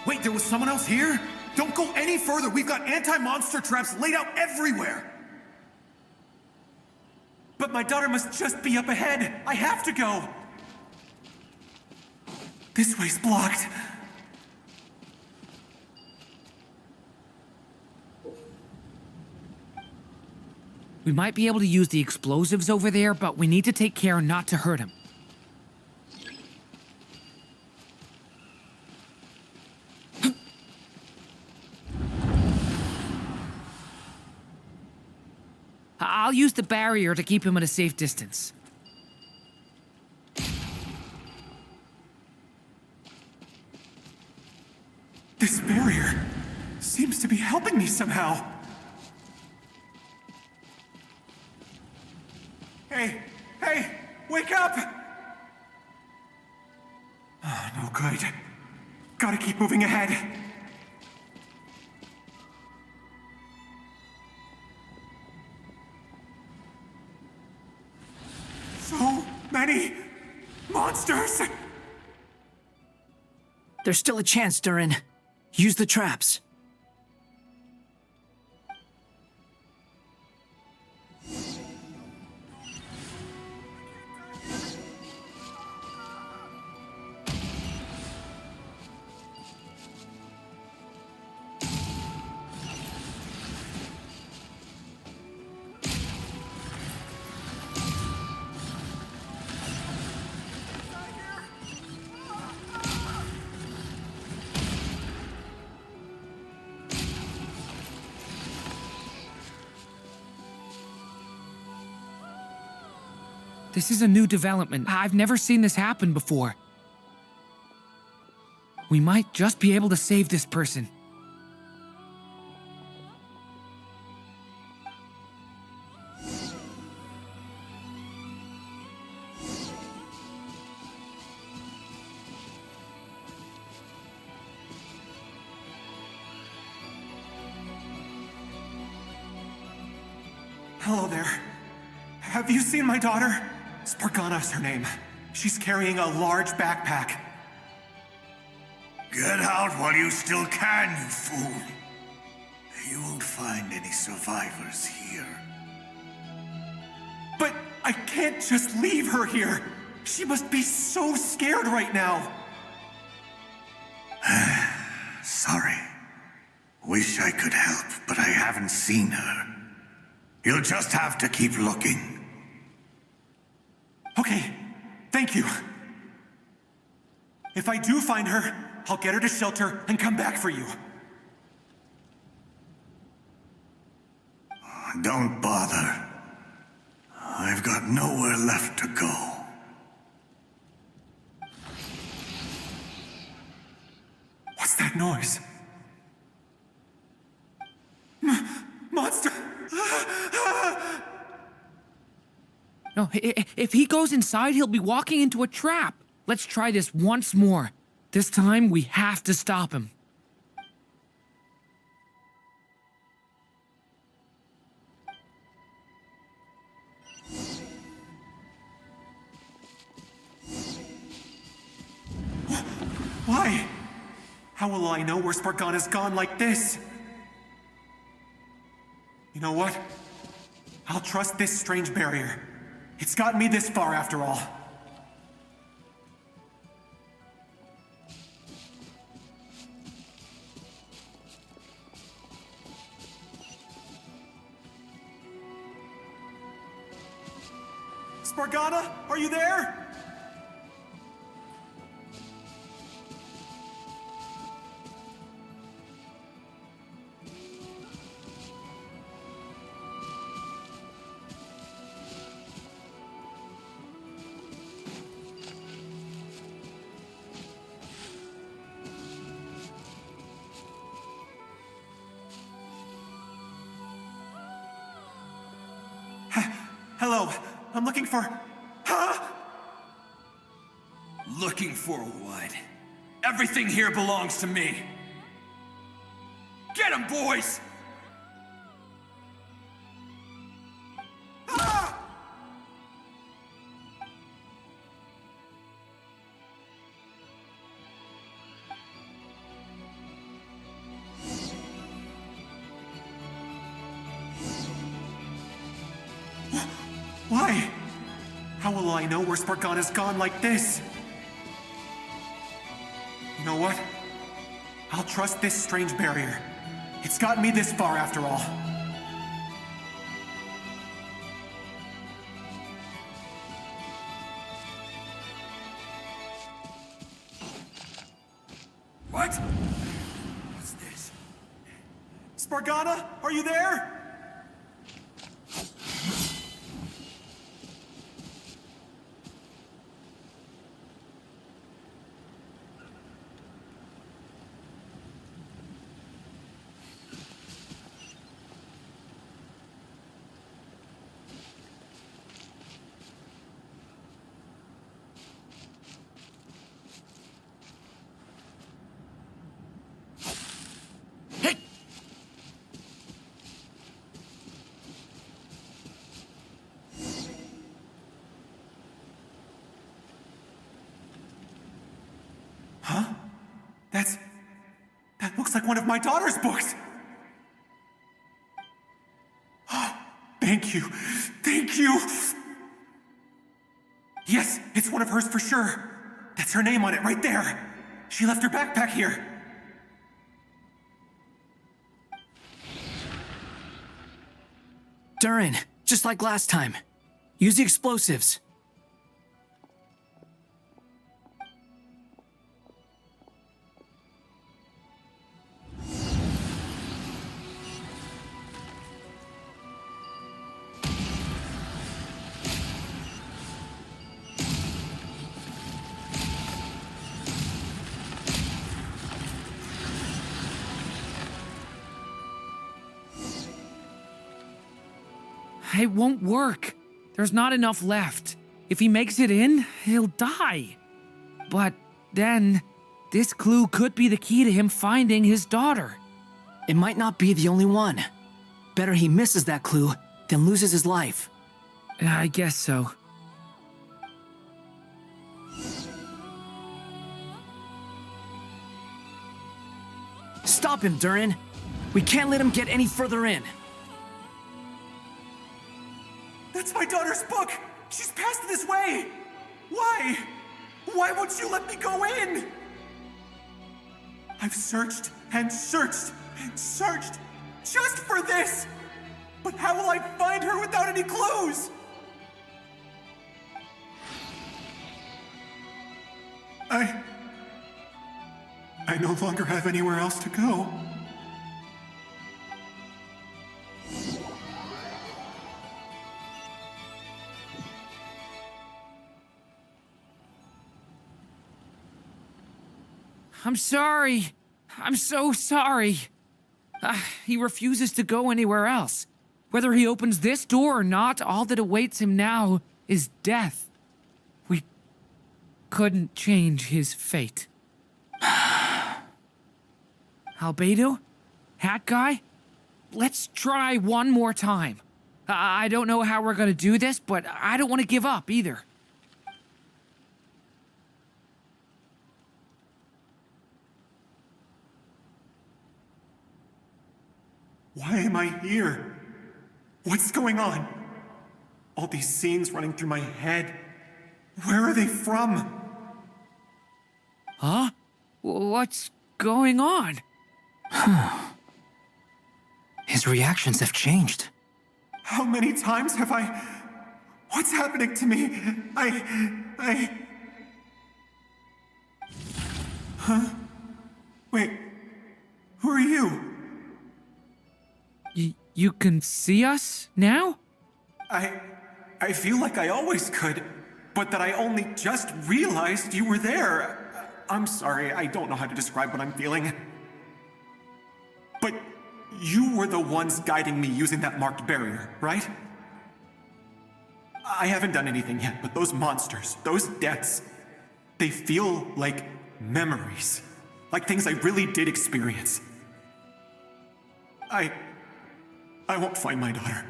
Wait, there was someone else here? Don't go any further. We've got anti-monster traps laid out everywhere. But my daughter must just be up ahead. I have to go. This way's blocked. We might be able to use the explosives over there, but we need to take care not to hurt him. I'll use the barrier to keep him at a safe distance. This barrier seems to be helping me somehow. Hey, wake up! Oh, no good. Gotta keep moving ahead. So many monsters! There's still a chance, Durin. Use the traps. This is a new development. I've never seen this happen before. We might just be able to save this person. Hello there. Have you seen my daughter? Spargana is her name. She's carrying a large backpack. Get out while you still can, you fool. You won't find any survivors here. But I can't just leave her here. She must be so scared right now. Sorry. Wish I could help, but I haven't seen her. You'll just have to keep looking. Okay, thank you. If I do find her, I'll get her to shelter and come back for you. Don't bother. I've got nowhere left to go. What's that noise? Monster! No, if he goes inside, he'll be walking into a trap. Let's try this once more. This time, we have to stop him. Why? How will I know where Spargana's gone like this? You know what? I'll trust this strange barrier. It's gotten me this far after all. Spargana, are you there? Hello, I'm looking for... Huh? Looking for what? Everything here belongs to me. Get 'em, boys! Why? How will I know where Spargana's gone like this? You know what? I'll trust this strange barrier. It's gotten me this far after all. What? What's this? Spargana, are you there? Huh? That looks like one of my daughter's books! Thank you. Thank you! Yes, it's one of hers for sure. That's her name on it right there. She left her backpack here. Durin, just like last time. Use the explosives. It won't work. There's not enough left. If he makes it in, he'll die. But then, this clue could be the key to him finding his daughter. It might not be the only one. Better he misses that clue then loses his life. I guess so. Stop him, Durin! We can't let him get any further in. That's my daughter's book! She's passed this way! Why? Why won't you let me go in? I've searched and searched and searched just for this! But how will I find her without any clues? I no longer have anywhere else to go. I'm sorry. I'm so sorry. He refuses to go anywhere else. Whether he opens this door or not, all that awaits him now is death. We couldn't change his fate. Albedo? Hat Guy? Let's try one more time. I don't know how we're gonna do this, but I don't want to give up either. Why am I here? What's going on? All these scenes running through my head. Where are they from? Huh? What's going on? His reactions have changed. How many times have I... What's happening to me? Huh? Wait, who are you? You can see us now? I feel like I always could, but that I only just realized you were there. I'm sorry, I don't know how to describe what I'm feeling. But you were the ones guiding me using that marked barrier, right? I haven't done anything yet, but those monsters, those deaths, they feel like memories. Like things I really did experience. I won't find my daughter.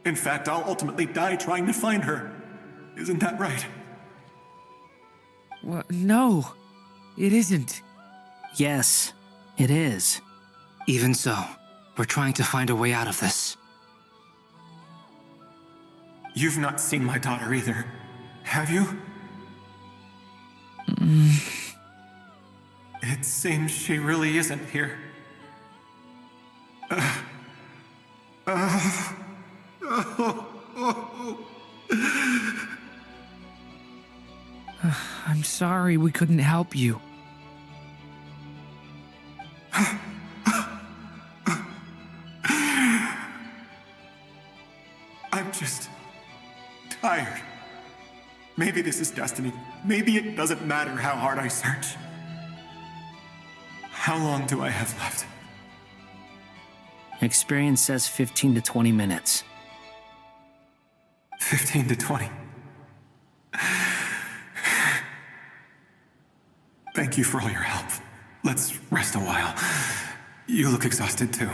In fact, I'll ultimately die trying to find her. Isn't that right? Well, no, it isn't. Yes, it is. Even so, we're trying to find a way out of this. You've not seen my daughter either, have you? It seems she really isn't here. I'm sorry we couldn't help you. I'm just tired. Maybe this is destiny. Maybe it doesn't matter how hard I search. How long do I have left? Experience says 15 to 20 minutes. 15 to 20. Thank you for all your help. Let's rest a while. You look exhausted too.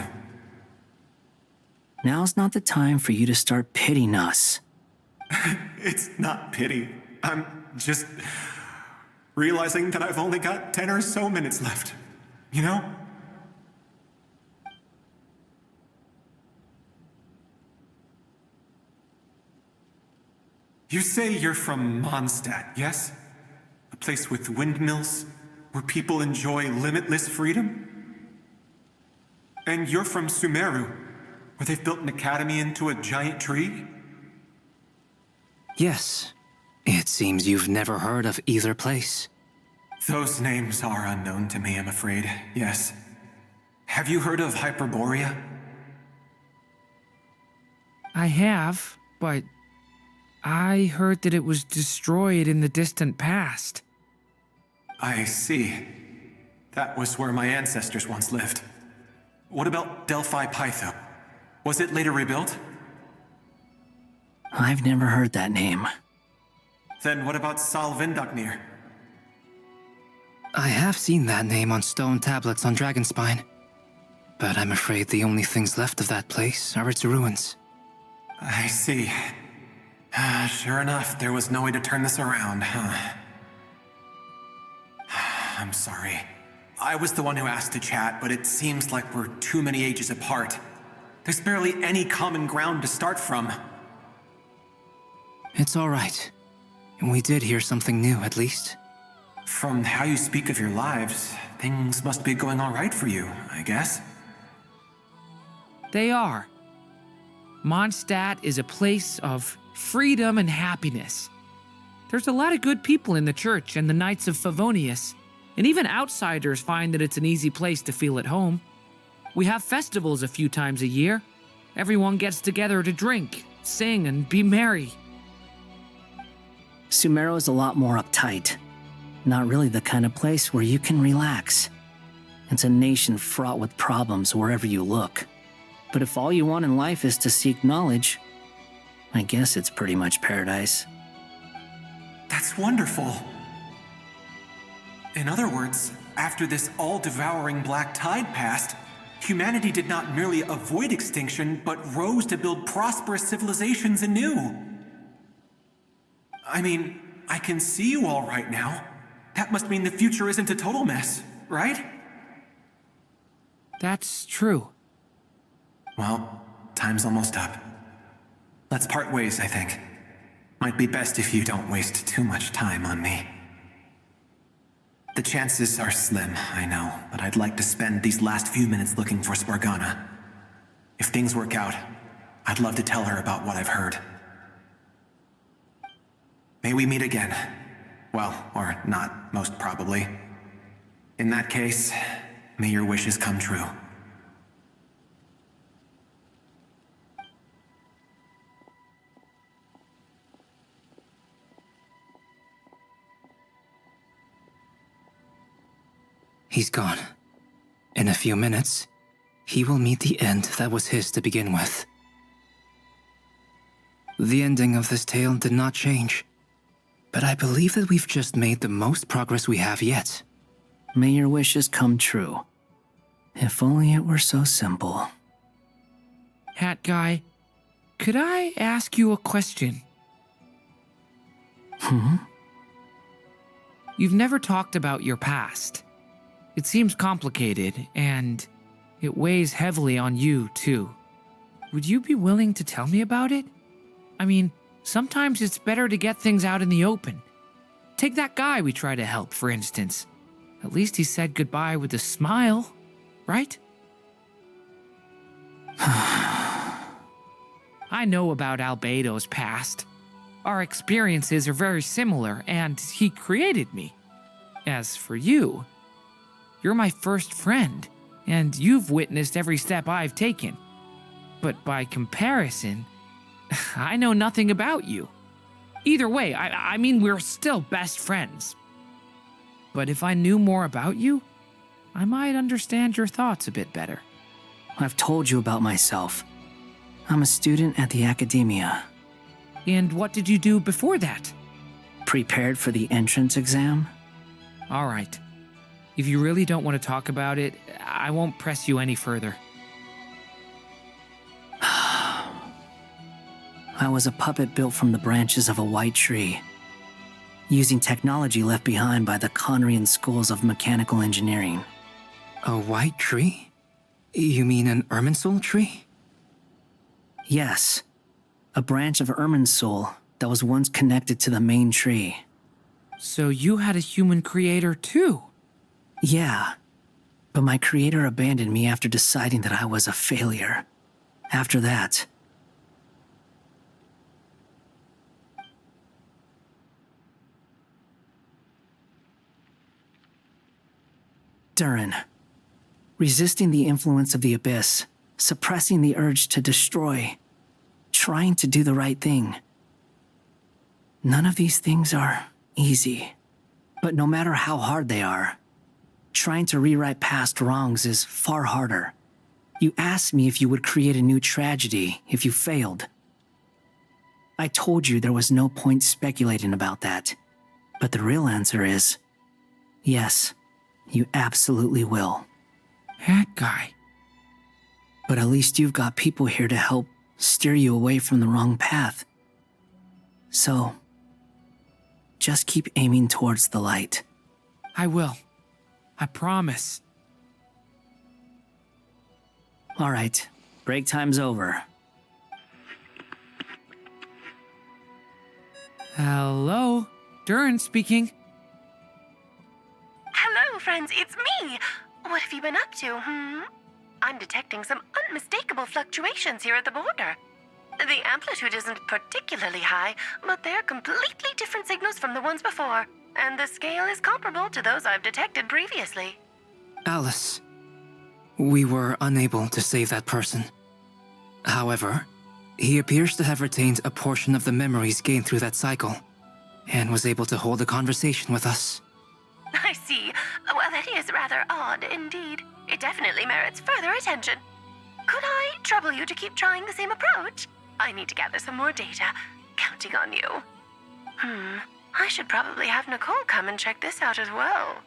Now's not the time for you to start pitying us. It's not pity. I'm just realizing that I've only got 10 or so minutes left. You know? You say you're from Mondstadt, yes? A place with windmills, where people enjoy limitless freedom? And you're from Sumeru, where they've built an academy into a giant tree? Yes. It seems you've never heard of either place. Those names are unknown to me, I'm afraid, yes. Have you heard of Hyperborea? I have, but I heard that it was destroyed in the distant past. I see. That was where my ancestors once lived. What about Delphi Pytho? Was it later rebuilt? I've never heard that name. Then what about Salvindaknir? I have seen that name on stone tablets on Dragonspine. But I'm afraid the only things left of that place are its ruins. I see. Sure enough, there was no way to turn this around, huh? I'm sorry. I was the one who asked to chat, but it seems like we're too many ages apart. There's barely any common ground to start from. It's all right. We did hear something new, at least. From how you speak of your lives, things must be going all right for you, I guess. They are. Mondstadt is a place of freedom and happiness. There's a lot of good people in the church and the Knights of Favonius, and even outsiders find that it's an easy place to feel at home. We have festivals a few times a year. Everyone gets together to drink, sing, and be merry. Sumero is a lot more uptight. Not really the kind of place where you can relax. It's a nation fraught with problems wherever you look. But if all you want in life is to seek knowledge, I guess it's pretty much paradise. That's wonderful. In other words, after this all-devouring black tide passed, humanity did not merely avoid extinction, but rose to build prosperous civilizations anew. I mean, I can see you all right now. That must mean the future isn't a total mess, right? That's true. Well, time's almost up. Let's part ways, I think. Might be best if you don't waste too much time on me. The chances are slim, I know, but I'd like to spend these last few minutes looking for Spargana. If things work out, I'd love to tell her about what I've heard. May we meet again. Well, or not, most probably. In that case, may your wishes come true. He's gone. In a few minutes, he will meet the end that was his to begin with. The ending of this tale did not change, but I believe that we've just made the most progress we have yet. May your wishes come true. If only it were so simple. Hat Guy, could I ask you a question? You've never talked about your past. It seems complicated, and it weighs heavily on you, too. Would you be willing to tell me about it? I mean, sometimes it's better to get things out in the open. Take that guy we try to help, for instance. At least he said goodbye with a smile, right? I know about Albedo's past. Our experiences are very similar, and he created me. As for you, you're my first friend, and you've witnessed every step I've taken. But by comparison, I know nothing about you. Either way, I mean, we're still best friends. But if I knew more about you, I might understand your thoughts a bit better. I've told you about myself. I'm a student at the academia. And what did you do before that? Prepared for the entrance exam? All right. If you really don't want to talk about it, I won't press you any further. I was a puppet built from the branches of a white tree, using technology left behind by the Conrian schools of mechanical engineering. A white tree? You mean an Irminsul tree? Yes, a branch of Irminsul that was once connected to the main tree. So you had a human creator too? Yeah, but my creator abandoned me after deciding that I was a failure. After that, Durin, resisting the influence of the abyss, suppressing the urge to destroy, trying to do the right thing. None of these things are easy, but no matter how hard they are, trying to rewrite past wrongs is far harder. You asked me if you would create a new tragedy if you failed. I told you there was no point speculating about that, but the real answer is, yes, you absolutely will. That guy. But at least you've got people here to help steer you away from the wrong path. So, just keep aiming towards the light. I will. I promise. All right, break time's over. Hello? Durin speaking. Hello, friends, it's me! What have you been up to, I'm detecting some unmistakable fluctuations here at the border. The amplitude isn't particularly high, but they're completely different signals from the ones before, and the scale is comparable to those I've detected previously. Alice, we were unable to save that person. However, he appears to have retained a portion of the memories gained through that cycle, and was able to hold a conversation with us. I see. Well, that is rather odd indeed. It definitely merits further attention. Could I trouble you to keep trying the same approach? I need to gather some more data. Counting on you. I should probably have Nicole come and check this out as well.